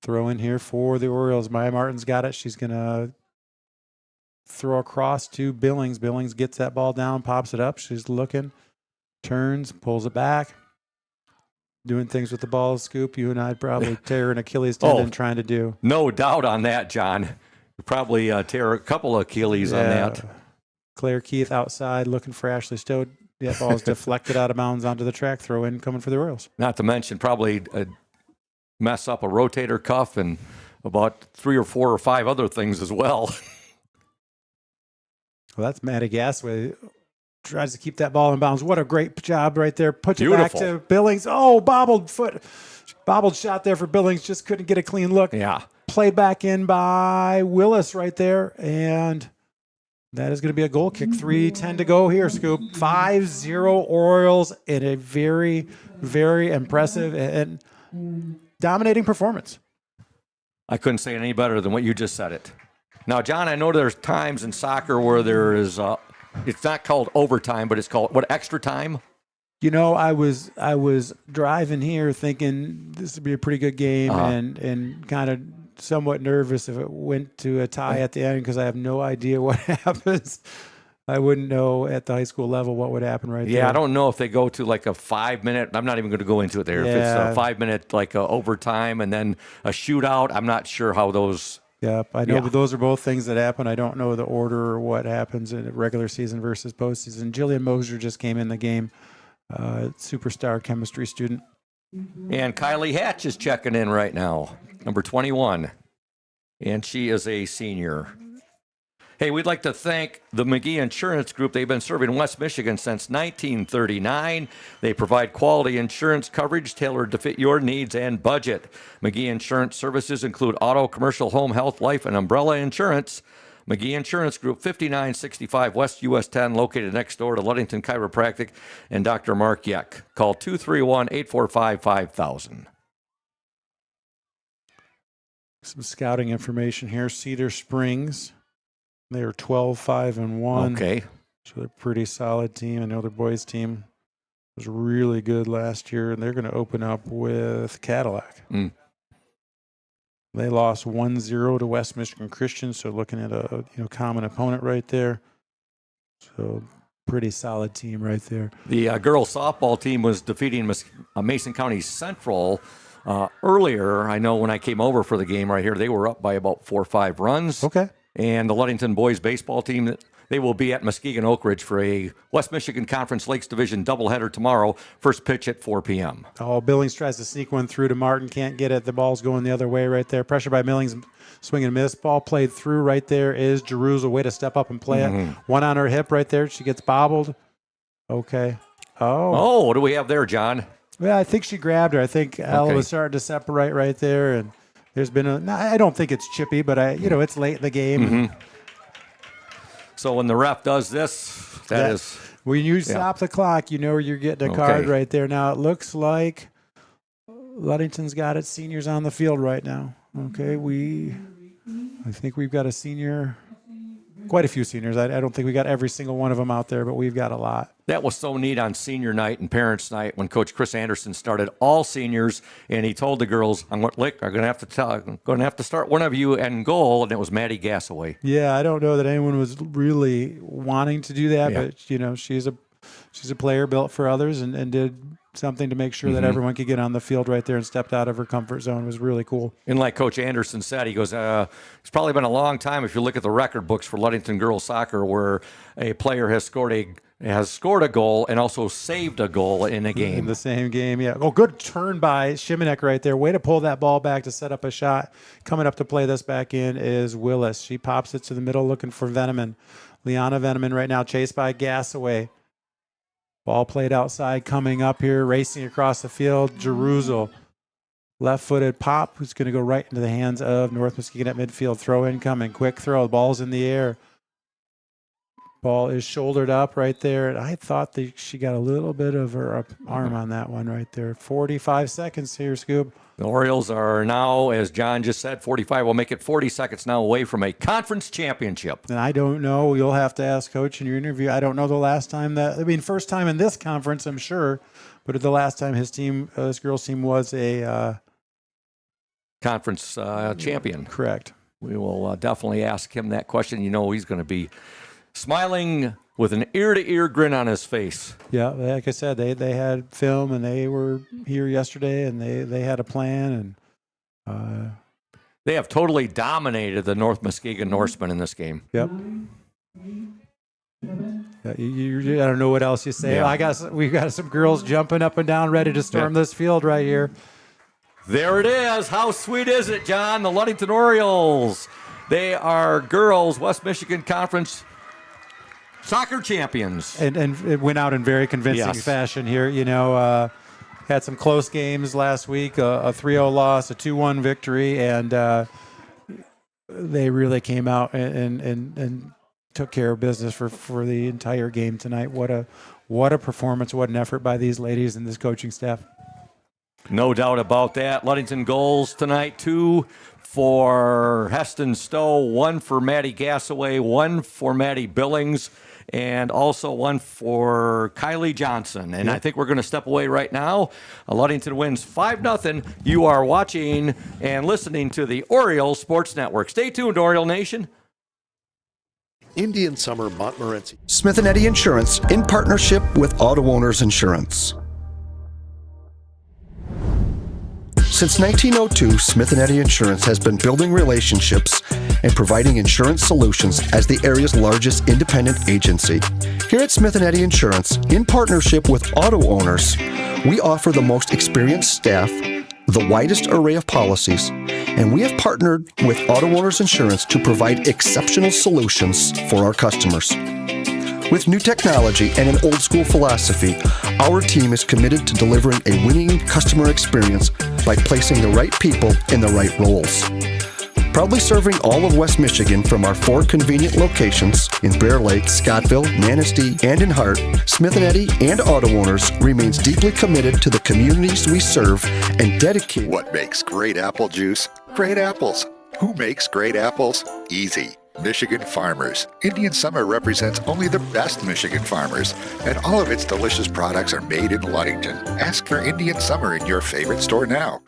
Throw in here for the Orioles. Maya Martin's got it. She's going to throw across to Billings. Billings gets that ball down, pops it up. She's looking, turns, pulls it back. doing things with the ball, Scoop, you and I'd probably tear an Achilles tendon trying to do. No doubt on that, John. You probably tear a couple of Achilles on that. Claire Keith outside looking for Ashley Stowe. That ball's deflected out of bounds onto the track, throw in coming for the Orioles. Not to mention probably mess up a rotator cuff and about 3 or 4 or 5 other things as well. Well, that's Maddie Gasway. Tries to keep that ball in bounds. What a great job right there. Puts it back to Billings. Oh, bobbled shot there for Billings. Just couldn't get a clean look. Yeah. Played back in by Willis right there. And that is going to be a goal kick. 3:10 to go here, Scoop. 5-0 Orioles in a very, very impressive and dominating performance. I couldn't say it any better than what you just said it. Now, John, I know there's times in soccer where there is it's not called overtime, but it's called extra time? You know, I was driving here thinking this would be a pretty good game and kind of somewhat nervous if it went to a tie at the end because I have no idea what happens. I wouldn't know at the high school level what would happen there. Yeah, I don't know if they go to like a 5-minute. I'm not even going to go into it there. If it's a 5-minute like overtime and then a shootout, I'm not sure how those. Yep, I know those are both things that happen. I don't know the order or what happens in regular season versus postseason. Jillian Moser just came in the game, superstar chemistry student. And Kylie Hatch is checking in right now, number 21, and she is a senior. Hey, we'd like to thank the McGee Insurance Group. They've been serving West Michigan since 1939. They provide quality insurance coverage tailored to fit your needs and budget. McGee Insurance services include auto, commercial, home, health, life, and umbrella insurance. McGee Insurance Group, 5965 West US 10, located next door to Ludington Chiropractic and Dr. Mark Yeck. Call 231-845-5000. Some scouting information here. Cedar Springs. They are 12-5-1. Okay. So they're a pretty solid team. I know their boys' team was really good last year, and they're going to open up with Cadillac. They lost 1-0 to West Michigan Christian, so looking at a common opponent right there. So pretty solid team right there. The girls softball team was defeating Mason County Central earlier. I know when I came over for the game right here, they were up by about 4 or 5 runs. Okay. And the Ludington boys baseball team, they will be at Muskegon Oak Ridge for a West Michigan Conference Lakes Division doubleheader tomorrow. First pitch at 4 p.m. Oh, Billings tries to sneak one through to Martin. Can't get it. The ball's going the other way right there. Pressure by Billings. Swing and miss. Ball played through right there is Jerusalem. Way to step up and play it. One on her hip right there. She gets bobbled. Okay. Oh, what do we have there, John? Well, I think she grabbed her. I think Ella was starting to separate right there, and there's been I don't think it's chippy, but it's late in the game. So when the ref does this, that is when you stop the clock, you're getting a card right there. Now it looks like Ludington's got its seniors on the field right now. Okay, I think we've got a senior. Quite a few seniors. I don't think we got every single one of them out there, but we've got a lot. That was so neat on senior night and parents' night when Coach Chris Anderson started all seniors, and he told the girls, "I'm going to have to start one of you in goal," and it was Maddie Gasaway. Yeah, I don't know that anyone was really wanting to do that, but she's a player built for others and did something to make sure that everyone could get on the field right there and stepped out of her comfort zone. It was really cool. And like Coach Anderson said, he goes, it's probably been a long time if you look at the record books for Ludington girls soccer where a player has scored a goal and also saved a goal in a game. In the same game, yeah. Oh, good turn by Shimanek right there. Way to pull that ball back to set up a shot. Coming up to play this back in is Willis. She pops it to the middle looking for Veneman. Liana Veneman right now chased by Gasaway. Ball played outside, coming up here, racing across the field. Jerusalem, left-footed pop, who's going to go right into the hands of North Muskegon at midfield. Throw incoming, quick throw. The ball's in the air. Ball is shouldered up right there. And I thought she got a little bit of her arm on that one right there. 45 seconds here, Scoop. The Orioles are now, as John just said, 45. We'll make it 40 seconds now away from a conference championship. And I don't know. You'll have to ask Coach in your interview. I don't know the last time first time in this conference, I'm sure. But the last time his team, this girls' team, was a conference champion. Correct. We will definitely ask him that question. He's going to be smiling with an ear-to-ear grin on his face. Yeah, like I said, they had film, and they were here yesterday, and they had a plan, and They have totally dominated the North Muskegon Norseman in this game. yep. Yeah, I don't know what else you say. Yeah. We've got some girls jumping up and down, ready to storm this field right here. There it is. How sweet is it, John? The Ludington Orioles. They are girls West Michigan Conference soccer champions. And it went out in very convincing fashion here. Had some close games last week, a 3-0 loss, a 2-1 victory, and they really came out and took care of business for the entire game tonight. What a performance, what an effort by these ladies and this coaching staff. No doubt about that. Ludington goals tonight, 2 for Heston Stowe, 1 for Maddie Gassaway, 1 for Maddie Billings, and also 1 for Kylie Johnson. And I think we're going to step away right now. Ludington wins 5-0. You are watching and listening to the Oriole Sports Network. Stay tuned, Oriole Nation. Indian Summer Montmorency. Smith & Eddy Insurance in partnership with Auto Owners Insurance. Since 1902, Smith & Eddy Insurance has been building relationships and providing insurance solutions as the area's largest independent agency. Here at Smith & Eddy Insurance, in partnership with Auto Owners, we offer the most experienced staff, the widest array of policies, and we have partnered with Auto Owners Insurance to provide exceptional solutions for our customers. With new technology and an old-school philosophy, our team is committed to delivering a winning customer experience by placing the right people in the right roles. Proudly serving all of West Michigan from our 4 convenient locations in Bear Lake, Scottville, Manistee, and in Hart, Smith & Eddy and Auto Owners remains deeply committed to the communities we serve and dedicated. What makes great apple juice? Great apples. Who makes great apples? Easy. Michigan Farmers. Indian Summer represents only the best Michigan farmers, and all of its delicious products are made in Ludington. Ask for Indian Summer in your favorite store now.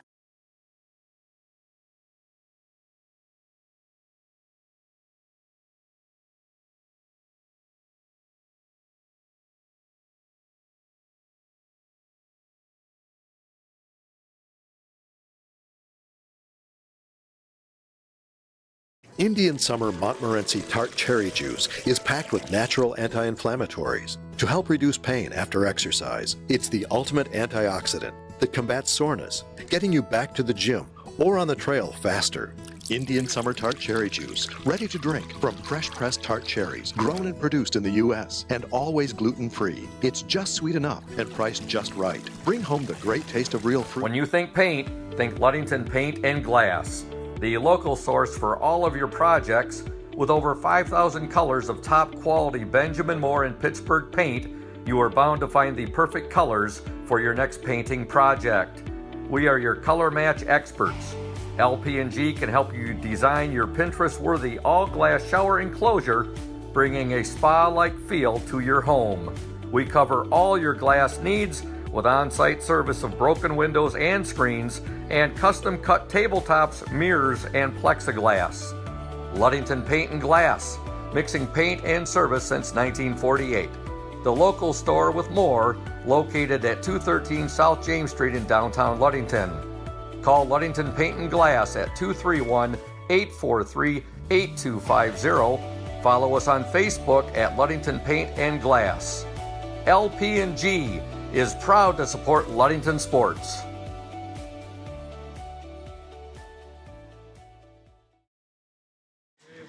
Indian Summer Montmorency Tart Cherry Juice is packed with natural anti-inflammatories to help reduce pain after exercise. It's the ultimate antioxidant that combats soreness, getting you back to the gym or on the trail faster. Indian Summer Tart Cherry Juice, ready to drink from fresh pressed tart cherries, grown and produced in the U.S. and always gluten-free. It's just sweet enough and priced just right. Bring home the great taste of real fruit. When you think paint, think Ludington Paint and Glass, the local source for all of your projects. With over 5,000 colors of top quality Benjamin Moore and Pittsburgh paint, you are bound to find the perfect colors for your next painting project. We are your color match experts. LP&G can help you design your Pinterest-worthy all-glass shower enclosure, bringing a spa-like feel to your home. We cover all your glass needs with on-site service of broken windows and screens and custom-cut tabletops, mirrors, and plexiglass. Ludington Paint and Glass, mixing paint and service since 1948. The local store with more, located at 213 South James Street in downtown Ludington. Call Ludington Paint and Glass at 231-843-8250. Follow us on Facebook at Ludington Paint and Glass. LP&G is proud to support Ludington sports.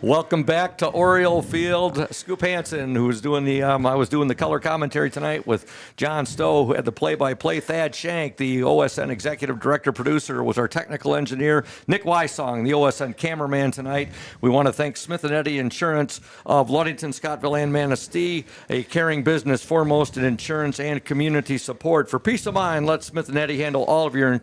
Welcome back to Oriole Field. Scoop Hansen, who was doing the, I was doing the color commentary tonight with John Stowe, who had the play-by-play. Thad Shank, the OSN executive director producer, was our technical engineer. Nick Wysong, the OSN cameraman tonight. We want to thank Smith & Eddy Insurance of Ludington, Scottville, and Manistee, a caring business foremost in insurance and community support. For peace of mind, let Smith & Eddy handle all of your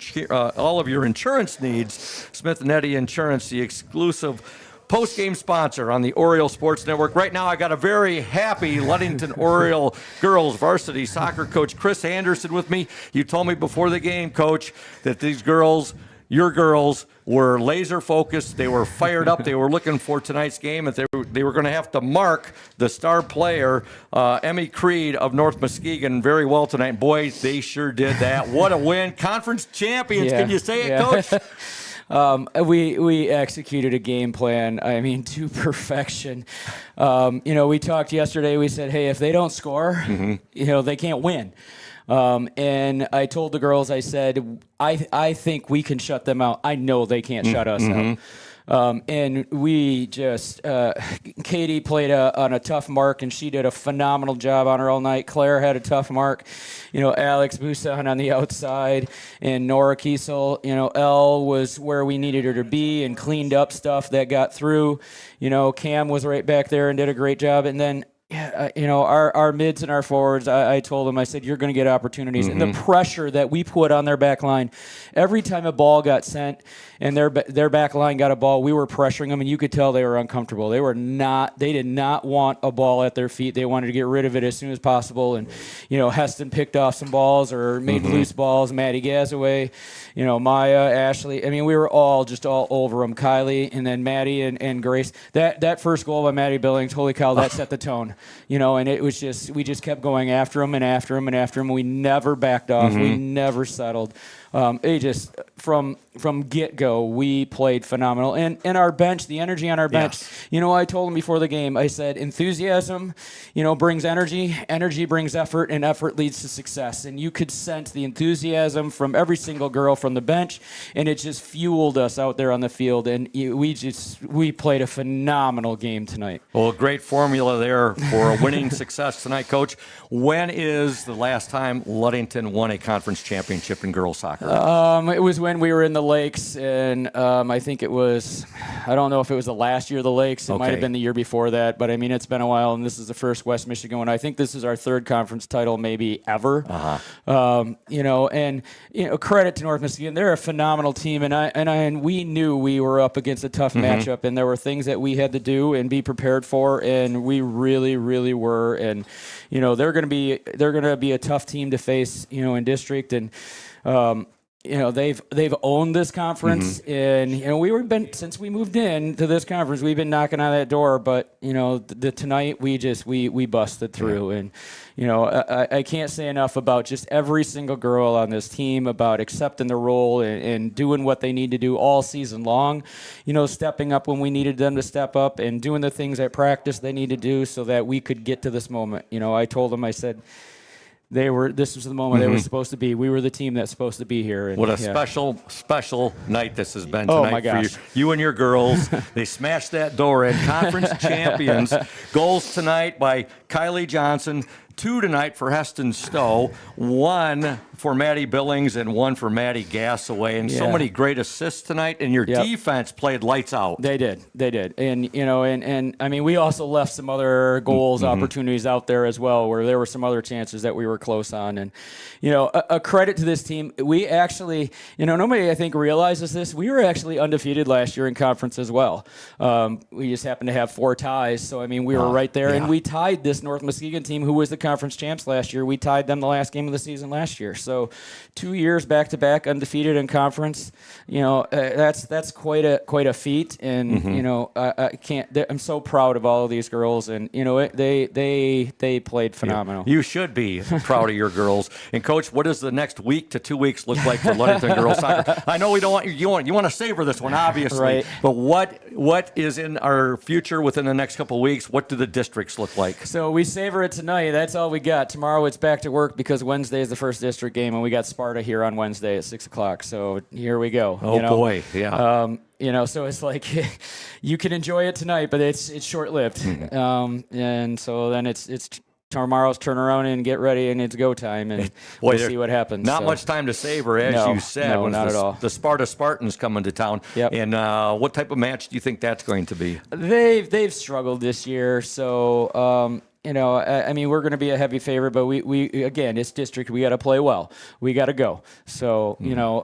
insurance needs. Smith & Eddy Insurance, the exclusive post-game sponsor on the Oriole Sports Network. Right now, I got a very happy Ludington Oriole girls varsity soccer coach Chris Anderson with me. You told me before the game, Coach, that these girls, your girls were laser focused. They were fired up. They were looking for tonight's game, and they were going to have to mark the star player, Emmy Creed of North Muskegon, very well tonight. Boy, they sure did that. What a win. Conference champions. Can you say it, Coach? We executed a game plan, I mean, to perfection. We talked yesterday, we said, hey, if they don't score, they can't win. And I told the girls, I said, I think we can shut them out. I know they can't shut us out. And we just, Katie played on a tough mark, and she did a phenomenal job on her all night. Claire had a tough mark. Alex Busan on the outside, and Nora Kiesel. Elle was where we needed her to be and cleaned up stuff that got through. Cam was right back there and did a great job. And then, our mids and our forwards, I told them, I said, you're going to get opportunities. And the pressure that we put on their back line, every time a ball got sent and their back line got a ball, we were pressuring them, and you could tell they were uncomfortable. They did not want a ball at their feet. They wanted to get rid of it as soon as possible. And, Heston picked off some balls or made loose balls. Maddie Gazaway, Maya, Ashley. I mean, we were all over them. Kylie, and then Maddie and Grace. That first goal by Maddie Billings, holy cow, that set the tone. And it was just, we just kept going after them and after them and after them. We never backed off. We never settled. It just, from get-go, we played phenomenal. And our bench, the energy on our bench, I told them before the game, I said, enthusiasm, brings energy brings effort, and effort leads to success. And you could sense the enthusiasm from every single girl from the bench, and it just fueled us out there on the field. And we played a phenomenal game tonight. Well, a great formula there for a winning success tonight, Coach. When is the last time Ludington won a conference championship in girls soccer? It was when we were in the Lakes, and I think it was, I don't know if it was the last year of the Lakes. It might have been the year before that, but I mean, it's been a while, and this is the first West Michigan one. I think this is our third conference title maybe ever. Credit to North Muskegon. They're a phenomenal team, and we knew we were up against a tough matchup, and there were things that we had to do and be prepared for, and we really, really were. And they're going to be a tough team to face, in district, and they've owned this conference, and since we moved in to this conference, we've been knocking on that door. But tonight we busted through, and I can't say enough about just every single girl on this team, about accepting the role and doing what they need to do all season long. Stepping up when we needed them to step up, and doing the things at practice they need to do so that we could get to this moment. I told them, I said, this was the moment they were supposed to be. We were the team that's supposed to be here. And, what a special night this has been tonight my gosh. for you and your girls. They smashed that door in. Conference champions. Goals tonight by Kylie Johnson. 2 tonight for Heston Stowe, 1 for Maddie Billings, and 1 for Maddie Gassaway. And so many great assists tonight, and your defense played lights out. They did. And, and I mean, we also left some other goals, opportunities out there as well, where there were some other chances that we were close on. And, a credit to this team. We actually, nobody, I think, realizes this. We were actually undefeated last year in conference as well. We just happened to have 4 ties. So, I mean, we were right there. And we tied this North Muskegon team, who was the conference champs last year. We tied them the last game of the season last year. So 2 years back-to-back undefeated in conference, that's quite a feat. And, I'm so proud of all of these girls. And, they played phenomenal. You should be proud of your girls. And Coach, what does the next week to 2 weeks look like for Ludington girls soccer? I know we don't want you want to savor this one, obviously. Right. But what is in our future within the next couple of weeks? What do the districts look like? So we savor it tonight. That's all we got. Tomorrow it's back to work because Wednesday is the first district game, and we got Sparta here on Wednesday at 6:00. So here we go. Boy, yeah. So it's like you can enjoy it tonight, but it's short-lived. And so then it's tomorrow's turnaround and get ready, and it's go time, and we'll see what happens. Not much time to savor, as you said. No, not at all. The Sparta Spartans coming to town. Yep. And what type of match do you think that's going to be? They've struggled this year, so I mean, we're going to be a heavy favorite, but we again, it's district. We got to play well. We got to go. So,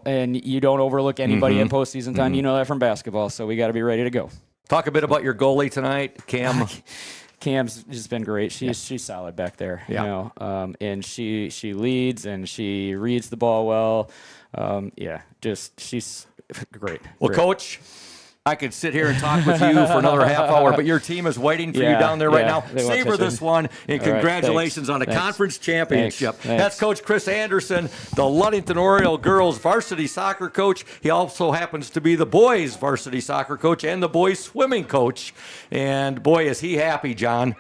and you don't overlook anybody in postseason time. You know that from basketball. So we got to be ready to go. Talk a bit about your goalie tonight, Cam. Cam's just been great. She's solid back there, and she leads and she reads the ball well. She's great. Well, great. Coach, I could sit here and talk with you for another half hour, but your team is waiting for you down there right now. They want Savor to this one, and All right, congratulations on the thanks. conference championship. Thanks. That's Coach Chris Anderson, the Ludington Oriole girls varsity soccer coach. He also happens to be the boys varsity soccer coach and the boys swimming coach. And boy, is he happy, John.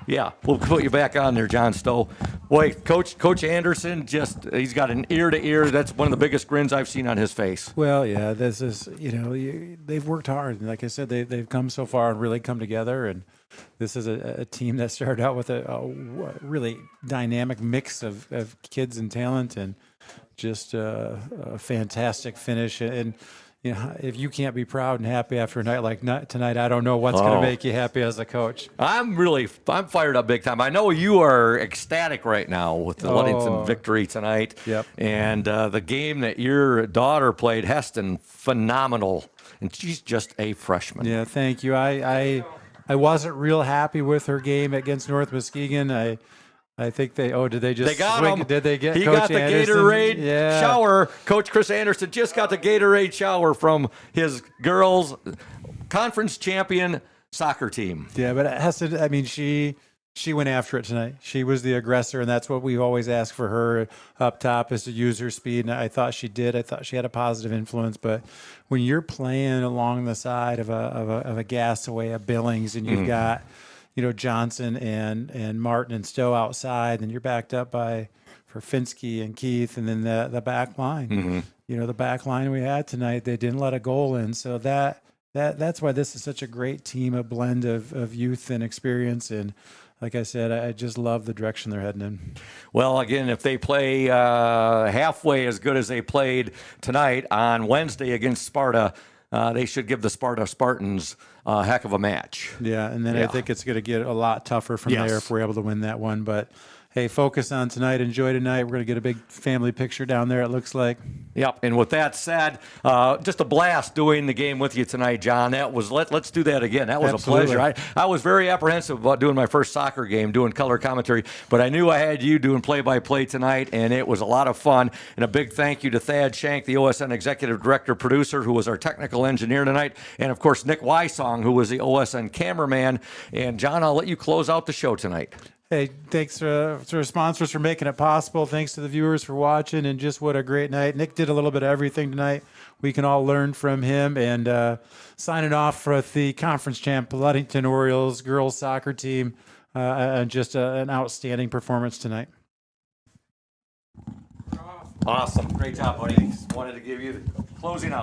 Yeah, we'll put you back on there, John Stowe. Boy, Coach Anderson, he's got an ear to ear. That's one of the biggest grins I've seen on his face. Well, yeah, this is, they've worked hard. And like I said, they've come so far and really come together. And this is a team that started out with a really dynamic mix of kids and talent, and just a fantastic finish. And if you can't be proud and happy after a night like tonight, I don't know what's going to make you happy as a coach. I'm fired up big time. I know you are ecstatic right now with the Ludington victory tonight. Yep. And the game that your daughter played, Heston, phenomenal. And she's just a freshman. Yeah, thank you. I wasn't real happy with her game against North Muskegon. I think did they just they got swing? him. Did they get he Coach got the Anderson? Gatorade shower. Coach Chris Anderson just got the Gatorade shower from his girls conference champion soccer team. Yeah, but Heston, I mean, she went after it tonight. She was the aggressor, and that's what we always ask for her up top, is to use her speed. And I thought she did. I thought she had a positive influence. But when you're playing along the side of a Gasaway, a Billings, and you've got Johnson and Martin and Stowe outside, and you're backed up by Finsky and Keith, and then the back line. The back line we had tonight, they didn't let a goal in. So that's why this is such a great team, a blend of youth and experience. And like I said, I just love the direction they're heading in. Well, again, if they play halfway as good as they played tonight on Wednesday against Sparta, they should give the Spartans a heck of a match. Yeah, and then I think it's going to get a lot tougher from there if we're able to win that one. But hey, focus on tonight. Enjoy tonight. We're going to get a big family picture down there, it looks like. Yep. And with that said, just a blast doing the game with you tonight, John. That was let's do that again. That was Absolutely. a pleasure. I was very apprehensive about doing my first soccer game, doing color commentary, but I knew I had you doing play-by-play tonight, and it was a lot of fun. And a big thank you to Thad Shank, the OSN executive director producer, who was our technical engineer tonight, and of course Nick Wysong, who was the OSN cameraman. And John, I'll let you close out the show tonight. Hey, thanks to our sponsors for making it possible. Thanks to the viewers for watching, and just what a great night. Nick did a little bit of everything tonight. We can all learn from him. And signing off with the conference champ, Ludington Orioles girls soccer team. Just an outstanding performance tonight. Awesome. Great job, buddy. Wanted to give you the closing out.